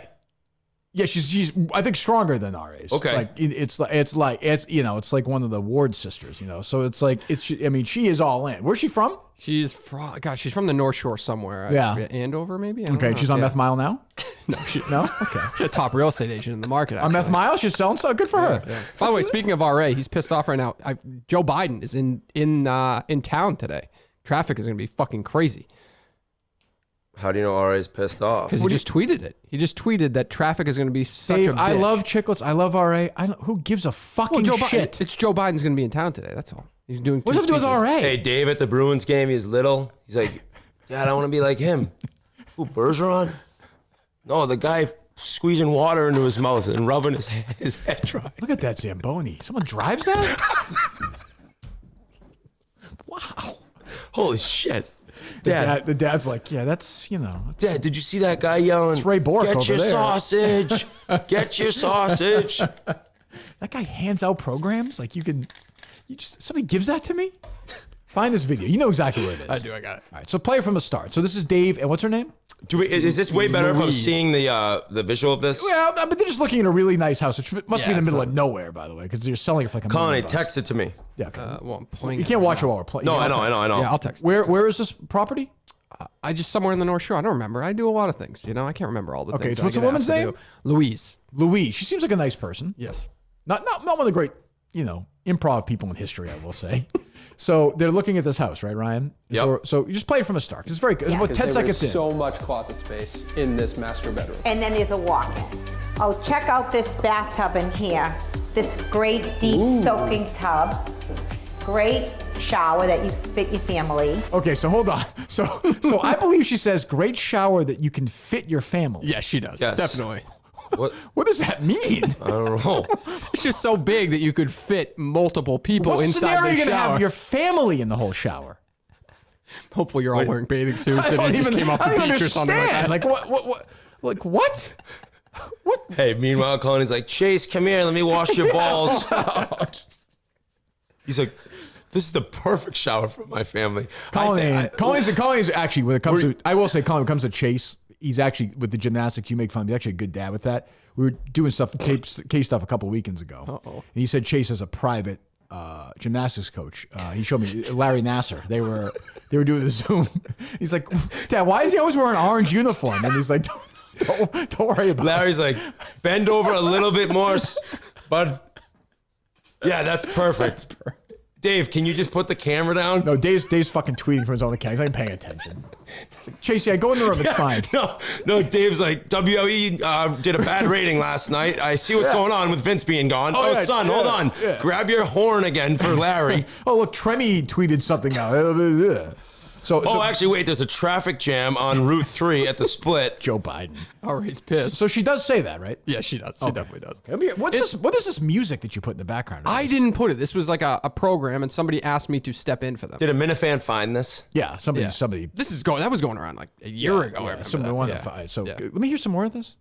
Yeah, she's I think stronger than RA's. Okay. Like it's like one of the Ward sisters, So it's like she is all in. Where's she from? She's from the North Shore somewhere. Yeah. Andover maybe. I don't Okay, know. she's on Yeah. Meth Mile now? No, she's No? Okay. she's a top real estate agent in the market. On Meth actually. Mile, she's selling stuff. Good for her. By the way, speaking of RA, he's pissed off right now. Joe Biden is in town today. Traffic is going to be fucking crazy. How do you know RA's pissed off? Because he just tweeted it. He just tweeted that traffic is going to be such Dave, a bitch. I love Chicklets. I love RA. who gives a fucking shit? It's Joe Biden's going to be in town today. That's all. He's doing. What's two up to do with speeches. RA? Hey, Dave at the Bruins game, he's little. He's like, Dad, I want to be like him. Who, Bergeron? No, the guy squeezing water into his mouth and rubbing his head dry. Look at that Zamboni. Someone drives that? Wow. Holy shit. Dad, The dad's like, yeah, that's, Dad, did you see that guy yelling? It's Ray Bork Get over your there." sausage. Get your sausage. that guy hands out programs. Like somebody gives that to me? Find this video. You know exactly what it is. I do. I got it. All right, so play it from the start. So this is Dave, and what's her name? Is this way better if I'm Louise. seeing the visual of this? Well, but they're just looking at a really nice house, which must be in the it's middle of nowhere, by the way, because you're selling it for like $1 Colin, million. text it to me. Yeah, okay. Well, I'm playing. You it can't right watch it now. while we're playing. No, I know. Yeah, I'll text. Where is this property? I just somewhere in the North Shore. I don't remember. I do a lot of things. I can't remember all the Okay, things. so I what's the get woman's asked to name? do. Louise. Louise. She seems like a nice person. Yes. Not one of the great, improv people in history, I will say. So they're looking at this house, right, Ryan? Yep. So you just play it from the start. It's very good. It's about 10 There seconds is in. so much closet space in this master bedroom. And then there's a walk-in. Oh, check out this bathtub in here. This great deep soaking tub. Great shower that you fit your family. Okay, so hold on. So I believe she says great shower that you can fit your family. Yes, she does. Yes. Definitely. What does that mean? I don't know. It's just so big that you could fit multiple people What inside scenario are the you going to shower. have your family in the whole shower? Hopefully, you're all wearing bathing suits I and don't you just even, came off I the don't beach or something like that. understand. Like what? What? Hey, meanwhile, Colin's like, Chase, come here. Let me wash your balls. He's like, this is the perfect shower for my family. Colin's actually, when it comes to, I will say, Colin, when it comes to Chase, he's actually, with the gymnastics, you make fun of him. He's actually a good dad with that. We were doing stuff, K stuff a couple of weekends ago. And he said Chase has a private gymnastics coach. He showed me Larry Nasser. They were doing the Zoom. He's like, Dad, why is he always wearing an orange uniform? And he's like, don't worry about it. Larry's like, bend over a little bit more, bud. Yeah, that's perfect. Dave, can you just put the camera down? No, Dave's fucking tweeting from his own account. He's not even paying attention. He's like, Chase, yeah, go in the room. It's fine. No, Dave's like, WE did a bad rating last night. I see what's going on with Vince being gone. Oh, yeah, son, yeah, hold on. yeah. Grab your horn again for Larry. Oh, look, Tremmy tweeted something out. Oh, actually, wait. There's a traffic jam on Route 3 at the split. Joe Biden. Oh, he's pissed. So she does say that, right? Yeah, she does. She definitely does. What is this music that you put in the background? I didn't put it. This was like a program, and somebody asked me to step in for them. Did a Minifan find this? Yeah, somebody. That was going around like a year ago. I remember that. So let me hear some more of this.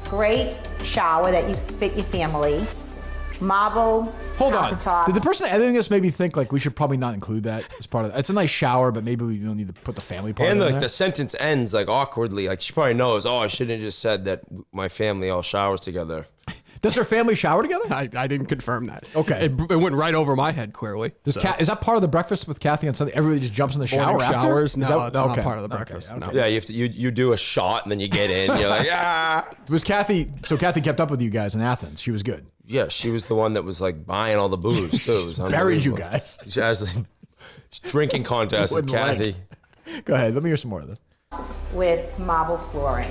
Great shower that you fit your family. Marble. Hold on. countertop. Did the person editing this maybe think like we should probably not include that as part of it? It's a nice shower, but maybe we don't need to put the family part And in like there. the sentence ends like awkwardly. Like she probably knows. Oh, I shouldn't have just said that my family all showers together. Does her family shower together? I didn't confirm that. Okay. It went right over my head, clearly. Is that part of the breakfast with Kathy on Sunday? Everybody just jumps in the shower Morning after? showers? Is No, that- it's not okay. part of the Okay, breakfast. okay. No. Yeah, you have to. You do a shot and then you get in. You're like, ah. Was Kathy? So Kathy kept up with you guys in Athens. She was good. Yeah, she was the one that was like buying all the booze too. It was Buried you unbelievable. guys. She actually drinking contest with Wouldn't like. Kathy. Go ahead. Let me hear some more of this. With marble flooring.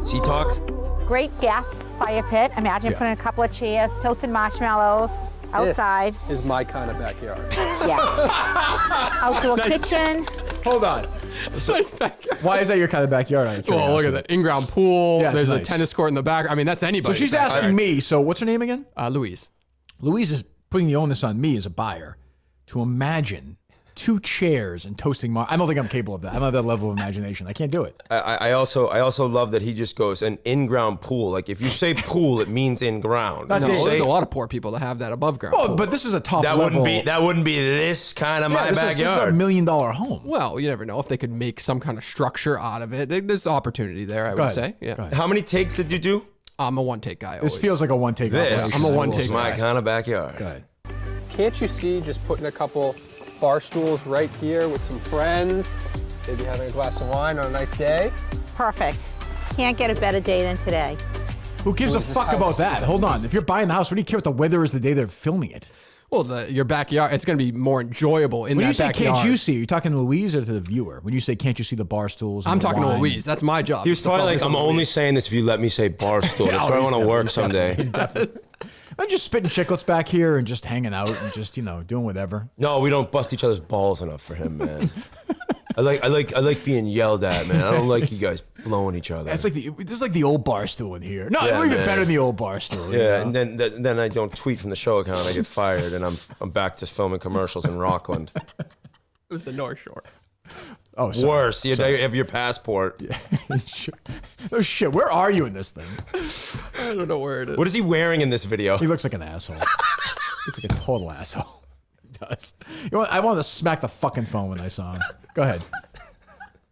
Sea talk. Great gas fire pit. Imagine putting a couple of chairs, toasted marshmallows outside. This is my kind of backyard. Yes. Outdoor kitchen. Hold on. Why is that your kind of backyard? Out of Well, look at curiosity? that in-ground pool. Yeah, it's There's nice. a tennis court in the back. I mean, that's So anybody. she's asking me. So what's her name again? Louise. Louise is putting the onus on me as a buyer to imagine 2 chairs and toasting. I don't think I'm capable of that. I don't have that level of imagination. I can't do it. I also love that he just goes an in-ground pool. Like if you say pool, it means in-ground. Not No, They- there's a lot of poor people that have that above ground. Well, pool. but this is a top That level. wouldn't be this kind of my This is backyard. a $1 million home. Well, you never know if they could make some kind of structure out of it. There's opportunity there, I would ahead. say. Yeah. Go ahead. How many takes did you do? I'm a one-take guy. This Always. feels like a one-take This. operation. I'm a I will one-take say. It's my guy. kind of backyard. Go ahead. Can't you see just putting a couple bar stools right here with some friends, maybe having a glass of wine on a nice day? Perfect. Can't get a better day than today. Who gives a is this fuck house? about that? Hold on. If you're buying the house, what do you care what the weather is the day they're filming it? Well, your backyard, it's going to be more enjoyable in When that you say backyard. can't you see, are you talking to Louise or to the viewer? When you say can't you see the bar stools? and I'm the talking to wine? Louise. That's my job. He was is to probably like, focus I'm on only Louise. saying this if you let me say Barstool. That's where I he's want to work definitely- someday. I'm just spitting chiclets back here and just hanging out and just, doing whatever. No, we don't bust each other's balls enough for him, man. I like being yelled at, man. I don't like you guys blowing each other. It's like this is like the old bar stool in here. No, Yeah, we're even man. better than the old bar stool. Yeah, and then I don't tweet from the show account. I get fired, and I'm back to filming commercials in Rockland. It was the North Shore. Oh, sorry. Worse, you have your passport. Oh shit, where are you in this thing? I don't know where it is. What is he wearing in this video? He looks like an asshole. He looks like a total asshole. He does. I wanted to smack the fucking phone when I saw him. Go ahead.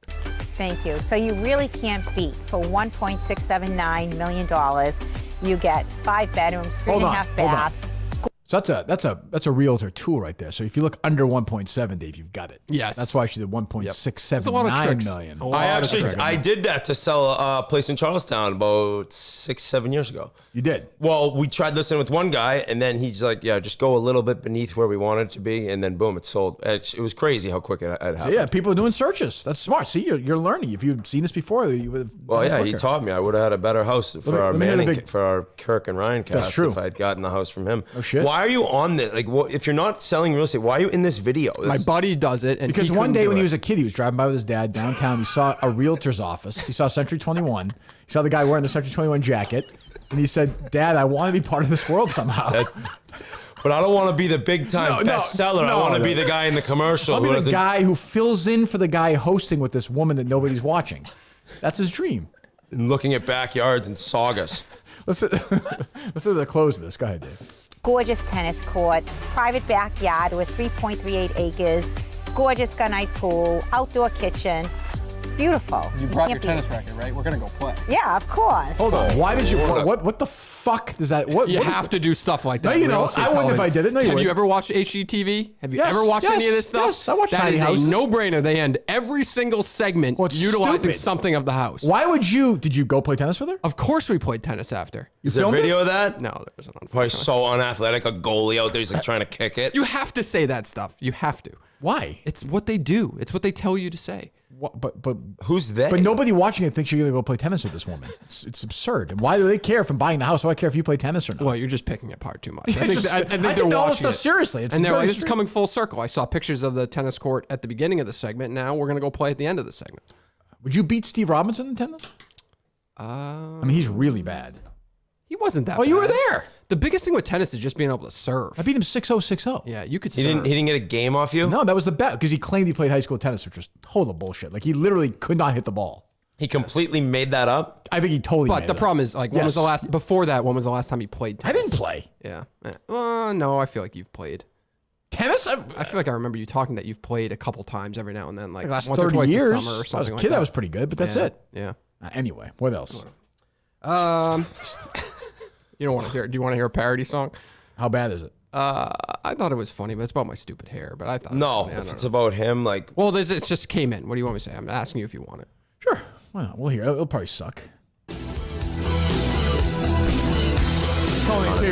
Thank you. So you really can't beat for $1.679 million. You get 5 bedrooms, 3.5 baths. So that's a realtor tool right there. So if you look under 1.7, Dave, you've got it. Yes. That's why she did That's a lot of 1.679 tricks. million. A lot I of actually tricks. did that to sell a place in Charlestown about 6-7 years ago. You did. Well, we tried listening with one guy, and then he's like, "Yeah, just go a little bit beneath where we wanted it to be," and then boom, it sold. It was crazy how quick it happened. Yeah, people are doing searches. That's smart. See, you're learning. If you'd seen this before, you would have. Well, yeah, he taught me. I would have had a better house for our let me hear the Manning, big- for our Kirk and Ryan cast. That's true. If I had gotten the house from him. Oh, shit. Why are you on this? Like, if you're not selling real estate, why are you in this video? My buddy does it. And Because he one couldn't day do when he it. was a kid, he was driving by with his dad downtown. He saw a realtor's office. He saw Century 21. He saw the guy wearing the Century 21 jacket. And he said, "Dad, I want to be part of this world somehow." But I don't want to be the big time No, bestseller. I want to be the guy in the commercial I'll who be the doesn't. guy who fills in for the guy hosting with this woman that nobody's watching. That's his dream. Looking at backyards and sagas. Let's do the close of this. Go ahead, Dave. Gorgeous tennis court, private backyard with 3.38 acres, gorgeous gunite pool, outdoor kitchen. Beautiful. You brought your Can't beat tennis it. racket, right? We're gonna go play. Yeah, of course. Hold on. Why did you? Hold on. What the fuck does that? What? You what is have that? to do stuff like that. No, you real don't. estate I wouldn't if television. I did it. No, you Have you wouldn't. ever watched HGTV? Have you Yes, ever watched any of yes, this stuff? yes, I watch That tiny is houses. a no-brainer. They end every single segment Well, it's utilizing stupid. something of the house. Why would you? Did you go play tennis with her? Of course we played tennis after. Is there filmed it? video of that? No, there wasn't. Probably Unfortunately. so unathletic. A goalie out there, he's like trying to kick it. You have to say that stuff. You have to. Why? It's what they do. It's what they tell you to say. But Who's they? But nobody watching it thinks you're gonna go play tennis with this woman. It's absurd. And why do they care if I'm buying the house? Why do I care if you play tennis or not? Well, you're just picking it apart too much. I It's think, just- I think I they're take all this watching stuff it. seriously. It's And they're very like, this is serious. coming full circle. I saw pictures of the tennis court at the beginning of the segment. Now we're going to go play at the end of the segment. Would you beat Steve Robinson in tennis? I mean, he's really bad. He wasn't that Oh, you were bad. there. The biggest thing with tennis is just being able to serve. I beat him 6-0, 6-0. Yeah, you could He serve. didn't get a game off you? No, that was the bet because he claimed he played high school tennis, which was total bullshit. Like he literally could not hit the ball. He completely made that up? I think he totally. But made the it up. problem is, like, when was the last, before that, when was the last time he played I tennis? didn't play Yeah. No, I feel like you've played. tennis. I feel like I remember you talking that you've played a couple times every now and then, like The last once or 30 twice years. a summer or I was something a like kid. that. That was pretty good, but that's Yeah, it. Yeah. Anyway, what else? You don't want to hear. Do you want to hear a parody song? How bad is it? I thought it was funny, but it's about my stupid hair. But I thought No, it was funny. I if don't it's know. about him, like, Well, it just came in. What do you want me to say? I'm asking you if you want it. Sure. Why not? We'll hear. It'll probably suck.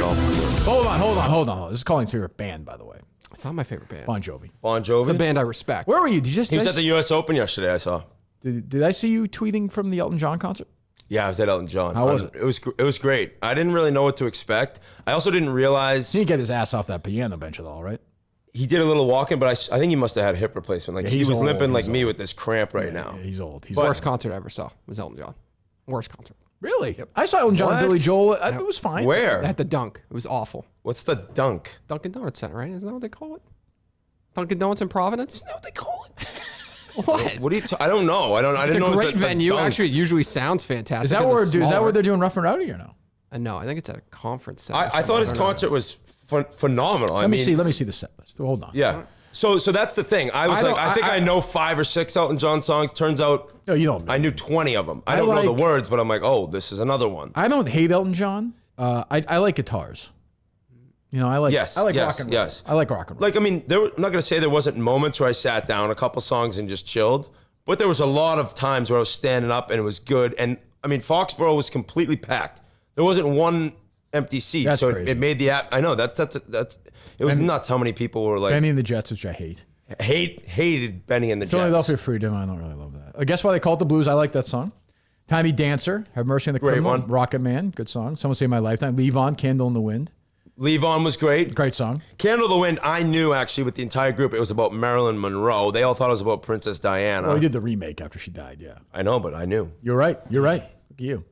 Hold on. This is Colleen's favorite band, by the way. It's not my favorite band. Bon Jovi. Bon Jovi. It's a band I respect. Where were you? Did you just? He was at the U.S. Open yesterday, I saw. Did I see you tweeting from the Elton John concert? Yeah, I was at Elton John. How was it? It was great. I didn't really know what to expect. I also didn't realize He didn't get his ass off that piano bench at all, right? he did a little walking, but I think he must have had a hip replacement. Like, Yeah, he he's was old, limping like he's me old. with this cramp right now. Yeah, he's old. He's Worst concert I ever saw was Elton John. Worst concert. Really? I saw Elton John and What? Billy Joel. It was fine. Where? At the Dunk. It was awful. What's the dunk? Dunkin' Donuts Center, right? Isn't that what they call it? Dunkin' Donuts in Providence? Is that what they call it? What? What do you? I don't know. I It's didn't a know. great it was venue. dunk. Actually, it usually sounds fantastic. Is that 'cause where? it's Is that smaller. where they're doing Rough and Rowdy or no? No, I think it's at a conference center. I thought his concert was phenomenal. Let me see. Let me see the set list. Hold on. Yeah. So that's the thing. I was I like, don't- I think I know 5 or 6 Elton John songs. Turns out No, you don't. I knew 20 of them. I I don't know like- the words, but I'm like, oh, this is another one. I don't hate Elton John. I like guitars. You know, I like. Yes, I like yes, rock and roll. yes. I like rock and roll. Like, I mean, I'm not gonna say there wasn't moments where I sat down a couple songs and just chilled, but there was a lot of times where I was standing up and it was good. And I mean, Foxborough was completely packed. There wasn't one empty seat, That's so crazy. it made the app. I know that's it was nuts how many people were like Benny and the Jets, which I hate. hated Benny and the Jets. Philadelphia Freedom. I don't really love that. Guess why they call it the blues? I like that song. Tiny Dancer, Have Mercy on the Great Criminal. one. Rocket Man, good song. Someone Say My Lifetime. Levon, Candle in the Wind, Levon was great. great song. Candle in the Wind, I knew actually with the entire group it was about Marilyn Monroe. They all thought it was about Princess Diana. Well, he did the remake after she died. Yeah, I know, but I knew. you're right. You're right. Look at you.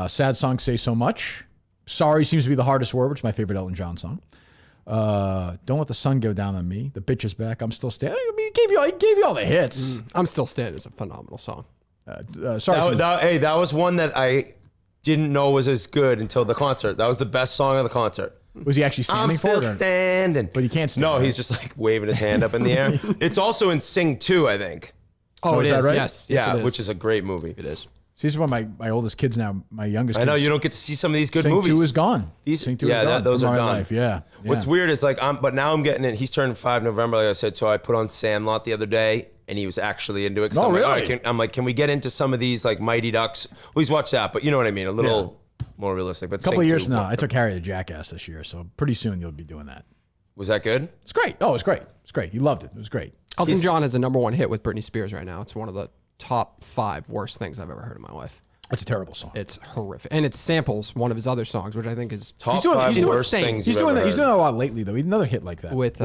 Sad song, Say So Much. Sorry seems to be the hardest word, which is my favorite Elton John song. Don't Let the Sun Go Down on Me. The Bitch Is Back. I'm Still Standing. I mean, he gave you all the hits. I'm Still Standing is a phenomenal song. Sorry. That was one that I didn't know was as good until the concert. That was the best song of the concert. was he actually I'm standing for still it? Or? standing. But he can't stand, No, right? he's just like waving his hand up in the air. It's also in Sing 2, I think. Oh, is it that is. right? Yes. Yeah, Yes, it which is a great movie. It is. See, this is one of my oldest kids now. My youngest. I know kids, you don't get to see some of these good Sing movies. 2 is gone. These- Sing 2 yeah, is gone those from are my done. life. Yeah. What's weird is like but now I'm getting it. He's turning 5 November, like I said. So I put on Sandlot the other day, and he was actually into it. 'Cause Oh, I'm like, really? all right, I'm like, can we get into some of these like Mighty Ducks? Well, he's watched that, but you know what I mean. A little more realistic. But A couple of years now. I took Harry the Jackass this year, so pretty soon you'll be doing that. Was that good? It's great. Oh, it's great. It's great. He loved it. It was great. Elton John has a #1 hit with Britney Spears right now. It's one of the top 5 worst things I've ever heard in my life. It's a terrible song. It's horrific, and it samples one of his other songs, which I think is Top doing- 5 he's doing worst insane. things He's you've doing ever that. He's heard. doing a lot lately, though. He did another hit like that With,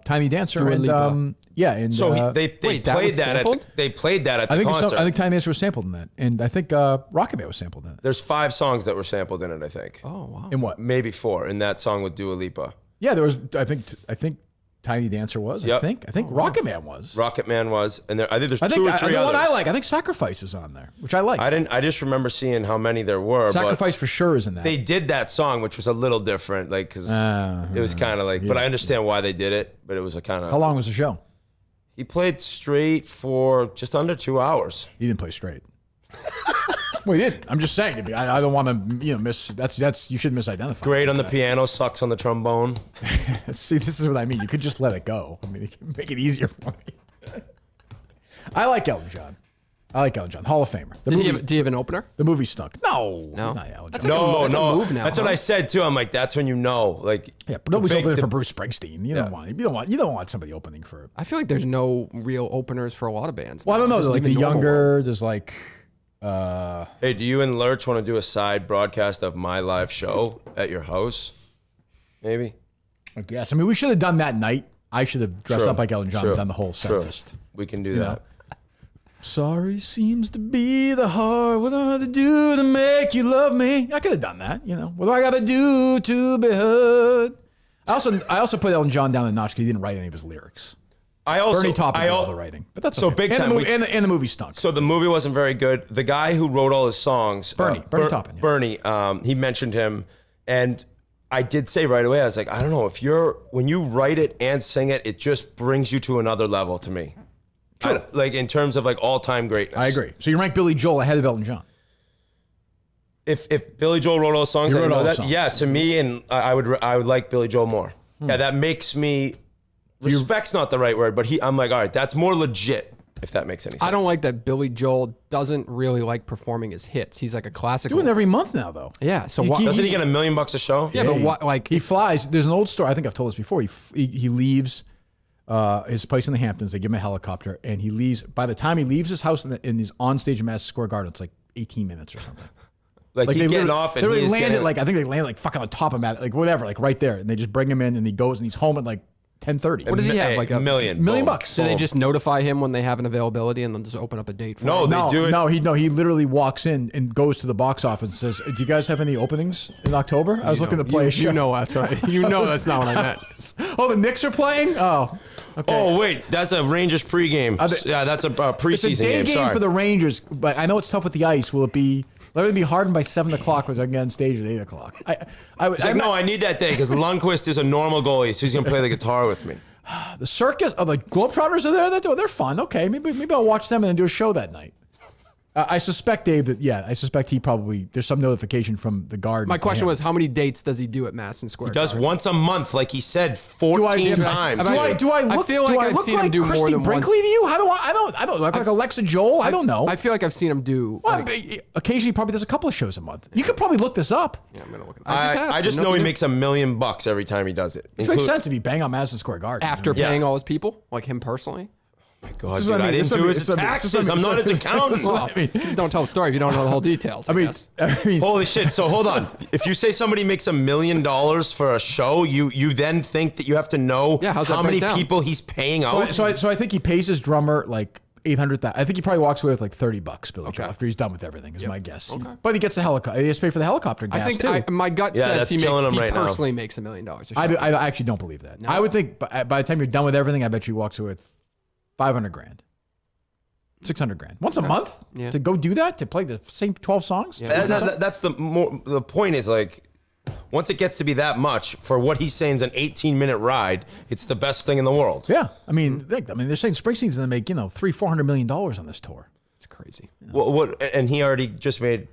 Tiny Dancer Dua and Lipa. yeah, and So they Wait, that played was that. sampled? They played that at I the think concert. I think Tiny Dancer was sampled in that, and I think Rocket Man was sampled in that. There's 5 songs that were sampled in it. I think oh wow. In what? maybe 4 in that song with Dua Lipa. Yeah, there was. I think Tiny Dancer was. Yep. I think Rocket Man was. Rocket Man was, and I think there's I 2 think or 3 the others. one I like. I think Sacrifice is on there, which I like. I just remember seeing how many there were. Sacrifice for sure is in that. But they did that song, which was a little different, like because it was kind of like. But I understand why they did it. But it was a kind How of. long was the show? He played straight for just under 2 hours. He didn't play straight. Well, he did. I'm just saying. I don't want to miss. That's you should misidentify. Great on the piano, sucks on the trombone. See, this is what I mean. You could just let it go. I mean, it can make it easier for me. I like Elton John. I like Elton John, Hall of Famer. Do you have an opener? The movie stunk. No, No. not Elton That's John. like No, a move now, that's what I said too. I'm like, that's when you know, like, Yeah, but nobody's the opening big- for Bruce Springsteen. You don't want somebody opening for. I feel like there's no real openers for a lot of bands. Well, I don't know. Just There's like the even normal younger. There's like. Hey, do you and Lurch want to do a side broadcast of my live show at your house? Maybe. I guess. I mean, we should have done that night. I should have dressed True. up like Elton John and done the whole set True. list. We can do that. know? Sorry seems to be the hard. What do I have to do to make you love me? I could have done that. What do I got to do to be heard? I also put Elton John down a notch because he didn't write any of his lyrics. Also, Bernie Taupin did all the writing, but that's so okay. big and time. The movie, and the movie stunk. So the movie wasn't very good. The guy who wrote all his songs, Bernie Taupin. Yeah. Bernie, he mentioned him, and I did say right away, I was like, I don't know, when you write it and sing it, it just brings you to another level to me. True. Like in terms of like all-time greatness. I agree. So you rank Billy Joel ahead of Elton John. If Billy Joel wrote all the songs, He I wrote didn't know all the that. songs. Yeah, to me, and I would like Billy Joel more. Yeah, that makes me. Respect's not the right word, but I'm like, all right, that's more legit. If that makes any sense. I don't like that Billy Joel doesn't really like performing his hits. He's like a classical. Doing it every month now, though. Yeah. So Doesn't he get $1 million a show? Yeah, but what? Like He flies. There's an old story. I think I've told this before. He leaves his place in the Hamptons. They give him a helicopter, and he leaves. By the time he leaves his house and he's on stage in Madison Square Garden, it's like 18 minutes or something. Like he's they getting literally- off and they he's landed getting, like I think they landed like fucking on top of Madison, like whatever, like right there, and they just bring him in, and he goes and he's home at like 10:30. What does he have? Like a million million Boom. bucks. Do they Boom. just notify him when they have an availability and then just open up a date for No, him? they do it. He literally walks in and goes to the box office and says, "Do you guys have any openings in October?" I was looking to play a show. You know that's right. You know that's not what I meant. Oh, the Knicks are playing. Oh, okay. Oh wait, that's a Rangers pregame. Yeah, that's a preseason It's a day game Sorry. for the Rangers, but I know it's tough with the ice. Will it be? Let it be hardened by 7 o'clock, because I get on stage at 8 o'clock. He's like, no, I need that day because Lundqvist is a normal goalie, so he's gonna play the guitar with me. The circus. Oh, the Globetrotters are there. They're fun. Okay, maybe I'll watch them and then do a show that night. I suspect Dave I suspect he probably there's some notification from the guard. My question was, how many dates does he do at Madison Square? Does Garden? once a month, like he said, 14 times. Do I look? I feel like do I I've look seen him like do more Christy than once. Brinkley to you? How do I don't look like Alexa Joel. I don't know. I feel like I've seen him do. Well, Like, occasionally, he probably does a couple of shows a month. You could probably look this up. yeah, I'm gonna look. I just know he makes $1 million every time he does it. It makes sense if you bang on Madison Square Garden. after Yeah. paying all his people, like him personally. God, This is dude, what I I mean. didn't This do is his what I mean. taxes. I'm not his accountant. Well, don't tell the story if you don't know the whole details. I guess. I mean, Holy shit! So hold on. If you say somebody makes $1 million for a show, you then think that you have to know Yeah, how's that how many break down? people he's paying out. so I think he pays his drummer like 800,000. I think he probably walks away with like $30, Billy Joel, after he's done with everything. Is my guess. But he gets a helicopter. He has to pay for the helicopter gas I think too. my gut Yeah, says that's he killing him he right now. personally makes $1 million. a show. I actually don't believe that. I would think by the time you're done with everything, I bet you he walks away with $500,000. 600 grand once a month to go do that, to play the same 12 songs. That's the point is like, once it gets to be that much for what he's saying is an 18-minute ride, it's the best thing in the world. Yeah, I mean, they're saying Springsteen's going to make $300-400 million on this tour. It's crazy. What? And he already just made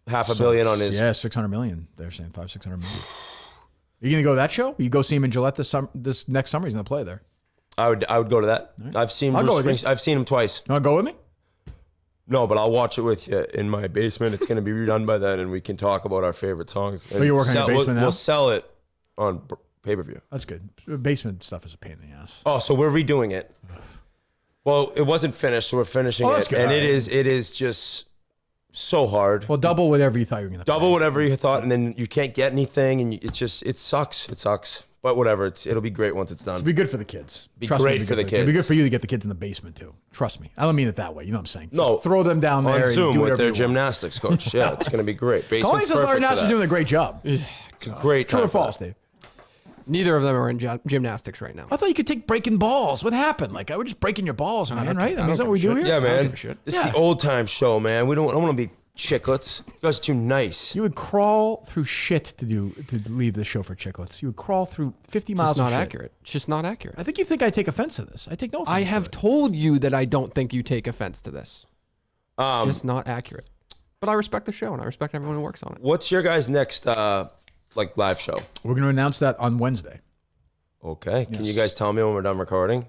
$500 million on his. Yeah, 600 million. They're saying 500-600 million. Are you going to go to that show? You go see him in Gillette this next summer. He's going to play there. I would go to that. I've seen I'll Bruce go with you. Springsteen. I've seen him twice. You want to go with me? No, but I'll watch it with you in my basement. It's going to be redone by then, and we can talk about our favorite songs. Oh, you're working on your basement now? We'll sell it on pay-per-view. That's good. Basement stuff is a pain in the ass. Oh, so we're redoing it. Well, it wasn't finished, so we're finishing that's it, good. and All it is just so hard. Well, double whatever you thought you were going to Double whatever you thought, and then you can't get anything, and it sucks. It sucks. But whatever, it'll be great once it's done. It'll be good for the kids. Be Trust me, great it'll for the good It'll be kids. good for you to get the kids in the basement too. Trust me. I don't mean it that way. You know what I'm saying? No. Just throw them down there On and Zoom do with whatever their you want. gymnastics coach. Yeah, it's going to be great. Colleen Basement's says Larry perfect for Nass is that. doing a great job. It's a great True time or for false, that. Dave? Neither of them are in gymnastics right now. I thought you could take breaking balls. What happened? Like, I was just breaking your balls, man, right? I mean, is that what we do here? Yeah, man. give a shit. This is the old time show, man. I don't want to be chicklets. You guys are too nice. You would crawl through shit to leave the show for chicklets. You would crawl through 50 It's miles just of not shit. accurate. It's just not accurate. I think you think I take offense to this. I take no offense I to have it. told you that I don't think you take offense to this. It's just not accurate. But I respect the show and I respect everyone who works on it. What's your guys' next live show? We're going to announce that on Wednesday. Okay. Can you guys tell me when we're done recording?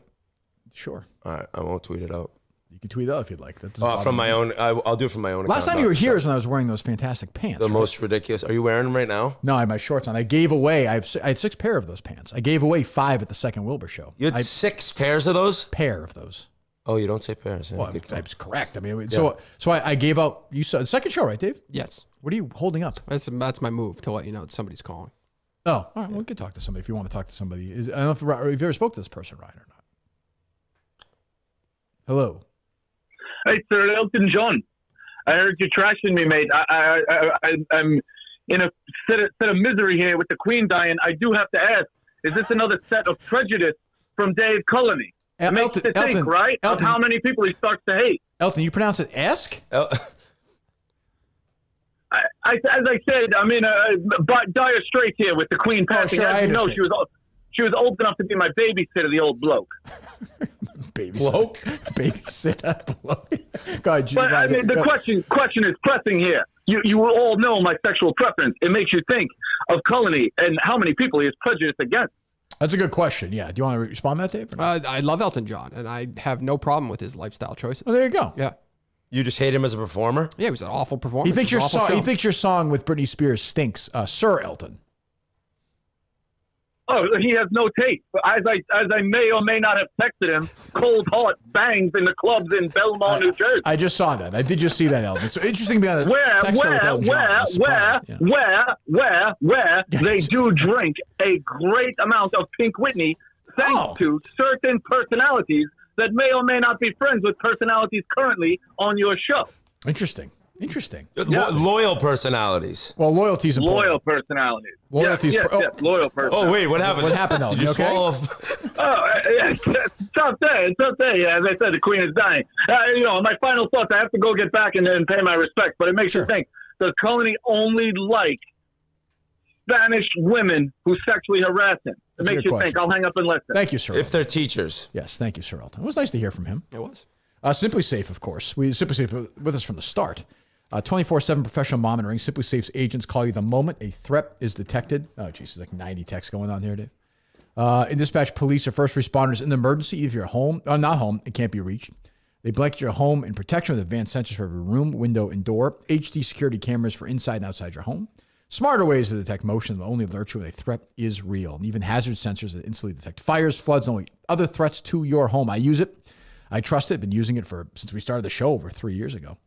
Sure. All right. I won't tweet it out. You can tweet out if you'd like. That doesn't bother From me. my own, I'll do it from my own. Last account, time you not were the here show. is when I was wearing those fantastic pants. The right? most ridiculous. Are you wearing them right now? No, I have my shorts on. I gave away. I had 6 pair of those pants. I gave away 5 at the second Wilbur show. You had 6 pairs of those? Pair of those. Oh, you don't say pairs. Yeah, Well, good call. that's correct. I mean, so I gave out. You saw the second show, right, Dave? Yes. What are you holding up? That's my move to let you know that somebody's calling. Oh, all right. Well, we could talk to somebody if you want to talk to somebody. I don't know if you ever spoke to this person, Ryan, or not. Hello. Hey, Sir Elton John. I heard you're trashing me, mate. I'm in a set of misery here with the Queen dying. I do have to ask, is this another set of prejudice from Dave Cullinane? It makes you think, right, of how many people he starts to hate. Elton, you pronounce it Esk? As I said, I'm in dire straits here with the Queen passing. sure, As I you know, understand. she was old enough to be my babysitter, the old bloke. Babysitter bloke. God, But I mean, the question is pressing here. You will all know my sexual preference. It makes you think of Cullinane and how many people he is prejudiced against. That's a good question. Yeah. Do you want to respond to that, Dave? or not? I love Elton John, and I have no problem with his lifestyle choices. Well, there you go. Yeah. You just hate him as a performer? Yeah, it was an awful performance. He thinks It your was an awful song. He show. thinks your song with Britney Spears stinks, Sir Elton. Oh, he has no taste. As I may or may not have texted him, Cold Heart bangs in the clubs in Belmont, New Jersey. I just saw that. I did just see that, Elton. So interesting to be on the Where they do drink a great amount of Pink Whitney, thanks to certain personalities that may or may not be friends with personalities currently on your show. Interesting. Loyal personalities. Well, loyalty's important. Loyal personalities. Loyalty's yes, loyal person. Oh, wait, what happened? What happened, Elton? Did you You okay? swallow? It's tough day. Yeah, as I said, the Queen is dying. My final thoughts, I have to go get back and pay my respects, but it makes you think, does Cullinane only like Spanish women who sexually harass him? It makes you think. I'll hang up and listen. Thank you, Sir. If they're teachers. Yes, thank you, Sir Elton. It was nice to hear from him. It was. Simplisafe, of course. Simplisafe with us from the start. 24/7 professional monitoring. Simplysafe's agents call you the moment a threat is detected. Oh, geez, there's like 90 texts going on here, Dave. In dispatch police or first responders in the emergency. If you're home, or not home, it can't be reached. They blanket your home in protection with advanced sensors for every room, window, and door. HD security cameras for inside and outside your home. Smarter ways to detect motion that only alert you when a threat is real. And even hazard sensors that instantly detect fires, floods, and only other threats to your home. I use it. I trust it. Been using it since we started the show over 3 years ago.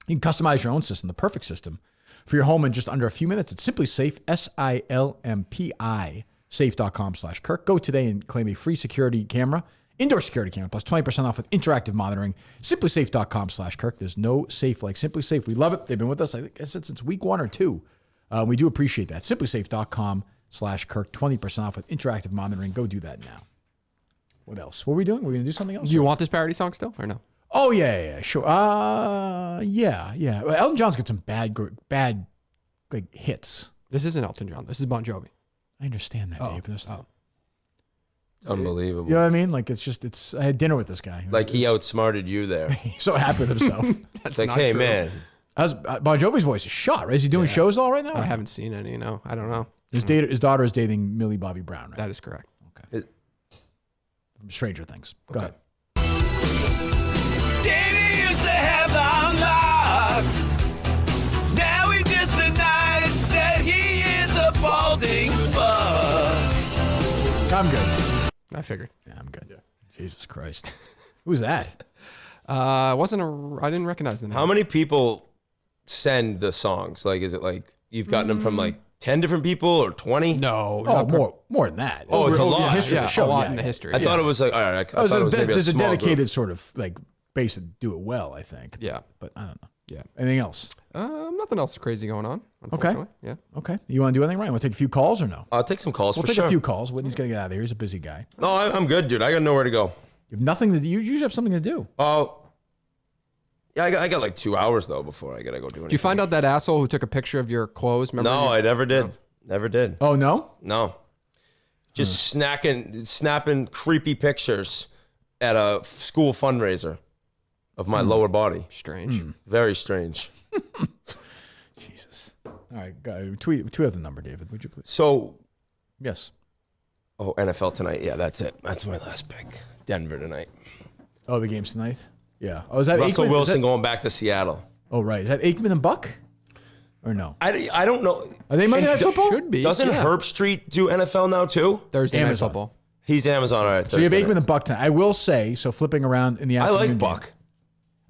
You can customize your own system, the perfect system, for your home in just under a few minutes. It's Simplisafe, SILMPI, safe.com/Kirk. Go today and claim a free security camera, indoor security camera, plus 20% off with interactive monitoring. Simplisafe.com/Kirk. There's no safe like Simplisafe. We love it. They've been with us, I said, since week 1 or 2. We do appreciate that. Simplisafe.com/Kirk. 20% off with interactive monitoring. Go do that now. What else? What are we doing? We're going to do something else? Do you want this parody song still or no? Oh, yeah, sure. Yeah. Well, Elton John's got some bad like hits. This isn't Elton John. This is Bon Jovi. I understand that, Dave. Unbelievable. You know what I mean? Like, I had dinner with this guy. Like he outsmarted you there. He's so happy with himself. It's like, hey, man. Bon Jovi's voice is shot, right? Is he doing shows all right now? I haven't seen any, I don't know. His daughter is dating Millie Bobby Brown, right? That is correct. Okay. From Stranger Things. Go ahead. Davey used to have long locks. Now he just denies that he is a balding fuck. I'm good. I figured. Yeah, I'm good. Jesus Christ. Who's that? I didn't recognize the name. How many people send the songs? Like, is it like you've gotten them from like 10 different people or 20? No. Oh, more than that. Oh, it's a lot. History of the show. a lot in the history. I thought it was like, all right, I thought it was maybe a there's a small dedicated group. sort of like base to do it well, I think. Yeah. But I don't know. Yeah. Anything else? Nothing else crazy going on, unfortunately. Yeah. Okay. You want to do anything, Ryan? Want to take a few calls or no? I'll take some calls We'll for take sure. a few calls. Whitney's got to get out of here. He's a busy guy. No, I'm good, dude. I got nowhere to go. You have nothing to do. You usually have something to do. Oh, yeah, I got like 2 hours though before I gotta go do anything. Did you find out that asshole who took a picture of your clothes? Remember? No, I never did. Never did. Oh, no? No. Just snapping creepy pictures at a school fundraiser of my lower body. Strange. Very strange. Jesus. All right. Tweet out the number, David. Would you please? So, Yes. NFL tonight. Yeah, that's it. That's my last pick. Denver tonight. Oh, the game's tonight? Yeah. Oh, is that Russell Aikman? Wilson going back to Seattle. Oh, right. Is that Aikman and Buck? Or no? I don't know. Are they Monday Night Football? Should be. Doesn't yeah. Herb Street do NFL now too? Thursday Night Amazon. Football. He's Amazon. All right. So you have Thursday Aikman night. and Buck tonight. I will say, so flipping around in the I afternoon like game, Buck.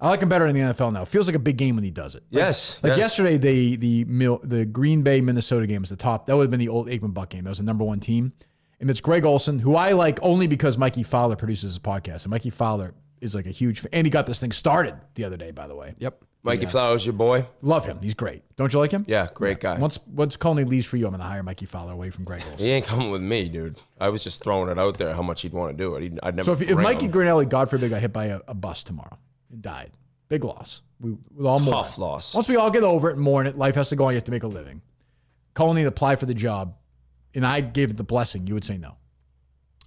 I like him better in the NFL now. It feels like a big game when he does it. Yes. Like yes. yesterday, the Green Bay Minnesota game was the top. That would have been the old Aikman Buck game. That was the number one team, and it's Greg Olson, who I like only because Mikey Fowler produces his podcast, and Mikey Fowler is like a huge fan. And he got this thing started the other day, by the way. Yep. Mikey Flowers, your boy. Love him. He's great. Don't you like him? Yeah, great guy. Once Coney leaves for you, I'm gonna hire Mikey Fowler away from Greg Olson. He ain't coming with me, dude. I was just throwing it out there how much he'd want to do it. I'd never. So if bring Mikey him. Grinelli, God forbid, got hit by a bus tomorrow and died, big loss. We all mourn. Tough loss. Once we all get over it and mourn it, life has to go on. You have to make a living. Colony applied for the job, and I gave it the blessing. You would say no.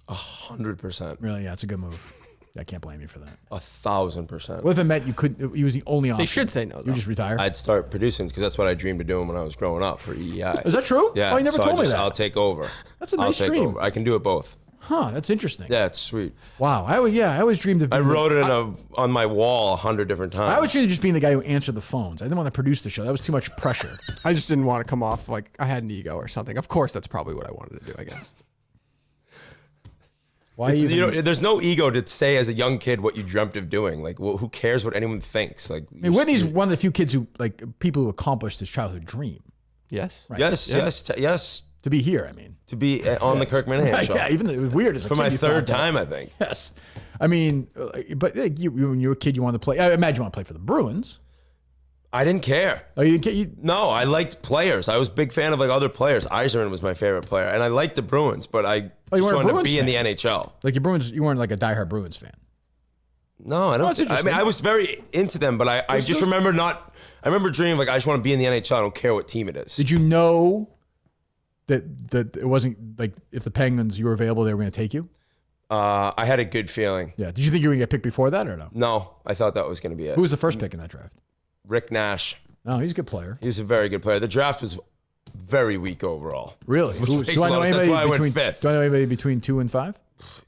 100%. Really? Yeah, it's a good move. I can't blame you for that. 1,000%. What if it meant you couldn't? He was the only option. They should say no, You though. just retire. I'd start producing because that's what I dreamed of doing when I was growing up for EEI. Is that true? Yeah. Oh, you never so told me that. I'll take over. That's a I'll nice take dream. over. I can do it both. Huh? That's interesting. Yeah, it's sweet. Wow. I always dreamed of. I being wrote it on my wall 100 different times. I always dreamed of just being the guy who answered the phones. I didn't want to produce the show. That was too much pressure. I just didn't want to come off like I had an ego or something. Of course, that's probably what I wanted to do, I guess. Why even? There's no ego to say as a young kid what you dreamt of doing. Like, well, who cares what anyone thinks? Like, I mean, Whitney's one of the few kids who people who accomplished his childhood dream. Yes. Right. Yes. To be here, I mean. To be on the Kirk Minihane show. Yeah, even though it was weird as a For kid. my you third thought that. time, I think. Yes. I mean, but when you were a kid, you wanted to play. I imagine you want to play for the Bruins. I didn't care. Oh, you didn't care? You, No, I liked players. I was a big fan of like other players. Eiserman was my favorite player, and I liked the Bruins, but I just weren't a wanted to Bruins be in the fan? NHL. like your Bruins, you weren't like a diehard Bruins fan. No, I don't. it's I interesting. mean, I was very into them, but I just remember not. I remember dreaming like I just want to be in the NHL. I don't care what team it is. Did you know that it wasn't like if the Penguins you were available, they were going to take you? I had a good feeling. Yeah. Did you think you were going to get picked before that or no? No, I thought that was going to be it. Who was the first pick in that draft? Rick Nash. Oh, he's a good player. He was a very good player. The draft was very weak overall. Really? Which Who- makes do I a know lot of sense. anybody That's why I went between? fifth. Do I know anybody between 2 and 5?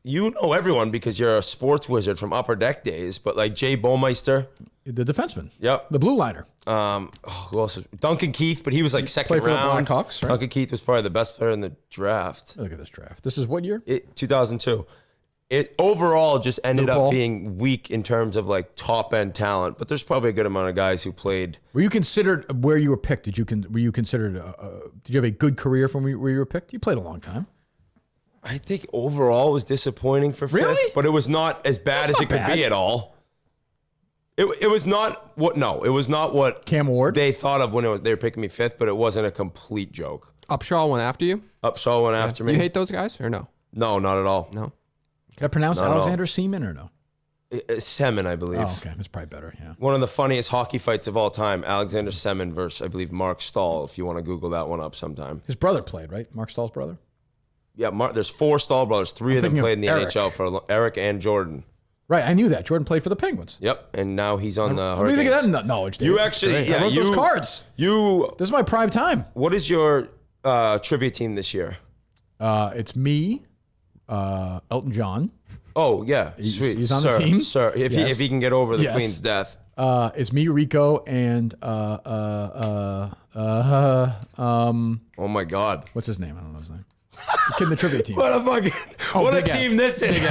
You know everyone because you're a sports wizard from Upper Deck days, but like Jay Bowmeister. The defenseman. Yep. The blue liner. Who else? Duncan Keith, but he was like second played for the round. Blackhawks, right? Duncan Keith was probably the best player in the draft. Look at this draft. This is what year? 2002. It overall just ended Lou Paul. up being weak in terms of like top end talent, but there's probably a good amount of guys who played. Were you considered where you were picked? Were you considered? Did you have a good career from where you were picked? You played a long time. I think overall it was disappointing for fifth, Really? but it was not as bad That's as it not could be bad. at all. It was not what. No, it was not what Cam Ward? they thought of when they were picking me fifth, but it wasn't a complete joke. Upshaw went after you. Upshaw went after me. You hate those guys or no? No, not at all. No. Can I pronounce Not at all. Alexander Seaman or no? Semin, I believe. Oh, okay. That's probably better. Yeah. One of the funniest hockey fights of all time, Alexander Semin versus, I believe, Mark Stahl, if you want to Google that one up sometime. His brother played, right? Mark Stahl's brother. Yeah, there's 4 Stahl brothers. 3 of them thinking of played in the Eric. NHL for Eric and Jordan. Right. I knew that. Jordan played for the Penguins. Yep, and now he's on the What do you think Hurricanes. of that knowledge, Dave? You actually, Great. yeah, I wrote those cards. This is my prime time. What is your trivia team this year? It's me, Elton John. Oh, yeah, sweet. he's on sir, the team? Sir, if, Yes. he can get over the Yes. Queen's death. It's me, Rico, and Oh, my God. what's his name? I don't know his name. The kid in the trivia team. What a fucking, what a Big F. team this is.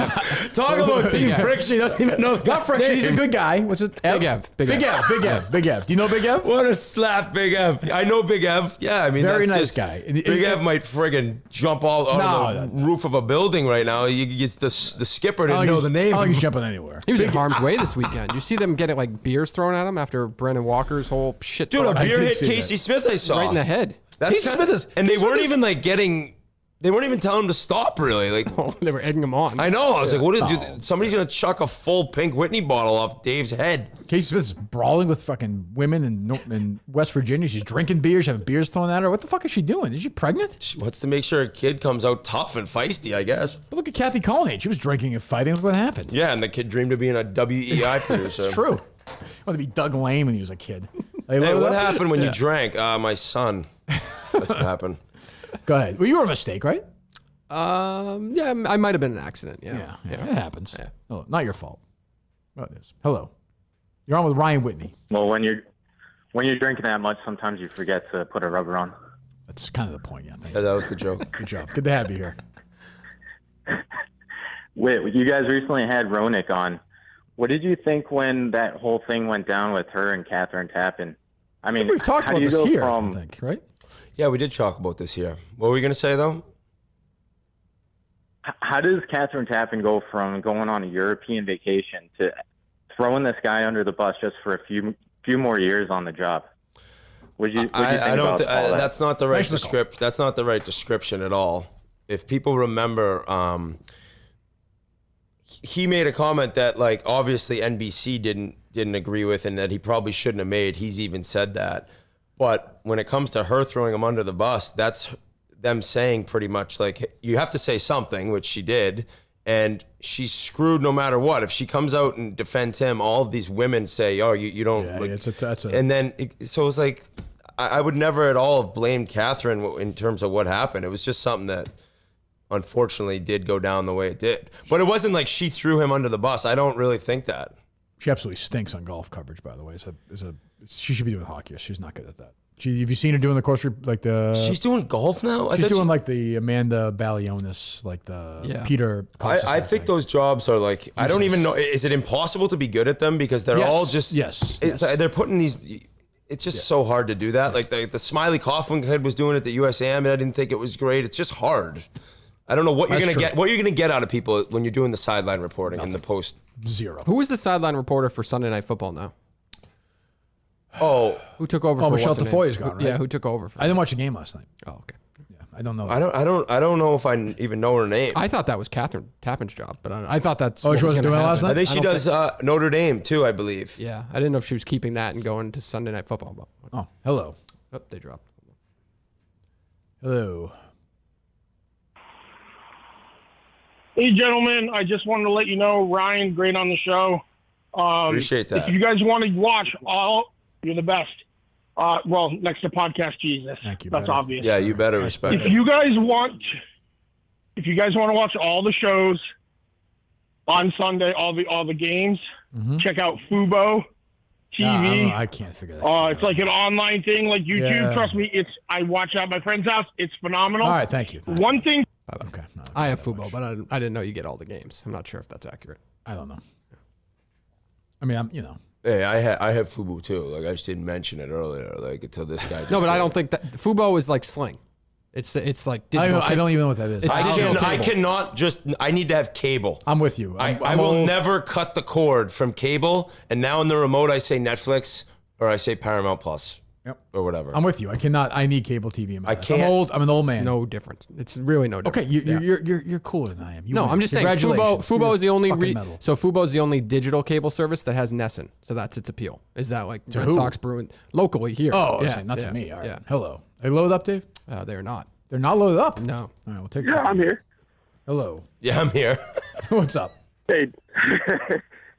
Talk about team F. friction. He doesn't even know the Not Friction. He's a good guy. What's it? Big Ev. Big Big Ev. Ev. Big Ev. Big Ev. Do you know Big Ev? What a slap, Big Ev. I know Big Ev. Yeah, I mean, Very that's nice just- guy. And- Big Ev might friggin' jump all out of the No. roof of a building right now. It's the skipper I didn't don't know think the he's- I name. don't think he's jumping anywhere. He was in harm's way this weekend. You see them getting like beers thrown at him after Brandon Walker's whole shit. Dude, a talk? I beer did hit see Casey Smith I saw. right in the head. That's Casey kinda- Smith is- and they Casey weren't Smith is- even like they weren't even telling him to stop really. Like, They were egging him on. I know. I was like, what did Oh. somebody's going to chuck a full pink Whitney bottle off Dave's head. Casey Smith's brawling with fucking women in West Virginia. She's drinking beers, having beers thrown at her. What the fuck is she doing? Is she pregnant? She wants to make sure a kid comes out tough and feisty, I guess. But look at Kathy Colnade. She was drinking and fighting. Look what happened. Yeah, and the kid dreamed of being a WEI producer. It's true. I wanted to be Doug Lane when he was a kid. Hey, Hey, what up? happened when you drank? My son. That's what happened. Go ahead. Well, you were a mistake, right? Yeah, I might have been an accident. Yeah. It happens. Oh, not your fault. Well, it is. Hello. You're on with Ryan Whitney. Well, when you're drinking that much, sometimes you forget to put a rubber on. That's kind of the point, yeah. Yeah, that was the joke. Good job. Good to have you here. Wait, you guys recently had Ronick on. What did you think when that whole thing went down with her and Catherine Tappan? I mean, We've talked how about do you this go here, from, I think, right? Yeah, we did talk about this here. What were we going to say, though? How does Catherine Tappan go from going on a European vacation to throwing this guy under the bus just for a few more years on the job? What'd you think about all that? That's not the right description. That's not the right description at all. If people remember, he made a comment that, like, obviously NBC didn't agree with, and that he probably shouldn't have made. He's even said that. But when it comes to her throwing him under the bus, that's them saying pretty much like, you have to say something, which she did, and she's screwed no matter what. If she comes out and defends him, all of these women say, "Oh, you don't." Yeah, like, that's a. and then so it's like, I would never at all have blamed Catherine in terms of what happened. It was just something that unfortunately did go down the way it did. But it wasn't like she threw him under the bus. I don't really think that. She absolutely stinks on golf coverage, by the way. She should be doing hockey. She's not good at that. Have you seen her doing the course like the? She's doing golf now. She's doing like the Amanda Balionis, like the Peter. I think those jobs are like, I don't even know. Is it impossible to be good at them because they're all just they're putting these. It's just so hard to do that. Like the Smiley Coughlin kid was doing it at the USAM, and I didn't think it was great. It's just hard. I don't know what you're gonna get. What you're gonna get out of people when you're doing the sideline reporting in the post. Zero. Who is the sideline reporter for Sunday Night Football now? Oh, who took over? Oh, for Michelle what's her Tafoya name? is gone, right? Yeah, who took over? For I didn't watch the game last night. Oh, okay. Yeah, I don't know. I don't know if I even know her name. I thought that was Catherine Tappan's job, but I thought that's. Oh, what she was wasn't gonna doing it last happen. night? I think she does Notre Dame too, I believe. Yeah, I didn't know if she was keeping that and going to Sunday Night Football. But Oh, hello. oh, they dropped. Hello. Hey, gentlemen, I just wanted to let you know, Ryan, great on the show. Appreciate that. If you guys want to watch you're the best. Well, next to Podcast Jesus. Thank you. That's better. obvious. Yeah, you better respect If it. you guys want to watch all the shows on Sunday, all the games, check out Fubo TV. I can't figure that out. It's like an online thing, like YouTube. Yeah. Trust me, I watch it at my friend's house. It's phenomenal. All right, thank you. One thing. Okay. No, I have Fubo, but I didn't know you get all the games. I'm not sure if that's accurate. I don't know. I mean, Hey, I have Fubu too. Like, I just didn't mention it earlier. Like, until this guy. No, but I don't think that Fubo is like Sling. It's like digital. I don't even know what that is. It's digital I cable. cannot just. I need to have cable. I'm with you. I will never cut the cord from cable. And now in the remote, I say Netflix or I say Paramount Plus. Yep. Or whatever. I'm with you. I cannot. I need cable TV in my house. can't- I'm old. I'm an old man. No difference. It's really no difference. Okay, you're cooler than I am. You No, win. I'm just saying Fubo is the only Fubo is the only digital cable service that has Nessun. So that's its appeal. Is that like Red who? Sox, Bruins locally here? Oh, yeah, not yeah, to me. All right. Yeah. Hello. Are they loaded up, Dave? They're not. They're not loaded up. No. All right, we'll take. Yeah, I'm here. Hello. Yeah, I'm here. What's up? Hey,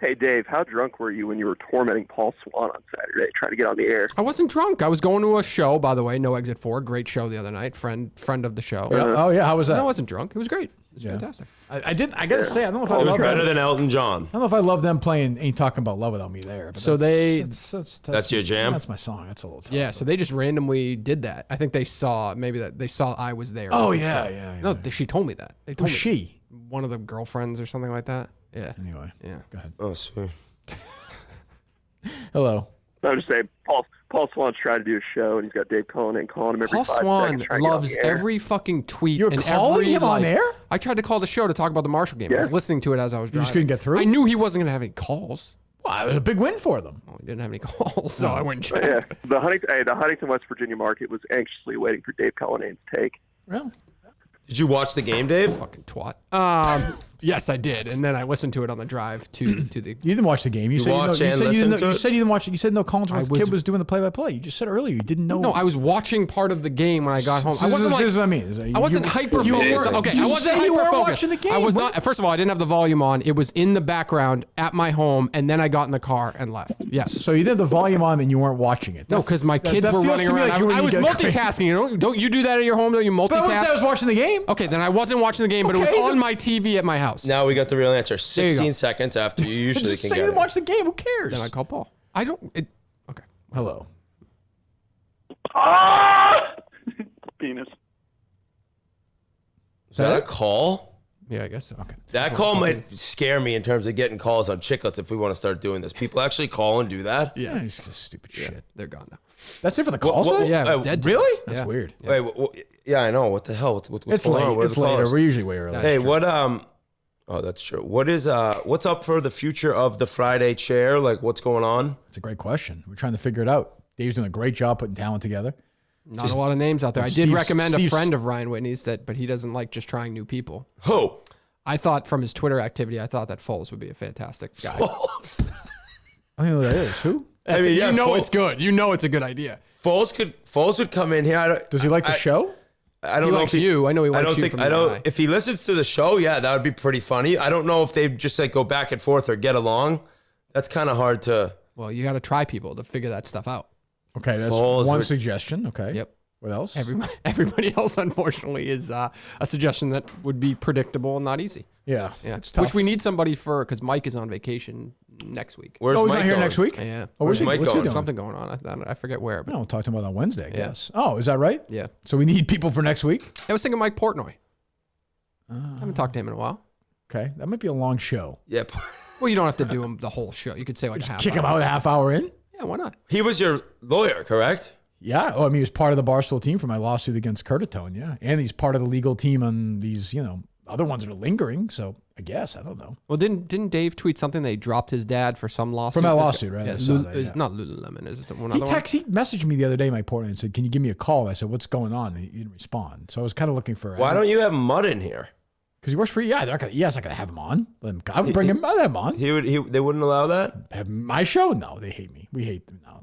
hey, Dave. How drunk were you when you were tormenting Paul Swan on Saturday, trying to get on the air? I wasn't drunk. I was going to a show, by the way. No Exit 4. Great show the other night. Friend of the show. Oh yeah. How was that? No, I wasn't drunk. It was great. It was fantastic. I didn't. I gotta say, I don't know if I It was love better them. than Elton John. I don't know if I love them playing "Ain't Talking About Love Without Me" there. But So That's your jam? That's my song. That's a little tough. Yeah, so they just randomly did that. I think they saw I was there. Oh, on the yeah, show. yeah. No, she told me that. They told Who's me. she? One of the girlfriends or something like that. Yeah. Anyway. Yeah. Go ahead. Oh, sweet. Hello. I'm just saying, Paul Swan's trying to do a show, and he's got Dave Cullinane calling him every Paul 5 Swan seconds. trying to get on loves the air. every fucking tweet. You're and calling every, him on air? I tried to call the show to talk about the Marshall game. I was listening to it as I was You driving. just couldn't get through? I knew he wasn't going to have any calls. Well, it was a big win for them. Well, he didn't have any calls, so I went and But checked. yeah, the Huntington, West Virginia market was anxiously waiting for Dave Cullinane's take. Well, Did you watch the game, Dave? Fucking twat. Yes, I did, and then I listened to it on the drive to the. you didn't watch the game. You said watch and you listen didn't know, to you it? said you didn't watch it. You said no. Collinsworth's was- kid was doing the play-by-play. You just said earlier you didn't know. No, I was watching part of the game when I got home. So I wasn't this like. is what I mean. I wasn't hyper focused. Okay, you I wasn't said you hyper weren't focused. watching the game. I was What- not. First of all, I didn't have the volume on. It was in the background at my home, and then I got in the car and left. Yes. So you did the volume on and you weren't watching it. No, because my kids that were feels running to me around. like you when I you was get multitasking. You know, don't you do that at your home? Don't you But I wouldn't say I multitask? was watching the game. Okay, then I wasn't watching the game, but it was Okay, on then- my TV at my house. Now we got the real answer. you go. 16 seconds after you usually Just can say you get didn't it. watch the game. Who cares? Then I called Paul. I don't. Okay. Hello. Penis. Is that a call? Yeah, I guess so. Okay. That call might scare me in terms of getting calls on chicklets if we want to start doing this. People actually call and do that? Yeah, it's just stupid shit. They're gone now. That's it for the calls? Yeah, it was dead. Really? That's Yeah. weird. Wait, yeah, I know. What the hell? What's It's going late. on? What are It's the later. callers? We're usually way early. Hey, what? Oh, that's true. What's up for the future of the Friday chair? Like, what's going on? It's a great question. We're trying to figure it out. Dave's doing a great job putting talent together. Not a lot of names out there. I did Steve's- recommend a Steve's- friend of Ryan Whitney's but he doesn't like just trying new people. Who? I thought from his Twitter activity, I thought that Foles would be a fantastic guy. Foles. I don't know who that is. Who? That's it. You know Foles. it's good. You know it's a good idea. Foles would come in here. Does he like the show? I don't He know likes if you. I know he I likes don't you think. from I the don't. eye. If he listens to the show, yeah, that would be pretty funny. I don't know if they just like go back and forth or get along. That's kind of hard to. Well, you got to try people to figure that stuff out. Okay, that's Foles one would- suggestion. Okay. Yep. What else? Everybody else, unfortunately, is a suggestion that would be predictable and not easy. Yeah. Yeah, It's tough. which we need somebody for because Mike is on vacation next week. Where's Oh, he's Mike not here going? next week? Yeah. Oh, where's he? Mike What's he going? doing? Something going on. I forget where. But No, we'll talk to him about it on Wednesday, I Yeah. guess. Oh, is that right? yeah, So we need people for next week? I was thinking Mike Portnoy. I haven't talked to him in a while. Okay. That might be a long show. Yep. Well, you don't have to do him the whole show. You could say like a half. Kick him hour. out a half hour in? Yeah, why not? He was your lawyer, correct? Yeah. Oh, I mean, he was part of the Barstool team for my lawsuit against Curtatone. Yeah. And he's part of the legal team on these, other ones that are lingering. So I guess, I don't know. Well, didn't Dave tweet something that he dropped his dad for some lawsuit? For my This- lawsuit, right? Yeah, I saw that, yeah. Not Lululemon. Is it one He other one? he messaged me the other day, Mike Portnoy, and said, "Can you give me a call?" I said, "What's going on?" And he didn't respond. So I was kind of looking for. Why don't you have Mud in here? Because he works for you. Yeah, they're not gonna. Yes, I gotta have him on. I would bring him. I'd have him on. They wouldn't allow that. Have my show? No, they hate me. We hate them. No.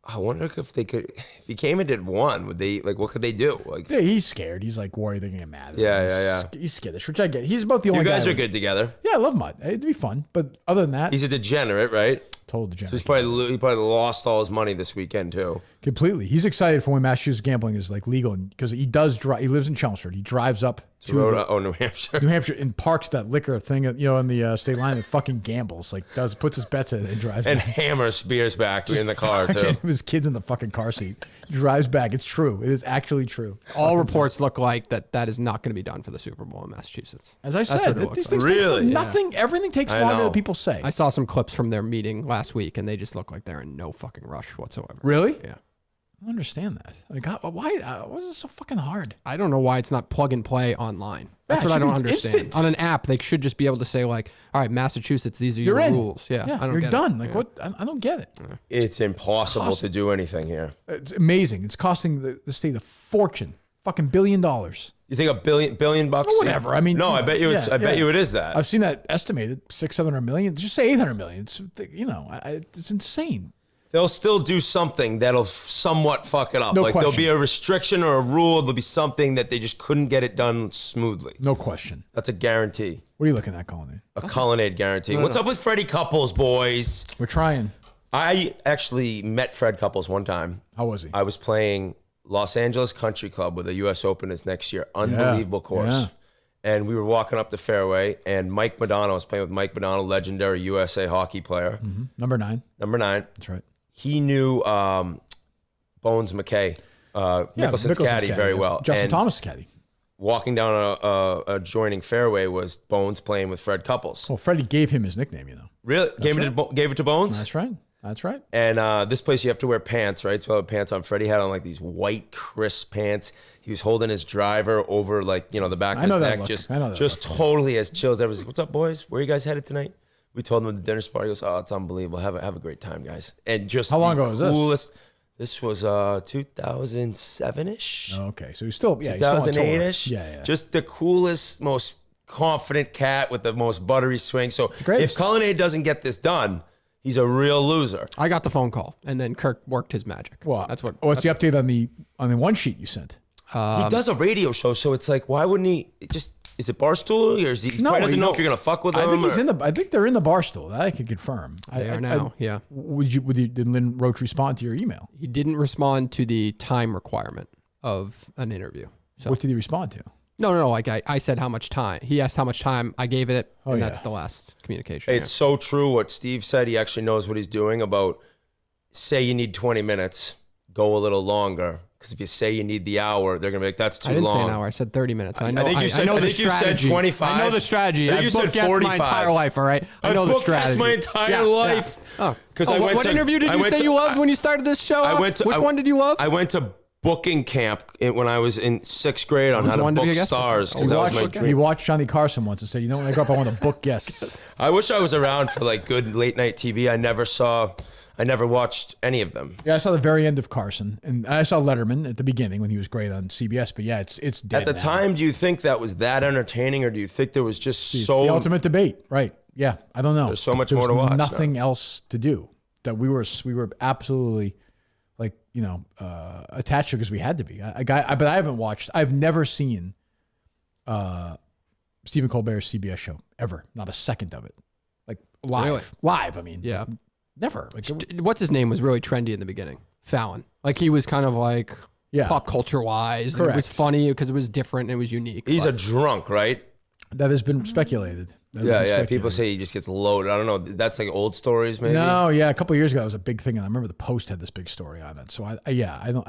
I wonder if they could. If he came and did one, would they like? What could they do? Like, Yeah, he's scared. He's like worried they're gonna get mad. Yeah. He's skittish, which I get. He's about the you only guys guy. are good together. Yeah, I love Mud. It'd be fun. But other than that, He's a degenerate, right? total So degenerate. he probably lost all his money this weekend too. Completely. He's excited for when Massachusetts gambling is like legal because he does drive. He lives in Chelmsford. He drives up to New Hampshire. New Hampshire and parks that liquor thing, in the state line and fucking gambles. Like puts his bets in and drives And back. hammers beers back in the car too. His kids in the fucking car seat. Drives back. It's true. It is actually true. All reports look like that is not going to be done for the Super Bowl in Massachusetts. As I That's said, what it these looks things Really? take nothing. Everything takes I longer know. than people say. I saw some clips from their meeting last week, and they just look like they're in no fucking rush whatsoever. Really? Yeah. I don't understand that. Like, why is it so fucking hard? I don't know why it's not plug and play online. That's Yeah, it what I should don't be understand. instant. On an app, they should just be able to say like, "All right, Massachusetts, these are You're your in. rules." Yeah, I don't you're get done. It. Like Yeah. what? I don't get it. It's impossible to do anything here. It's amazing. It's costing the state a fortune. Fucking $1 billion. You think $1 billion bucks? Whatever. I mean, no, I bet you. I bet you it is that. I've seen that estimated 600-700 million. Just say 800 million. It's it's insane. They'll still do something that'll somewhat fuck it up. No like there'll question. be a restriction or a rule. There'll be something that they just couldn't get it done smoothly. No question. That's a guarantee. What are you looking at, Colin? A Colonnade guarantee. What's up with Freddie Couples, boys? We're trying. I actually met Fred Couples one time. How was he? I was playing Los Angeles Country Club with the U.S. Open is next year. Unbelievable course. Yeah. And we were walking up the fairway, and Mike Madonna was playing with Mike Madonna, legendary USA hockey player. Number 9. Number 9. That's right. He knew Bones McKay, Mickelson's caddy, very well. Justin And Thomas' caddy. walking down a adjoining fairway was Bones playing with Fred Couples. Well, Freddie gave him his nickname, Really? Gave it to Bones? That's right. That's right. And this place you have to wear pants, right? So I had pants on. Freddie had on like these white, crisp pants. He was holding his driver over like, the back of I his know that neck. look. Just totally as chill as ever. He's like, what's up, boys? Where are you guys headed tonight? We told him at the dinner spot. He goes, oh, it's unbelievable. Have a great time, guys. And just How long ago was this? this? This was 2007-ish. Oh, okay. So he's still, he's still on tour. 2008-ish. Yeah. Just the coolest, most confident cat with the most buttery swing. So Great. if Colonnade doesn't get this done, he's a real loser. I got the phone call, and then Kirk worked his magic. Well, That's what. What's the update on the one sheet you sent? He does a radio show, so it's like, why wouldn't he just? Is it Barstool, or is he? No, Probably doesn't you know know, if you're gonna fuck with I him. think he's or- in the. I think they're in the Barstool. That I can confirm. They are now. Yeah. Did Lynn Roach respond to your email? He didn't respond to the time requirement of an interview. So What did he respond to? No. Like I said how much time. He asked how much time I gave it, and that's the last communication. It's so true what Steve said. He actually knows what he's doing about, say you need 20 minutes, go a little longer. Because if you say you need the hour, they're going to be like, that's too long. I didn't say an hour. I said 30 minutes. I know, I think you said 25. I know the strategy. I think you I've booked said guests 45. my entire life, all right? I know the strategy. my entire life. Yeah. What interview did you say you loved when you started this show? Which one did you love? I went to booking camp when I was in 6th grade on how to book stars. Because that was my dream. We watched Johnny Carson once and said, when I grow up, I want to book guests. I wish I was around for like good late night TV. I never watched any of them. Yeah, I saw the very end of Carson, and I saw Letterman at the beginning when he was great on CBS. But yeah, it's dead At the time, do you think that was that entertaining, or do you think there was just it's so the ultimate debate? Right? Yeah, I don't know. There's so much more to watch. Nothing else to do. That we were absolutely like attached to because we had to be. But I haven't watched. I've never seen Stephen Colbert's CBS show ever. Not a second of it. Like live. Really? Live. I mean, yeah. Never. What's his name was really trendy in the beginning. Fallon. Like he was kind of like pop culture wise. It was funny because it was different and it was unique. He's a drunk, right? That has been speculated. People say he just gets loaded. I don't know. That's like old stories, maybe. No, a couple of years ago it was a big thing, and I remember the Post had this big story on it. So I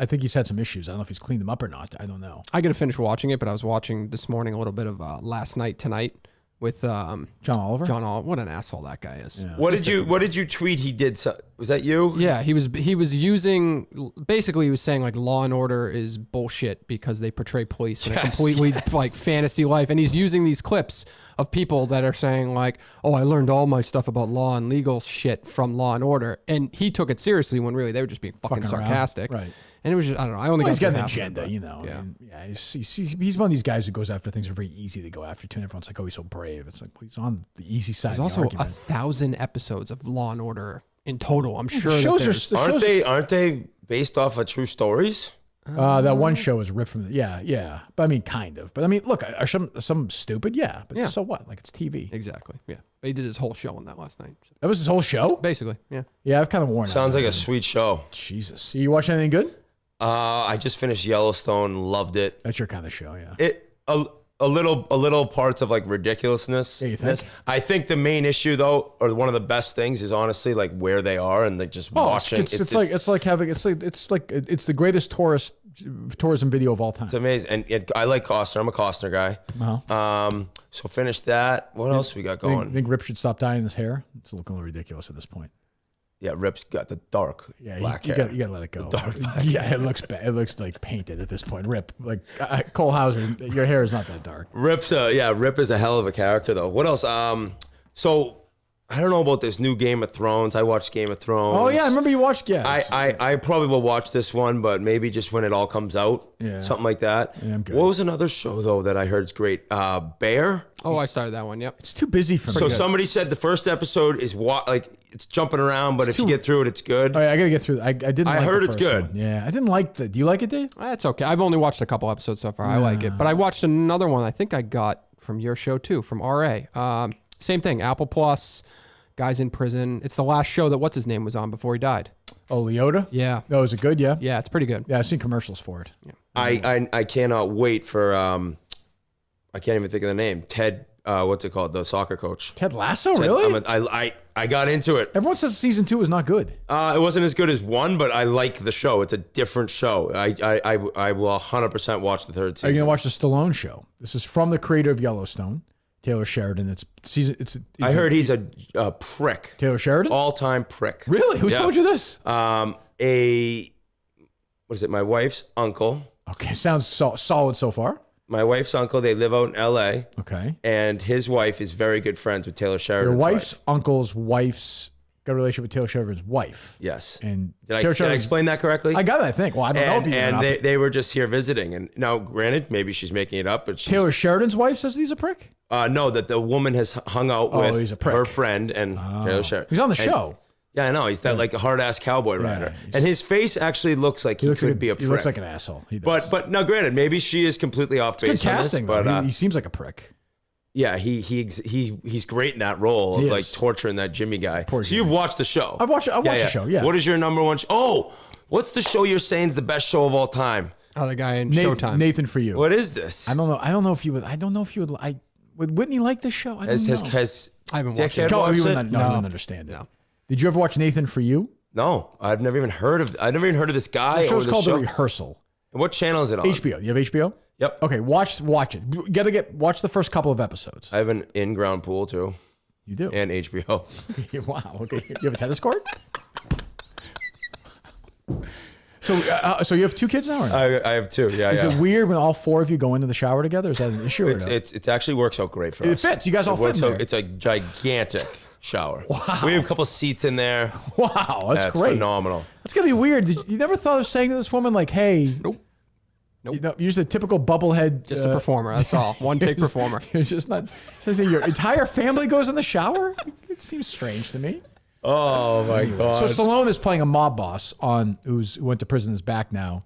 think he's had some issues. I don't know if he's cleaned them up or not. I don't know. I got to finish watching it, but I was watching this morning a little bit of Last Night Tonight with John Oliver. John Oliver, what an asshole that guy is. Yeah. What did you tweet? He did. Was that you? Yeah, he was using. Basically, he was saying like Law and Order is bullshit because they portray police in a completely like fantasy life, and he's using these clips of people that are saying like, "Oh, I learned all my stuff about law and legal shit from Law and Order," and he took it seriously when really they were just being fucking sarcastic. Right. And it was just, I don't know. I only got he's got an half agenda, of it, Yeah, I mean, he's one of these guys who goes after things that are very easy to go after too. And everyone's like, oh, he's so brave. It's like, well, he's on the easy side. There's of the also argument. 1,000 episodes of Law and Order in total. I'm sure aren't they based off of true stories? That one show is ripped from but I mean kind of, but I mean look, are some stupid, but so what, like it's TV. Exactly. He did his whole show on that last night. That was his whole show, basically. I've kind of worn out. Sounds like a sweet show. Jesus, you watch anything good? I just finished Yellowstone, loved it. That's your kind of show. A little parts of like ridiculousness. You think? I think the main issue though, or one of the best things, is honestly like where they are and like just watching. It's the greatest tourism video of all time. It's amazing, and I like Costner. I'm a Costner guy. Uh-huh. So finish that. What else we got going? Think Rip should stop dyeing his hair? It's looking a little ridiculous at this point. Yeah, Rip's got the dark black hair. You gotta let it go. Dark black it looks bad. It looks like painted at this point. Rip, like Cole Hauser, your hair is not that dark. Rip is a hell of a character though. What else? So I don't know about this new Game of Thrones. I watched Game of Thrones. Oh yeah, I remember you watched. Yeah, I probably will watch this one, but maybe just when it all comes out. Yeah, something like that. Yeah, I'm good. What was another show though that I heard is great? Bear. Oh, I started that one. Yep. It's too busy for me. So somebody said the first episode is it's jumping around, but if you get through it, it's good. Oh, yeah, I gotta get through it. I didn't. I heard the it's first good. One. Yeah, I didn't like the. Do you like it, Dave? It's okay. I've only watched a couple episodes so far. I like it, but I watched another one. I think I got from your show too, from RA. Same thing. Apple Plus. Guy's in prison. It's the last show that what's his name was on before he died. Oh, Leota? Yeah. Oh, is it good? Yeah. Yeah, it's pretty good. Yeah, I've seen commercials for it. Yeah. I cannot wait for I can't even think of the name. Ted. What's it called? The soccer coach. Ted Lasso, really? I got into it. Everyone says season 2 is not good. It wasn't as good as 1, but I like the show. It's a different show. I will 100% watch the 3rd season. Are you gonna watch the Stallone show? This is from the creator of Yellowstone, Taylor Sheridan. I heard he's a prick. Taylor Sheridan? All-time prick. Really? Who told you this? What is it? My wife's uncle. Okay, sounds solid so far. My wife's uncle, they live out in L.A. Okay. And his wife is very good friends with Taylor Sheridan's Your wife's uncle's wife's got a relationship with Taylor Sheridan's wife. Yes. And did I explain that correctly? I got it, I think. Well, I don't know if you did. And they were just here visiting. And now, granted, maybe she's making it up, but Taylor Sheridan's wife says he's a prick? No, that the woman has hung out with her friend and Taylor Sheridan. He's on the show. Yeah, I know. He's that like a hard-ass cowboy rider. And his face actually looks like he could be a prick. He looks like an asshole. He does. But now, granted, maybe she is completely off base good on casting, this. But he seems like a prick. Yeah, he's great in that role of like torturing that Jimmy guy. Poor Jimmy. You've watched the show. I've watched the show, yeah. What is your number one? What's the show you're saying is the best show of all time? Oh, the guy in Showtime. Nathan for you. What is this? I don't know. I don't know if you would. Would Whitney like this show? I don't know. I haven't watched it. You No. wouldn't understand it. No. Did you ever watch Nathan for You? No, I've never even heard of this guy. The show's or this called show. The Rehearsal. And what channel is it on? HBO. You have HBO? Yep. Okay, watch it. You gotta watch the first couple of episodes. I have an in-ground pool too. You do? And HBO. Wow. Okay. You have a tennis court? So you have 2 kids now, or not? I have 2. Yeah. Is it weird when all 4 of you go into the shower together? Is that an issue? Or no? It actually works out great for us. It fits. You guys all fit in there. It's a gigantic shower. Wow. We have a couple seats in there. Wow, that's great. Phenomenal. That's gonna be weird. You never thought of saying to this woman like, "Hey, Nope. You know, you're just a typical bubblehead. Just a performer. That's all. One take performer. You're just not. So your entire family goes in the shower. It seems strange to me. Oh my God. So Stallone is playing a mob boss who went to prison, is back now,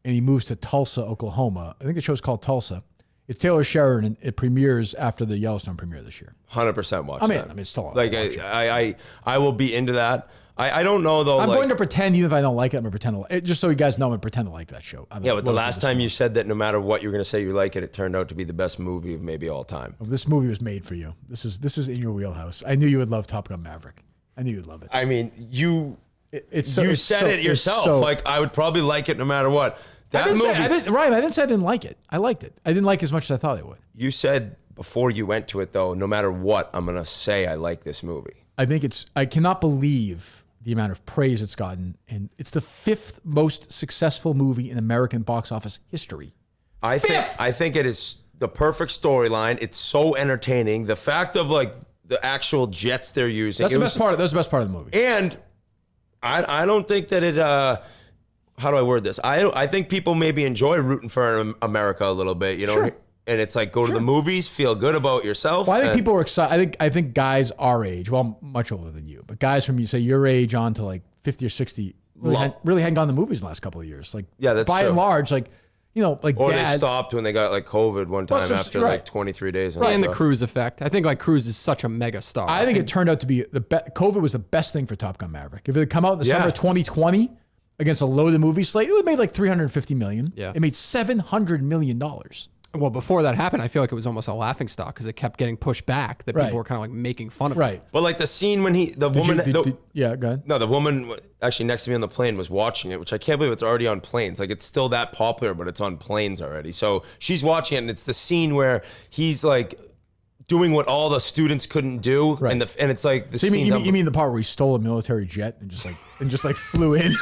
and he moves to Tulsa, Oklahoma. I think the show's called Tulsa. It's Taylor Sheridan, and it premieres after the Yellowstone premiere this year. 100% watch I'm that. in. I mean, Stallone. Like I will be into that. I don't know though. I'm going to pretend, even if I don't like it, I'm going to pretend just so you guys know, I'm going to pretend to like that show. Yeah, but the last time you said that no matter what you're going to say you like it, it turned out to be the best movie of maybe all time. This movie was made for you. This is in your wheelhouse. I knew you would love Top Gun Maverick. I knew you'd love it. I mean, you said so, it yourself. Like I would probably like it no matter what. Ryan, I didn't say I didn't like it. I liked it. I didn't like it as much as I thought I would. You said before you went to it though, no matter what, I'm going to say I like this movie. I cannot believe the amount of praise it's gotten, and it's the 5th most successful movie in American box office history. I think it is the perfect storyline. It's so entertaining. The fact of like the actual jets they're using. That's the best part. That's the best part of the movie. And I don't think that it. How do I word this? I think people maybe enjoy rooting for America a little bit. You know. Sure. And it's like go to the movies, feel good about yourself. Well, I think people are excited. I think guys our age, well, I'm much older than you, but guys from your age on to like 50 or 60 really hadn't gone to movies in the last couple of years. Like, yeah, that's by true. and large, like, you know, like or dads, they stopped when they got like COVID one time after like 23 days. And the Cruise effect. I think like Cruise is such a mega star. I think it turned out to be COVID was the best thing for Top Gun Maverick. If it had come out in the summer of 2020 against a loaded movie slate, it would have made like $350 million. Yeah. It made $700 million. Well, before that happened, I feel like it was almost a laughingstock because it kept getting pushed back. That people were kind of like making fun of it. Right. But like the scene when the woman, yeah, go ahead. No, the woman actually next to me on the plane was watching it, which I can't believe it's already on planes. Like it's still that popular, but it's on planes already. So she's watching it, and it's the scene where he's like doing what all the students couldn't do, Right. and it's like the So scene. you mean the part where he stole a military jet and just like flew in?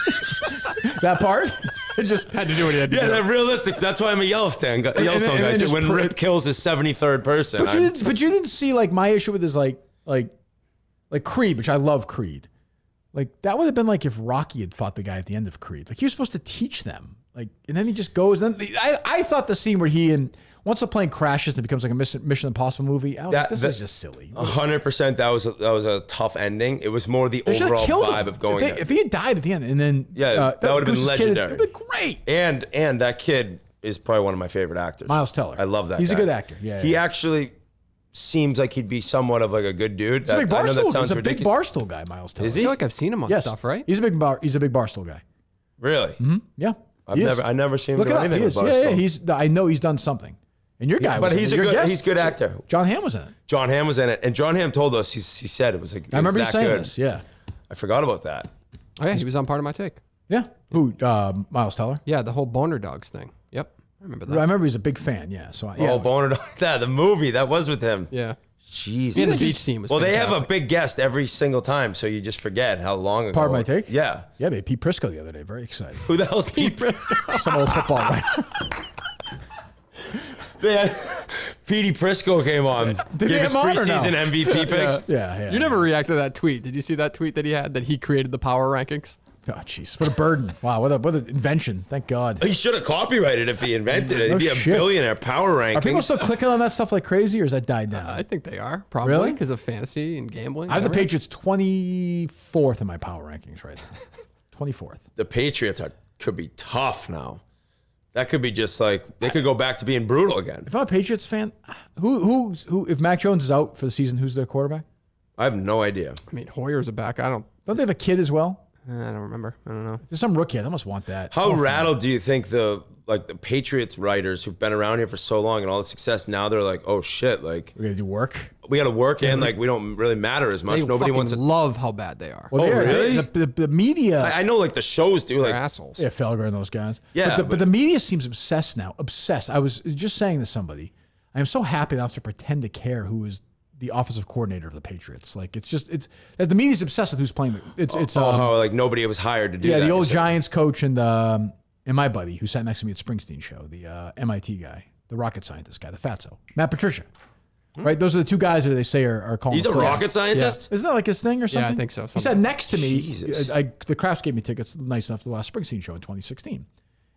That part? It just had to do what he had to do. Yeah, that's realistic. That's why I'm a Yellowstone guy too. When Rip kills his 73rd person. But you didn't see like my issue with his like Creed, which I love Creed. Like that would have been like if Rocky had fought the guy at the end of Creed. Like he was supposed to teach them. Like, and then he just goes. And I thought the scene where once the plane crashes, it becomes like a Mission Impossible movie. I was like, this is just silly. 100%. That was a tough ending. It was more the overall vibe of going. If he had died at the end, and then that would have been legendary. It would have been great. And that kid is probably one of my favorite actors. Miles Teller. I love that. He's guy. a good actor. Yeah. He actually seems like he'd be somewhat of like a good dude. He's a big Barstool. I know that sounds He's a ridiculous. big Barstool guy, Miles Teller. Is he? I feel like I've seen him on stuff, right? He's a big Barstool guy. Really? Mm-hmm. Yeah. I've never seen him do anything with Barstool. Yeah. I know he's done something. And your guy, but he's a good actor. John Hamm was in it. John Hamm was in it, and John Hamm told us he said it was like. I remember you that saying good. this. Yeah, I forgot about that. Oh yeah, he was on Part of My Take. Yeah. Who? Miles Teller. Yeah, the whole Boner Dogs thing. Yep, I remember that. I remember he was a big fan. Yeah. So Boner Dog. The movie that was with him. Yeah. Jesus. And the beach scene was. Well, fantastic. they have a big guest every single time, so you just forget how long ago. Part of My Take. Yeah. Yeah, they had Pete Prisco the other day. Very excited. Who the hell's Pete Prisco? Some old football guy. Petey Prisco came on. Did Give his preseason MVP picks. Yeah. You never reacted to that tweet. Did you see that tweet that he had that he created the power rankings? Oh, jeez. What a burden. Wow. What an invention. Thank God. He should have copyrighted if he invented it. No He'd be a shit. billionaire. Power rankings. Are people still clicking on that stuff like crazy, or has that died down? I think they are probably Really? because of fantasy and gambling. I have the everything. Patriots 24th in my power rankings right now. 24th. The Patriots could be tough now. That could be just like they could go back to being brutal again. If I'm a Patriots fan, who if Mac Jones is out for the season, who's their quarterback? I have no idea. I mean, Hoyer's a back. Don't they have a kid as well? I don't remember. I don't know. There's some rookie. I almost want that. How rattled do you think the like the Patriots writers who've been around here for so long and all the success. Now they're like, oh shit, like we gotta do work. We gotta work and like we don't really matter as much. They Nobody wants to love how bad they are. Well, really? The media. I know like the shows do. They're Like assholes. Yeah, Felger and those guys. Yeah, but the media seems obsessed now. Obsessed. I was just saying to somebody, I am so happy not to pretend to care who is the offensive coordinator of the Patriots. Like it's the media's obsessed with who's playing. how like nobody was hired to do that. Yeah, the old Giants coach and my buddy who sat next to me at Springsteen show, the MIT guy, the rocket scientist guy, the fatso, Matt Patricia. Right, those are the two guys that they say are calling. He's a rocket scientist. Yeah. Isn't that like his thing or something? Yeah, I think so. He sat next to me. Jesus. The Crafts gave me tickets, nice enough, to the last Springsteen show in 2016,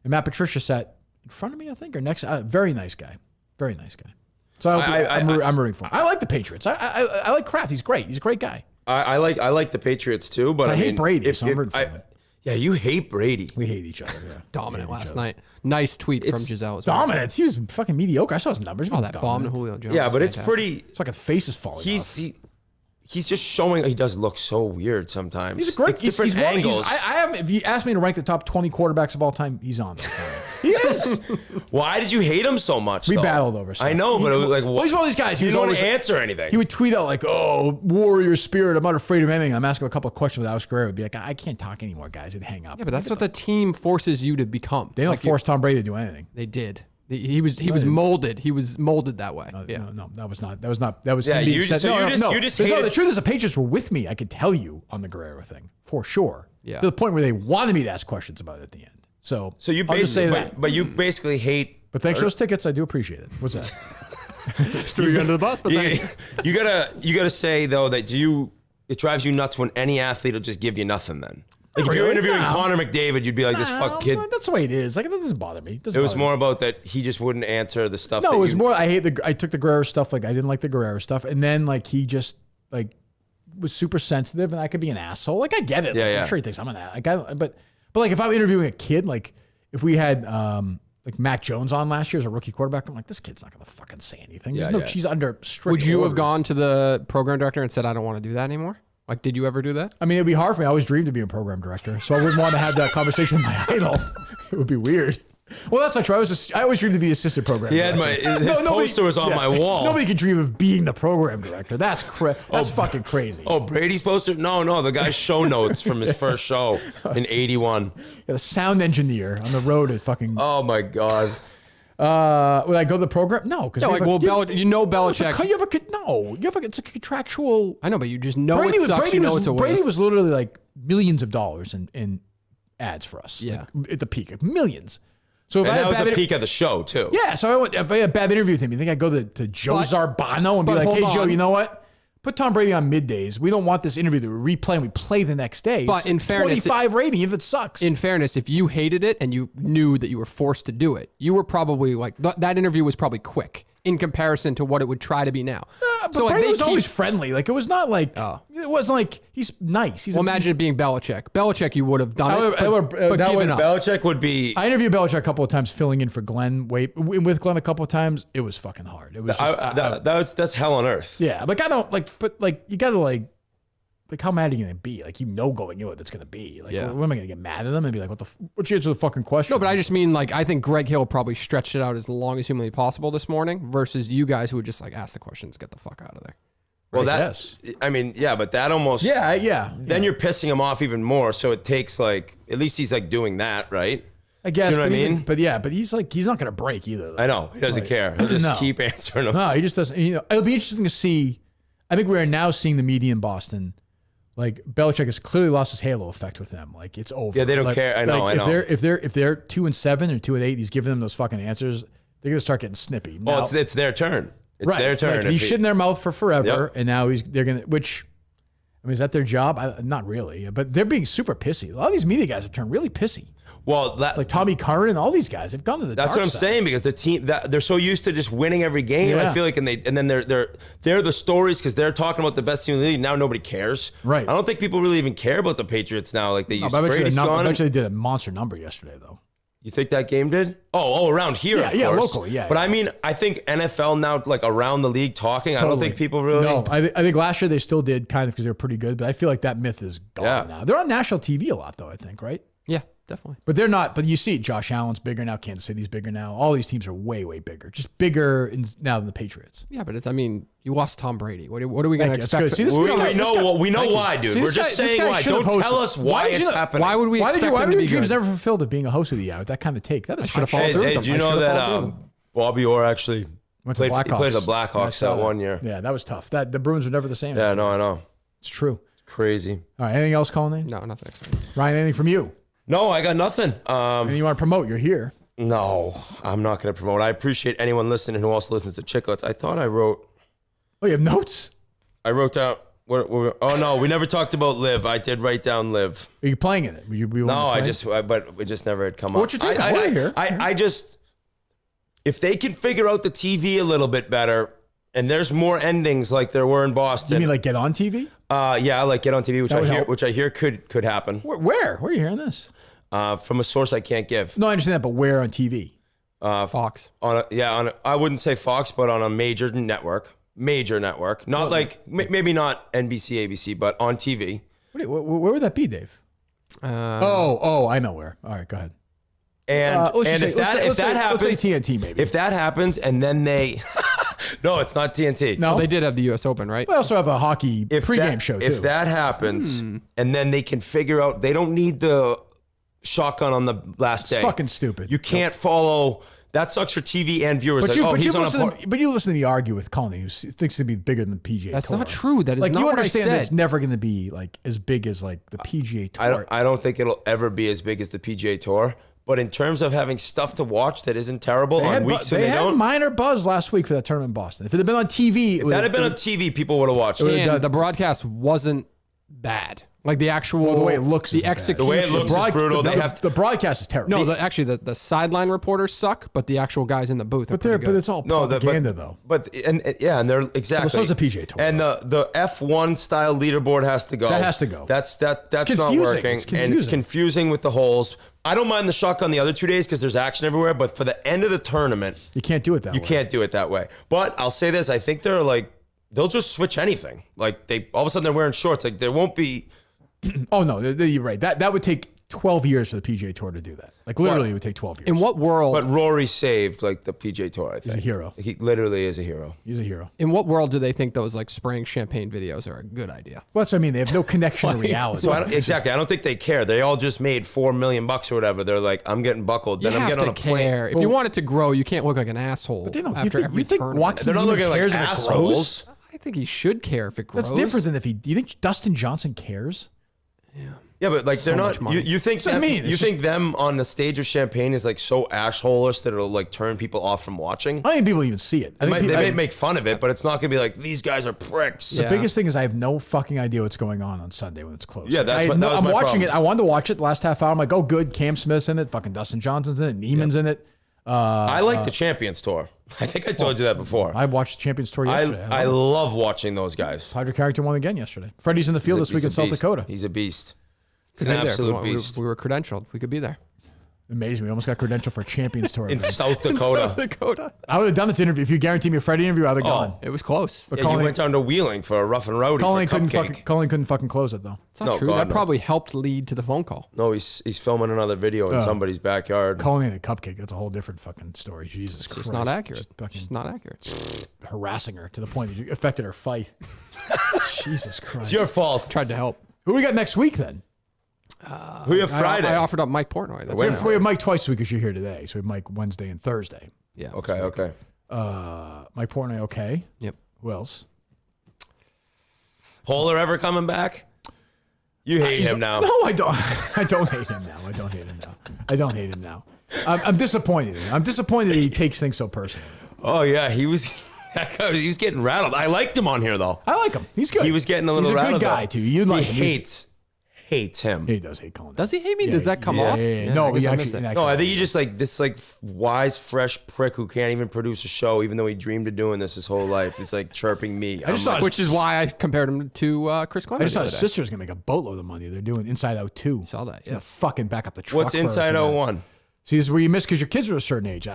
and Matt Patricia sat in front of me, I think, or next. Very nice guy, very nice guy. So I'm rooting for him. I like the Patriots. I like Kraft. He's great. He's a great guy. I like the Patriots too, but I hate mean, Brady. So I'm rooting for him. Yeah, you hate Brady. We hate each other. Yeah. Dominant last night. Nice tweet from Giselle. As dominant. He was fucking mediocre. I saw his numbers. Oh, that bomb to Julio Jones. Yeah, but it's fantastic. pretty. It's like his face is falling off. He's just showing. He does look so weird sometimes. He's a great. It's different angles. I have. If you ask me to rank the top 20 quarterbacks of all time, he's on there. He is. Why did you hate him so much? We though? battled over stuff. I know, but it was like, well, he's one of these guys. He was didn't want always to answer anything. He would tweet out like, "Oh, warrior spirit. I'm not afraid of anything." I'm asking him a couple of questions with Alex Guerrero. He'd be like, "I can't talk anymore, guys." He'd hang up. Yeah, but that's what the team forces you to become. They don't force Tom Brady to do anything. They did. He was molded. He was molded that way. No, that was not. That was. Yeah, him being you just said- no. you just But no, hated. the truth is, the Patriots were with me. I could tell you on the Guerrero thing for sure. Yeah. To the point where they wanted me to ask questions about it at the end. So So you I'll just say basically, that. but you basically hate. But thanks for those tickets. I do appreciate it. What's that? Threw you under the bus, but You gotta say though that it drives you nuts when any athlete will just give you nothing. Then like if you're really? interviewing No. Connor McDavid, you'd be like, this fuck kid. That's the way it is. Like that doesn't bother me. It was more about that he just wouldn't answer the stuff. No, that it was you, more. I took the Guerrero stuff. Like I didn't like the Guerrero stuff, and then like he just like was super sensitive, and I could be an asshole. Like I get it. Yeah, Like, yeah. I'm sure he thinks I'm an ass. But like if I'm interviewing a kid, like if we had like Mac Jones on last year as a rookie quarterback, I'm like, this kid's not gonna fucking say anything. Yeah, no, yeah. she's under strict. would you have orders. gone to the program director and said, "I don't want to do that anymore"? Like, did you ever do that? I mean, it'd be hard for me. I always dreamed of being a program director, so I wouldn't want to have that conversation with my idol. It would be weird. Well, that's not true. I always dreamed to be assistant program He director. had his poster was on my wall. Nobody could dream of being the program director. That's fucking crazy. Oh, Brady's poster? No, the guy's show notes from his first show in '81. Yeah, the sound engineer on the road at fucking. Oh my god. Would I go to the program? No, because Belichick. it's a contractual. I know, but you just know it sucks. You know it's a waste. Brady was literally like millions of dollars in ads for us. Yeah. Like, at the peak, like millions. So if And I had that was bad the peak of the show too. yeah, so if I had a bad interview with him, you think I'd go to Joe But- Zarbano and be but like, hold "Hey, Joe, on. you know what? Put Tom Brady on middays. We don't want this interview that we replay and we play the next day. But It's in fairness, 25 rating if it sucks. In fairness, if you hated it and you knew that you were forced to do it, you were probably like that interview was probably quick in comparison to what it would try to be now. But Brady was always friendly. Like it was not like it wasn't like he's nice. Well, imagine it being Belichick. Belichick, you would have done it, but given up. Belichick would be. I interviewed Belichick a couple of times, filling in for Glenn. With Glenn a couple of times, it was fucking hard. It was. That's hell on earth. Yeah, like I don't like, but like you gotta like how mad are you gonna be? Like going into what it's gonna be. Like, Yeah. what am I gonna get mad at them and be like, what's your answer to the fucking question? No, but I just mean like I think Greg Hill probably stretched it out as long as humanly possible this morning versus you guys who would just like ask the questions, get the fuck out of there. Well, yes. I mean, yeah, but that almost. Yeah. Then you're pissing him off even more. So it takes like at least he's like doing that, right? I guess. You know what I mean? But he's not gonna break either. Though. I know he doesn't care. He'll just No. keep answering them. No, he just doesn't. It'll be interesting to see. I think we are now seeing the media in Boston. Like Belichick has clearly lost his halo effect with them. Like it's over. Yeah, they don't Like- care. I know. like, I know. If they're 2-7 or 2-8, he's giving them those fucking answers. They're gonna start getting snippy. Now, it's their turn. It's right, their turn. Like, he's shit in their mouth for forever, Yep. and now they're gonna. Which, I mean, is that their job? Not really, but they're being super pissy. A lot of these media guys have turned really pissy. Well, Like Tommy Curran and all these guys, they've gone to the. that's dark what I'm side. saying because the team they're so used to just winning every game. Yeah. I feel like and then they're the stories because they're talking about the best team in the league. Now nobody cares. Right. I don't think people really even care about the Patriots now like they used I to. bet Brady's you gone. they did a monster number yesterday, though. You think that game did? Oh, around here, Yeah, of yeah, course. locally, yeah, But yeah. I mean, I think NFL now, like around the league talking, I don't Totally. think people really. No, I think last year they still did kind of because they were pretty good, but I feel like that myth is gone Yeah. now. They're on national TV a lot, though. I think, right? Yeah, definitely. But they're not. But you see, Josh Allen's bigger now. Kansas City's bigger now. All these teams are way, way bigger. Just bigger now than the Patriots. Yeah, but you lost Tom Brady. What are we going to expect? See, we know why, dude. We're just saying why. Don't tell us why it's happening. Why would we expect him to be good? Why were your dreams never fulfilled of being a host of the year with that kind of take? That is should have followed through with them. Do you know that Bobby Orr actually played for the Blackhawks that 1 year? Yeah, that was tough. The Bruins were never the same. Yeah, no, I know. It's true. Crazy. All right, anything else, Colin? No, nothing exciting. Ryan, anything from you? No, I got nothing. Anything you want to promote? You're here. No, I'm not going to promote. I appreciate anyone listening who also listens to Chicklets. I thought I wrote. Oh, you have notes? I wrote down. Oh no, we never talked about Live. I did write down Live. Are you playing in it? But we just never had come up. What's your take? I just, if they can figure out the TV a little bit better, and there's more endings like there were in Boston. You mean like get on TV? Yeah, like get on TV, which I hear could happen. Where are you hearing this? From a source I can't give. No, I understand that, but where on TV? Fox. I wouldn't say Fox, but on a major network. Not maybe not NBC, ABC, but on TV. Where would that be, Dave? I know where. All right, go ahead. If that happens, let's say TNT maybe. If that happens, and then they, no, it's not TNT. No, they did have the U.S. Open, right? We also have a hockey pregame show too. If that happens, and then they can figure out, they don't need the shotgun on the last day. It's fucking stupid. You can't follow. That sucks for TV and viewers. But you listen to me argue with Colin, who thinks it'd be bigger than the PGA That's Tour. not true. That is like, not you what I understand said. that it's never going to be like as big as like the PGA Tour. I don't think it'll ever be as big as the PGA Tour. But in terms of having stuff to watch that isn't terrible on weeks when they don't. They had minor buzz last week for that tournament in Boston. If it had been on TV, if that had been on TV, people would have watched it. And the broadcast wasn't bad. Like the actual, the way it looks, the execution, the way it looks is brutal. The broadcast is terrible. No, the sideline reporters suck, but the actual guys in the booth. But it's all propaganda though. And they're exactly. So is the PGA Tour. And the F1 style leaderboard has to go. That has to go. That's not working, and it's confusing with the holes. I don't mind the shotgun the other 2 days because there's action everywhere, but for the end of the tournament, you can't do it that way. You can't do it that way. But I'll say this: I think they'll just switch anything. Like all of a sudden they're wearing shorts. Like there won't be. Oh no, you're right. That would take 12 years for the PGA Tour to do that. Like literally, it would take 12 years. In what world? But Rory saved the PGA Tour. I think he's a hero. He literally is a hero. He's a hero. In what world do they think those spraying champagne videos are a good idea? Well, that's what I mean. They have no connection to reality. So I don't think they care. They all just made $4 million or whatever. They're like, I'm getting buckled. Then I'm getting on a plane. If you want it to you don't. You can't look like an asshole. But they don't. After every tournament. They're not looking like assholes. I think he should care if it grows. That's different than if he. Do you think Dustin Johnson cares? Yeah, but they're not. You think you think them on the stage of Champagne is so assholish that it'll turn people off from watching? I don't think people even see it. They may make fun of it, but it's not gonna be these guys are pricks. The biggest thing is I have no fucking idea what's going on Sunday when it's closed. Yeah, I'm watching it. I wanted to watch it the last half hour. I'm like, oh, good. Cam Smith's in it. Fucking Dustin Johnson's in it. Neiman's in it. I like the Champions Tour. I think I told you that before. I watched the Champions Tour yesterday. I love watching those guys. Padraig Harrington won again yesterday. Freddie's in the field this week in South Dakota. He's a beast. It's an absolute beast. We were credentialed. We could be there. Amazing. We almost got credentialed for a Champions Tour. in South Dakota. I would have done this interview. If you guarantee me a Freddie interview, I would have gone. It was close. But you went down to Wheeling for a rough and rowdy Colin for Cupcake. Colin couldn't fucking close it, though. It's not true. That probably helped lead to the phone call. No, he's filming another video in somebody's backyard. Colin and a Cupcake, that's a whole different fucking story. Jesus Christ. It's not accurate. It's not accurate. Harassing her to the point that it affected her fight. Jesus Christ. It's your fault. Tried to help. Who we got next week, then? Who you have Friday? I offered up Mike Portnoy. We have Mike twice a week because you're here today. So we have Mike Wednesday and Thursday. Yeah. Okay. Mike Portnoy, okay. Yep. Who else? Polar ever coming back? You hate him now. No, I don't. I don't hate him now. I'm disappointed in him. I'm disappointed that he takes things so personally. Oh, yeah. He was getting rattled. I liked him on here, though. I like him. He's good. He was getting a little rattled. He's a good guy, too. You like him. Hates him. He does hate Colin. Does he hate me? Does that come off? Yeah. No, I think he's just this wise, fresh prick who can't even produce a show, even though he dreamed of doing this his whole life. He's chirping me. Which is why I compared him to Chris Clement. I just thought his sister's gonna make a boatload of money. They're doing Inside Out 2. Saw that. Yeah. Fucking back up the truck. What's Inside Out 1? See, this is where you miss because your kids are a certain age.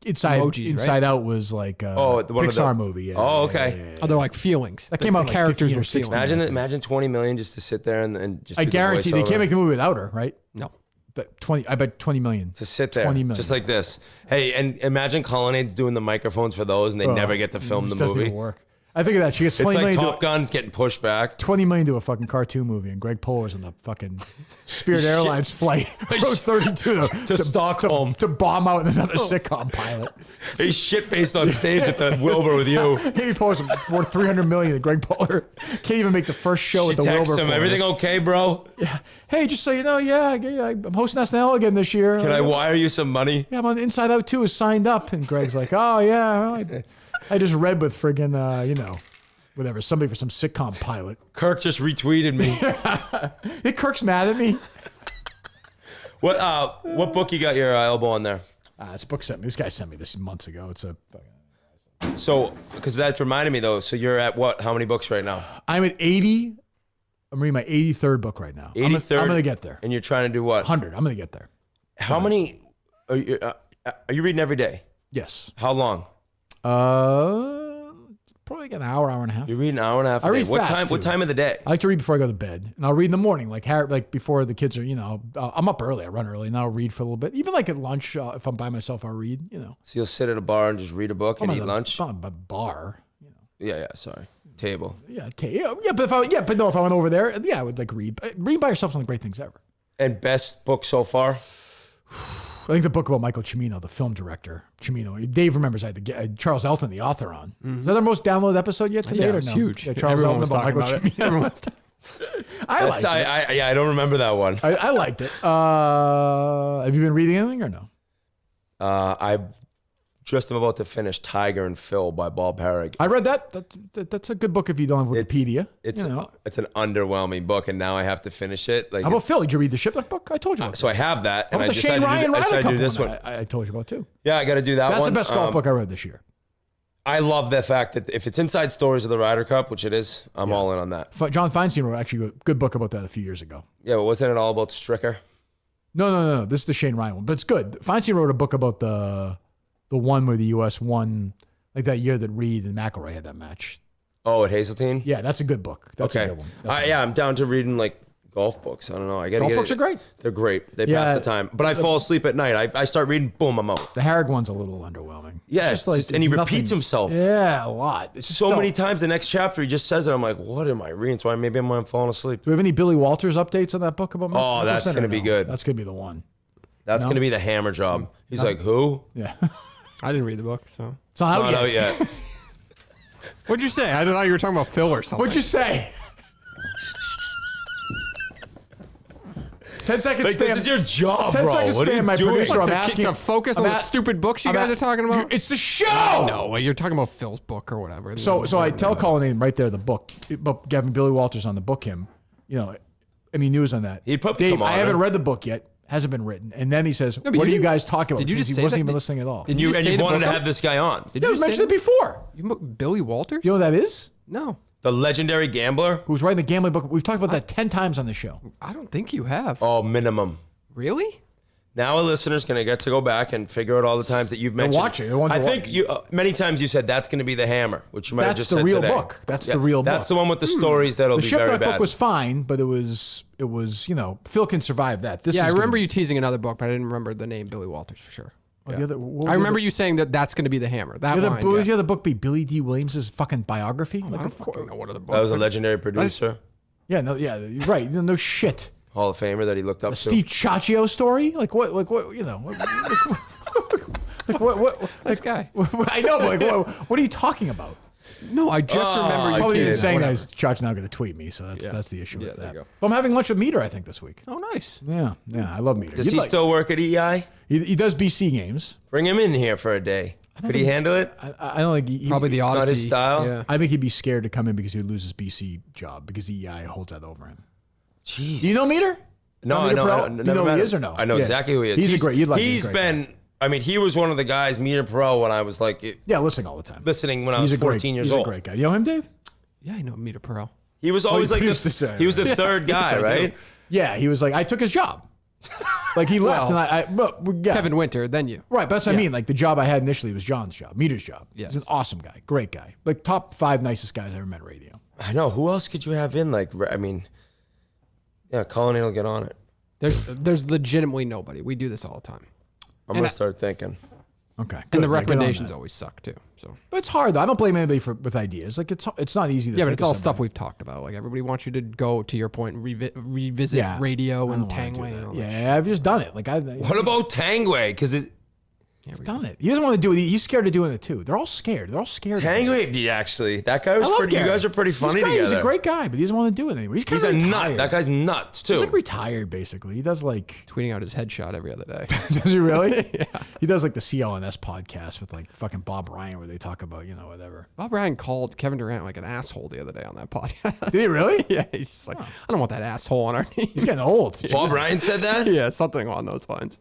Inside Out was like a Pixar movie. Yeah, okay. Yeah. They're like feelings. That came out the characters were 16. Imagine $20 million just to sit there and just. I guarantee they can't make the movie without her, right? No. But 20. I bet 20 million to sit there, 20 million. just like this. Hey, and imagine Colonnades doing the microphones for those, and they never get to film the doesn't movie. even work. I think of that. She gets 20 It's like million Top Gun's getting pushed back. 20 million to a fucking cartoon movie, and Greg Polar's on the fucking Spirit Airlines flight, Row 32 to Stockholm to bomb out another sitcom pilot. He's shit-faced on stage at the Wilbur with you. He posted worth 300 million. And Greg Polar can't even make the first show at the Wilbur. Texts him, everything okay, bro? Yeah. Hey, just so you know, I'm hosting SNL again this year. Can I wire you some money? Yeah, I'm on Inside Out 2 is signed up. And Greg's like, oh, yeah, well, I just read with friggin', whatever, somebody for some sitcom pilot. Kirk just retweeted me. Hey, Kirk's mad at me. What book you got your elbow on there? This book sent me. This guy sent me this months ago. It's a. So, because that's reminded me though. So you're at what? How many books right now? I'm at 80. I'm reading my 83rd book right now. 83rd. I'm gonna get there. And you're trying to do what? 100. I'm gonna get there. How many? Are you reading every day? Yes. How long? Probably like an hour and a half. You read an hour and a half a I day. read fast, What too. time of the day? I like to read before I go to bed, and I'll read in the morning, like before the kids are. I'm up early. I run early, and I'll read for a little bit. Even like at lunch, if I'm by myself, I'll read. So you'll sit at a bar and just read a book and eat lunch. Not a bar. Yeah. Sorry, table. Yeah. Okay. Yeah. But if I went over there, I would like read. Read by yourself is one of the great things ever. And best book so far? I think the book about Michael Cimino, the film director. Cimino. Dave remembers I had to get Charles Elton, the author, on. Mm-hmm. Is that our most downloaded episode yet today? Yeah, or it's no? huge. Yeah, Charles Everyone Elton was about talking Michael about it. Cimino. Everyone was I liked it. I don't remember that one. I liked it. Have you been reading anything or no? I just am about to finish Tiger and Phil by Bob Herrig. I read that. That's a good book if you don't have Wikipedia. It's an underwhelming book, and now I have to finish it. Like, how about Phil? Did you read the Shipwreck book? I told you about. So I have that, How and about I the Shane decided Ryan Ryder to Cup do this one. I told you about too. Yeah, I got to do that That's one. the best golf book I read this year. I love the fact that if it's inside stories of the Ryder Cup, which it is, I'm all in on that. John Feinstein wrote actually a good book about that a few years ago. Yeah, but wasn't it all about Stricker? No. This is the Shane Ryan one, but it's good. Feinstein wrote a book about the one where the U.S. won, like that year that Reed and McIlroy had that match. Oh, at Hazeltine? Yeah, that's a good book. That's a good one. I'm down to reading like golf books. I don't know. Golf books are great. They're great. They pass the time. But I fall asleep at night. I start reading, boom, I'm out. The Harrig one's a little underwhelming. Yeah, It's just and he it's repeats nothing- himself. Yeah, a lot. It's just So many times the next chapter he just says it. I'm like, what am I reading? So maybe I'm falling asleep. Do we have any Billy Walters updates on that book about? Oh, that's going to be good. That's going to be the one. That's going to be the hammer job. He's like, who? Yeah. I didn't read the book, so. It's not Not out out yet. yet. What'd you say? I thought you were talking about Phil or something. What'd you say? 10 seconds Like, spam. this is your job, 10 bro. seconds What are spam, you my doing? producer. I'm to, asking. to focus I'm on the at- stupid books you I'm guys at- are talking about? It's the show. No, well, you're talking about Phil's book or whatever. So I tell Colin right there the book, but Gavin Billy Walters on the book him, any news on that. He'd put Dave, come on, I haven't man. read the book yet. Hasn't been written. And then he says, but what you are you didn't- guys talking about? did you Which means just he say wasn't that? even listening at all. Did You just say the wanted to book? have this guy on. Did Yeah, you I say mentioned it that? before. Billy Walters? You know who that is? No, The legendary gambler? Who's writing the gambling book? We've talked about that 10 times on the show. I don't think you have. Oh, minimum. Really? Now a listener's going to get to go back and figure out all the times that you've mentioned. watching. They're I watching. think you many times you said that's going to be the hammer, which you might have That's just the said real today. book. That's the real book. That's the one with the stories that'll The be very Shipwreck bad. book was fine, but it was Phil can survive that. This Yeah, I is remember gonna, you teasing another book, but I didn't remember the name Billy Walters for sure. the other, what I was remember the- you saying that's going to be the hammer. That The line, other, yeah. the other book be Billy D. Williams' fucking biography? I don't fucking know what other book. That was a legendary producer, Yeah, you're right. No shit. Hall of Famer that he looked up to. Steve Chaccio story? Like what? This guy. I know, but what are you talking about? No, I just remember you Probably teasing even saying whatever. that Chac's now going to tweet me, so Yeah. that's the issue Yeah, with there that. you go. But I'm having lunch with Meter, I think, this week. Oh, nice. Yeah, I love Meter. Does You'd he like- still work at EI? He does BC games. Bring him in here for a day. Could he handle it? I don't think he Probably the not Odyssey. his style? Yeah. I think he'd be scared to come in because he would lose his BC job because EI holds that over him. Jeez. Do you know Meter? No, I Meter know. Pro? I You never know who met he him. is or no? I know Yeah. exactly who he is. He's a great. You'd like him. He's He's a great been. I mean, he was one of the guys, Meter Pro, when I was like Yeah, listening all the time. listening when I was He's 14 years he's old. a great guy. You know him, Dave? Yeah, I know Meter Pearl. He was always like used to say the, he was the third guy, right? Yeah, he was like, I took his job. Like he left, and yeah. Kevin Winter, then you. Right, but that's what I mean. Like the job I had initially was John's job, Meter's job. Yes. He's an awesome guy, great guy, like top 5 nicest guys I ever met. Radio. I know. Who else could you have in? Like, I mean, yeah, Colonnade will get on it. There's legitimately nobody. We do this all the time. I'm going to start thinking. Okay. And the recommendations always suck too. So, but it's hard though. I don't blame anybody with ideas. Like it's not easy to. Yeah, but it's all stuff we've talked about. Like everybody wants you to go to your point and revisit radio and Tangway. And all that shit. I've just done it. Like what about Tangway? Because I've done it. He doesn't want to do it. He's scared of doing it too. They're all scared. Tangway, actually, that guy was pretty. You guys are pretty funny together. He's a great guy, but he doesn't want to do it anymore. He's a nut. That guy's nuts too. He's like retired basically. He does like tweeting out his headshot every other day. Does he really? Yeah. He does like the CLNS podcast with like fucking Bob Ryan where they talk about whatever. Bob Ryan called Kevin Durant like an asshole the other day on that podcast. Did he really? Yeah. He's just like, I don't want that asshole on our team. He's getting old. Bob Ryan said that? Yeah, something along those lines.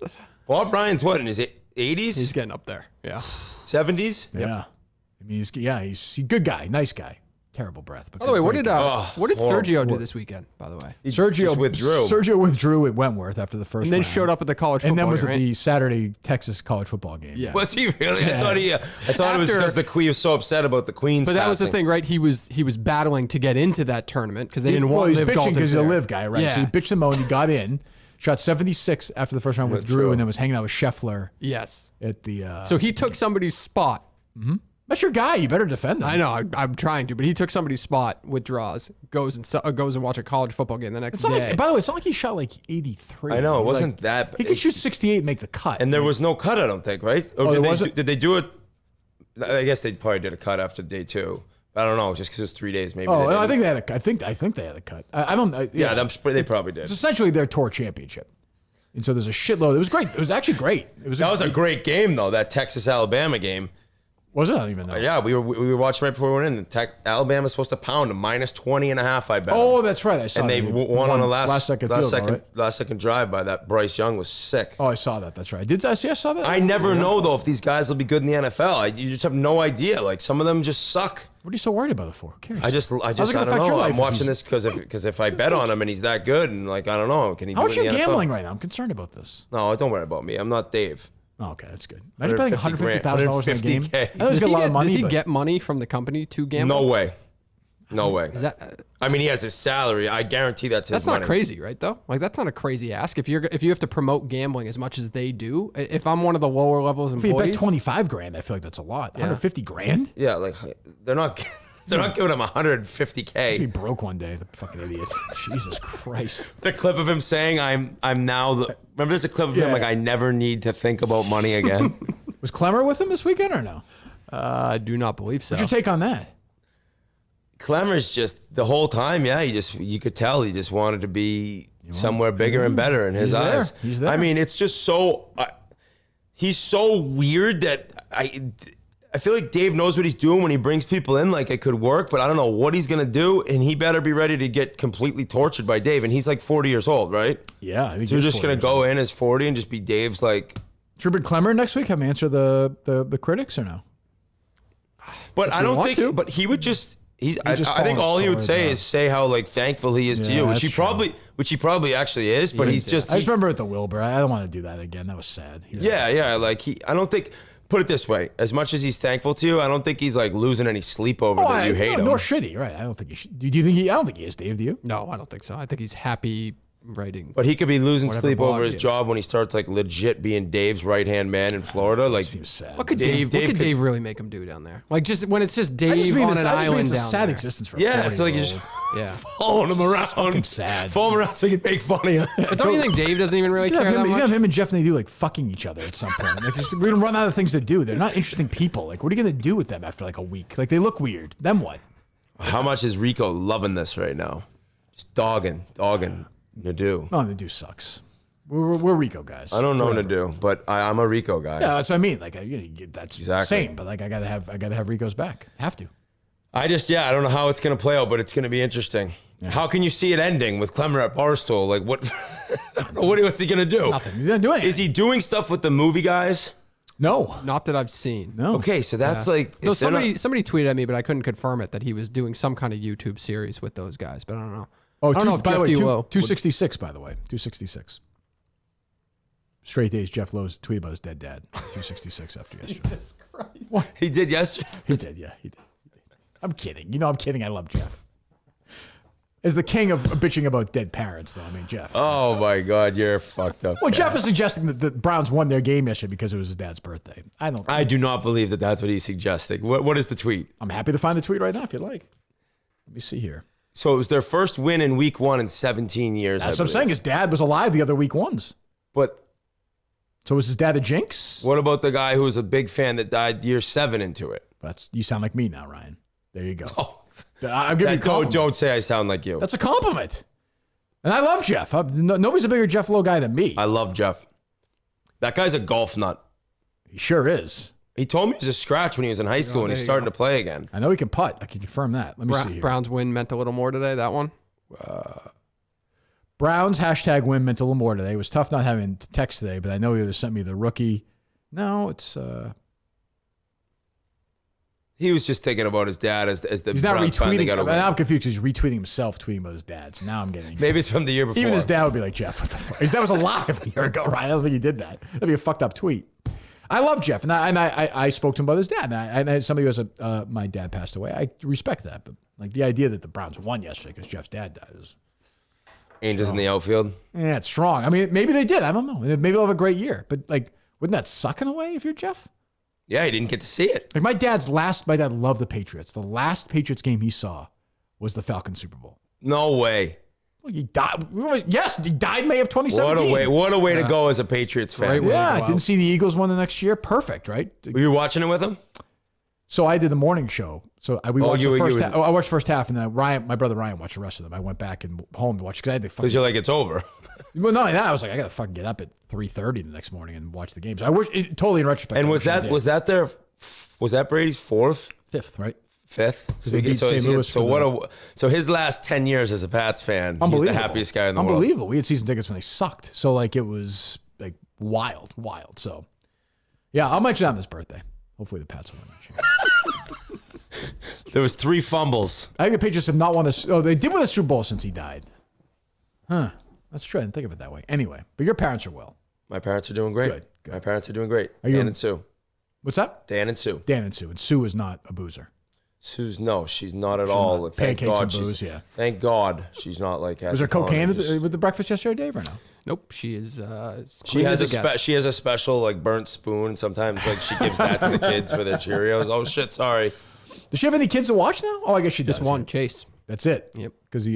Bob Ryan's what in his 80s? He's getting up there. Yeah. 70s? Yeah. Yep. I mean, he's a good guy, nice guy. Terrible breath. But by the way, what did Sergio do this weekend? By the way, Sergio withdrew. Sergio withdrew at Wentworth after the first, and then round. Showed up at the college football and then was game, at the Saturday Texas college football game. Yeah. Was he really? Yeah. I thought it was because the Queen was so upset about the Queen's. But that passing. was the thing, right? He was battling to get into that tournament because they didn't want. He's bitching because he's a live guy, right? Yeah. So he bitched him out and he got in. Shot 76 after the first round, withdrew, and then was hanging out with Scheffler. Yes. At the. So he took somebody's spot. Mm-hmm. That's your guy. You better defend him. I know. I'm trying to, but he took somebody's spot, withdraws, goes and watch a college football game the next day. Like, by the way, it's not like he shot like 83. I know. It wasn't that bad. He could shoot 68 and make the cut. And there was no cut, I don't think, right? Or did they do it? I guess they probably did a cut after day 2. I don't know, just because it was 3 days, maybe. Oh, I think they had a. I think they had a cut. I don't. They probably did. It's essentially their tour championship, and so there's a shitload. It was great. It was actually great. That was a great game though. That Texas-Alabama game. Was it? I don't even know. Yeah, we were watching right before we went in. Alabama's supposed to pound them -20.5. I bet. Oh, that's right. I saw. And that. they won on a last second drive by that Bryce Young was sick. Oh, I saw that. That's right. I saw that? I never know though if these guys will be good in the NFL. You just have no idea. Like some of them just suck. What are you so worried about it for? Who cares? I don't know. I'm watching this because if I bet on him and he's that good and like I don't know, can he? How much do it in are the you NFL? gambling right now? I'm concerned about this. No, don't worry about me. I'm not Dave. Oh, okay, that's good. Imagine betting $150,000 in a game. $150K. I know he's got a lot of money. Does he get money from the company to gamble? No way. No way. Is that? I mean, he has his salary. I guarantee that's his That's money. not crazy, right? Though, like that's not a crazy ask. If you have to promote gambling as much as they do, if I'm one of the lower levels If you employees, bet $25,000, I feel like that's a lot. $150,000? Yeah, like they're not giving him $150K. He's be broke one day. The fucking idiot. Jesus Christ. The clip of him saying, "I'm now the." Remember, there's a clip of him like, "I never need to think about money again." Was Clemmer with him this weekend or no? I do not believe so. What's your take on that? Clemmer's just the whole time. Yeah, you could tell he just wanted to be somewhere bigger and better in his eyes. He's there. I mean, it's just so. He's so weird that I feel like Dave knows what he's doing when he brings people in. Like it could work, but I don't know what he's gonna do, and he better be ready to get completely tortured by Dave. And he's like 40 years old, right? Yeah. I think So you're just gonna go in as 40 and just be Dave's like. Rupert Clemmer next week have him answer the critics or no? But I don't think. But he would just. I think all he would say is say how like thankful he is to you, which he probably actually is. But he's just. I just remember at the Wilbur. I don't want to do that again. That was sad. Yeah. Like I don't think. Put it this way: as much as he's thankful to you, I don't think he's like losing any sleep over that you hate him. Nor should he, right? I don't think he should. Do you think he? I don't think he is, Dave. Do you? No, I don't think so. I think he's happy writing. But he could be losing sleep blog over his job when he starts like legit being Dave's right hand man in Florida. Like, seems sad. What could Dave really make him do down there? Like just when it's just Dave on an island it's a down sad there. existence for it's like you just following him around. Fucking sad. Follow him around so he can make fun of you. But don't you think Dave doesn't even really care that much? He's gonna have him and Jeff and they do like fucking each other at some point. Like we're gonna run out of things to do. They're not interesting people. Like what are you gonna do with them after like a week? Like they look weird. Then what? How much is Rico loving this right now? Just dogging Nadeau. Oh, Nadeau sucks. We're Rico guys. I don't know Nadeau, but I'm a Rico guy. Yeah, that's what I mean. Like that's exactly same. But like I gotta have Rico's back. Have to. I don't know how it's gonna play out, but it's gonna be interesting. Yeah. How can you see it ending with Clemmer at Barstool? Like what? What's he gonna do? Nothing. He's not doing anything. Is he doing stuff with the movie guys? No, not that I've seen. No. Okay, so that's like no. Somebody tweeted at me, but I couldn't confirm it that he was doing some kind of YouTube series with those guys. But I don't know. Oh, I don't know if Jeff Lowe 266 by the way, 266. Straight days. Jeff Lowe's tweet about his dead dad. 266 after yesterday. Jesus Christ. What? He did yesterday. He did. Yeah, he did. I'm kidding. I'm kidding. I love Jeff. As the king of bitching about dead parents, though. I mean, Jeff. Oh my God, you're fucked up. Well, Jeff is suggesting that the Browns won their game yesterday because it was his dad's birthday. I do not believe that that's what he's suggesting. What is the tweet? I'm happy to find the tweet right now if you'd like. Let me see here. So it was their first win in week 1 in 17 years. That's what I'm saying. His dad was alive the other week ones. But so was his dad a jinx? What about the guy who was a big fan that died year 7 into it? You sound like me now, Ryan. There you go. Oh, I'm giving you a compliment. Don't say I sound like you. That's a compliment. And I love Jeff. Nobody's a bigger Jeff Lowe guy than me. I love Jeff. That guy's a golf nut. He sure is. He told me he was a scratch when he was in high school and he's starting to play again. I know he can putt. I can confirm that. Let me see here. Browns win meant a little more today, that one? Browns #win meant a little more today. It was tough not having text today, but I know he would have sent me the rookie. No, it's... He was just thinking about his dad as the He's not Browns finally retweeting. got a win. I'm confused. He's retweeting himself, tweeting about his dad. So now I'm getting... Maybe it's from the year before. Even his dad would be like, Jeff, what the fuck? His dad was alive a year ago, Ryan. I don't think he did that. That'd be a fucked up tweet. I love Jeff, and I spoke to him about his dad. And as somebody who has my dad passed away, I respect that. But like the idea that the Browns won yesterday because Jeff's dad died is... Angels in the outfield. Yeah, it's strong. I mean, maybe they did. I don't know. Maybe they'll have a great year. But like, wouldn't that suck in a way if you're Jeff? Yeah, he didn't get to see it. Like my dad loved the Patriots. The last Patriots game he saw was the Falcons Super Bowl. No way. Well, he died. Yes, he died May of 2017. What a way to go as a Patriots fan. I didn't see the Eagles won the next year. Perfect, right? Were you watching it with him? So I did the morning show. So we watched the first half. I watched the first half, and then my brother Ryan watched the rest of them. I went back and home to watch because I had to. Because you're like, it's over. Well, not only that, I was like, I gotta fucking get up at 3:30 the next morning and watch the games. I wish totally in retrospect. And was that Brady's 4th, 5th, right? 5th. So his last 10 years as a Pats fan, he's the happiest guy in the world. Unbelievable. We had season tickets when they sucked, so like it was like wild. So yeah, I'll mention that on his birthday. Hopefully the Pats will win next year. There was 3 fumbles. I think the Patriots have not won this. Oh, they did win a Super Bowl since he died. Huh. That's true. I didn't think of it that way. Anyway, but your parents are well. My parents are doing great. Good. My parents are doing great. Dan and Sue. What's that? Dan and Sue. Dan and Sue. And Sue is not a boozer. She's not at all. Not. Thank Pancakes God. and booze, yeah. Thank God she's not like. Was there cocaine with the breakfast yesterday, Dave, or no? Nope. She is. She has a special like burnt spoon. Sometimes like she gives that to the kids for their Cheerios. Oh shit! Sorry. Does she have any kids to watch now? Oh, I guess she does. Just one, Chase. That's it. Yep. Because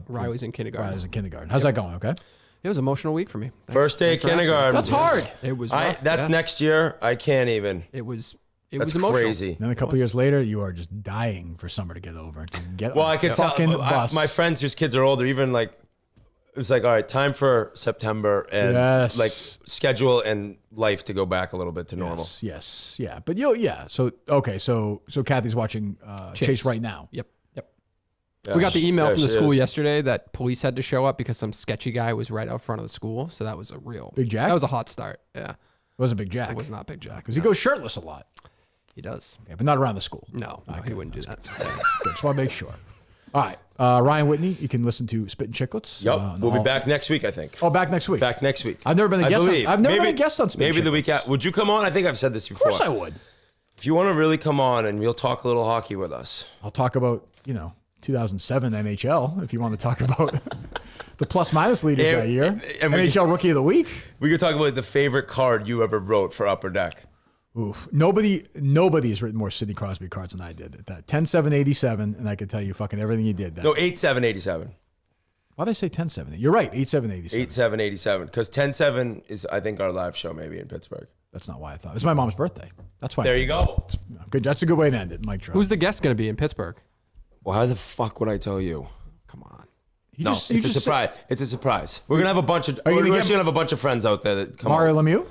Riley's in kindergarten. Riley's in kindergarten. How's that going? Okay. It was an emotional week for me. First day of kindergarten. That's hard. It was. Rough, that's next year. I can't even. It was That's emotional. crazy. Then a couple years later, you are just dying for summer to get over. Just get Well, on I could fucking tell bus. my friends whose kids are older, even like, it was like, all right, time for September and like schedule and life to go back a little bit to normal. Yes, yeah. But so okay, so Kathy's watching Chase right now. Yep. Yeah, We got the email from the school is. yesterday that police had to show up because some sketchy guy was right out front of the school. So that was a real Big Jack. That was a hot start. Yeah, It wasn't Big Jack. it was not Big Jack Because he goes shirtless a lot. He does. Yeah, but not around the school. No, he wouldn't do that. Good. Just want to make sure. All right, Ryan Whitney, you can listen to Spit and Chicklets. Yep, we'll be back next week, I think. Oh, back next week. Back next week. I've never been a guest. I've never been a guest on Spit and Maybe the Chicklets. week after. Would you come on? I think I've said this before. Of course I would. If you want to really come on and we'll talk a little hockey with us. I'll talk about 2007 NHL if you want to talk about the plus minus leaders that year. And NHL Rookie of the Week. We could talk about the favorite card you ever wrote for Upper Deck. Oof. Nobody has written more Sidney Crosby cards than I did at that. 10-7-87, and I could tell you fucking everything he did. No, 8-7-87. Why'd I say 10-7? You're right, 8-7-87. 8-7-87. Because 10-7 is, I think, our live show maybe in Pittsburgh. That's not why I thought. It's my mom's birthday. That's why. There you go. Good. That's a good way to end it, Mike Trout. Who's the guest going to be in Pittsburgh? Well, how the fuck would I tell you? Come on. It's a surprise. It's a surprise. We're gonna have a bunch of. We're gonna have a bunch of friends out there that come. Mario on. Lemieux?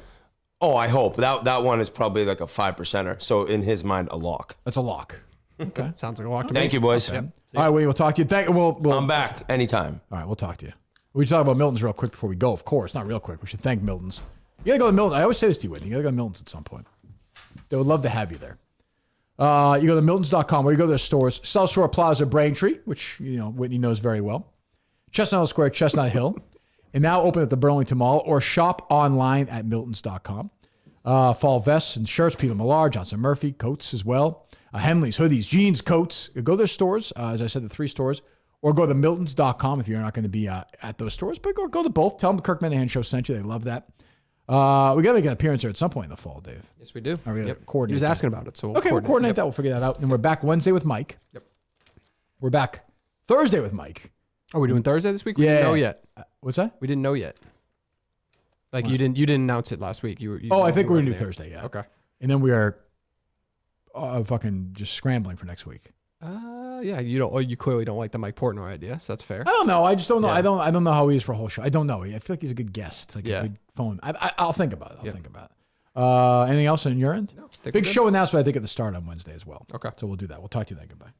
Oh, I hope that one is probably like a 5%er. So in his mind, a lock. That's a lock. Okay. Sounds like a lock to me. Thank you, boys. Okay. All right, we'll talk to you. We'll I'm back anytime. All right, we'll talk to you. We should talk about Milton's real quick before we go. Of course, not real quick. We should thank Milton's. You gotta go to Milton. I always say this to you, Whitney. You gotta go to Milton's at some point. They would love to have you there. You go to miltons.com where you go to their stores. South Shore Plaza, Braintree, which Whitney knows very well. Chestnut Hill Square, Chestnut Hill. And now open at the Burlington Mall or shop online at miltons.com. Fall vests and shirts, Peter Millar, Johnson Murphy, coats as well. Henley's, hoodies, jeans, coats. Go to their stores, as I said, the 3 stores. Or go to miltons.com if you're not going to be at those stores. But go to both. Tell them the Kirk Minihane Show sent you. They love that. We got to make an appearance there at some point in the fall, Dave. Yes, we do. Coordinate He was asking about it, so we'll coordinate that. We'll figure that out. And we're back Wednesday with Mike. Yep. We're back Thursday with Mike. Are we doing Thursday this week? We didn't know yet. What's that? We didn't know yet. Like you didn't announce it last week. You I think we're gonna do Thursday. Yeah. Okay. And then we are fucking just scrambling for next week. Yeah. You clearly don't like the Mike Portnoy idea, so that's fair. I don't know. I just don't know. Yeah. I don't know how he is for a whole show. I don't know. I feel like he's a good guest. Like a good phone. I'll think about it. I'll think about it. Anything else on your end? No. Big show announcement, I think, at the start on Wednesday as well. Okay. So we'll do that. We'll talk to you then. Goodbye.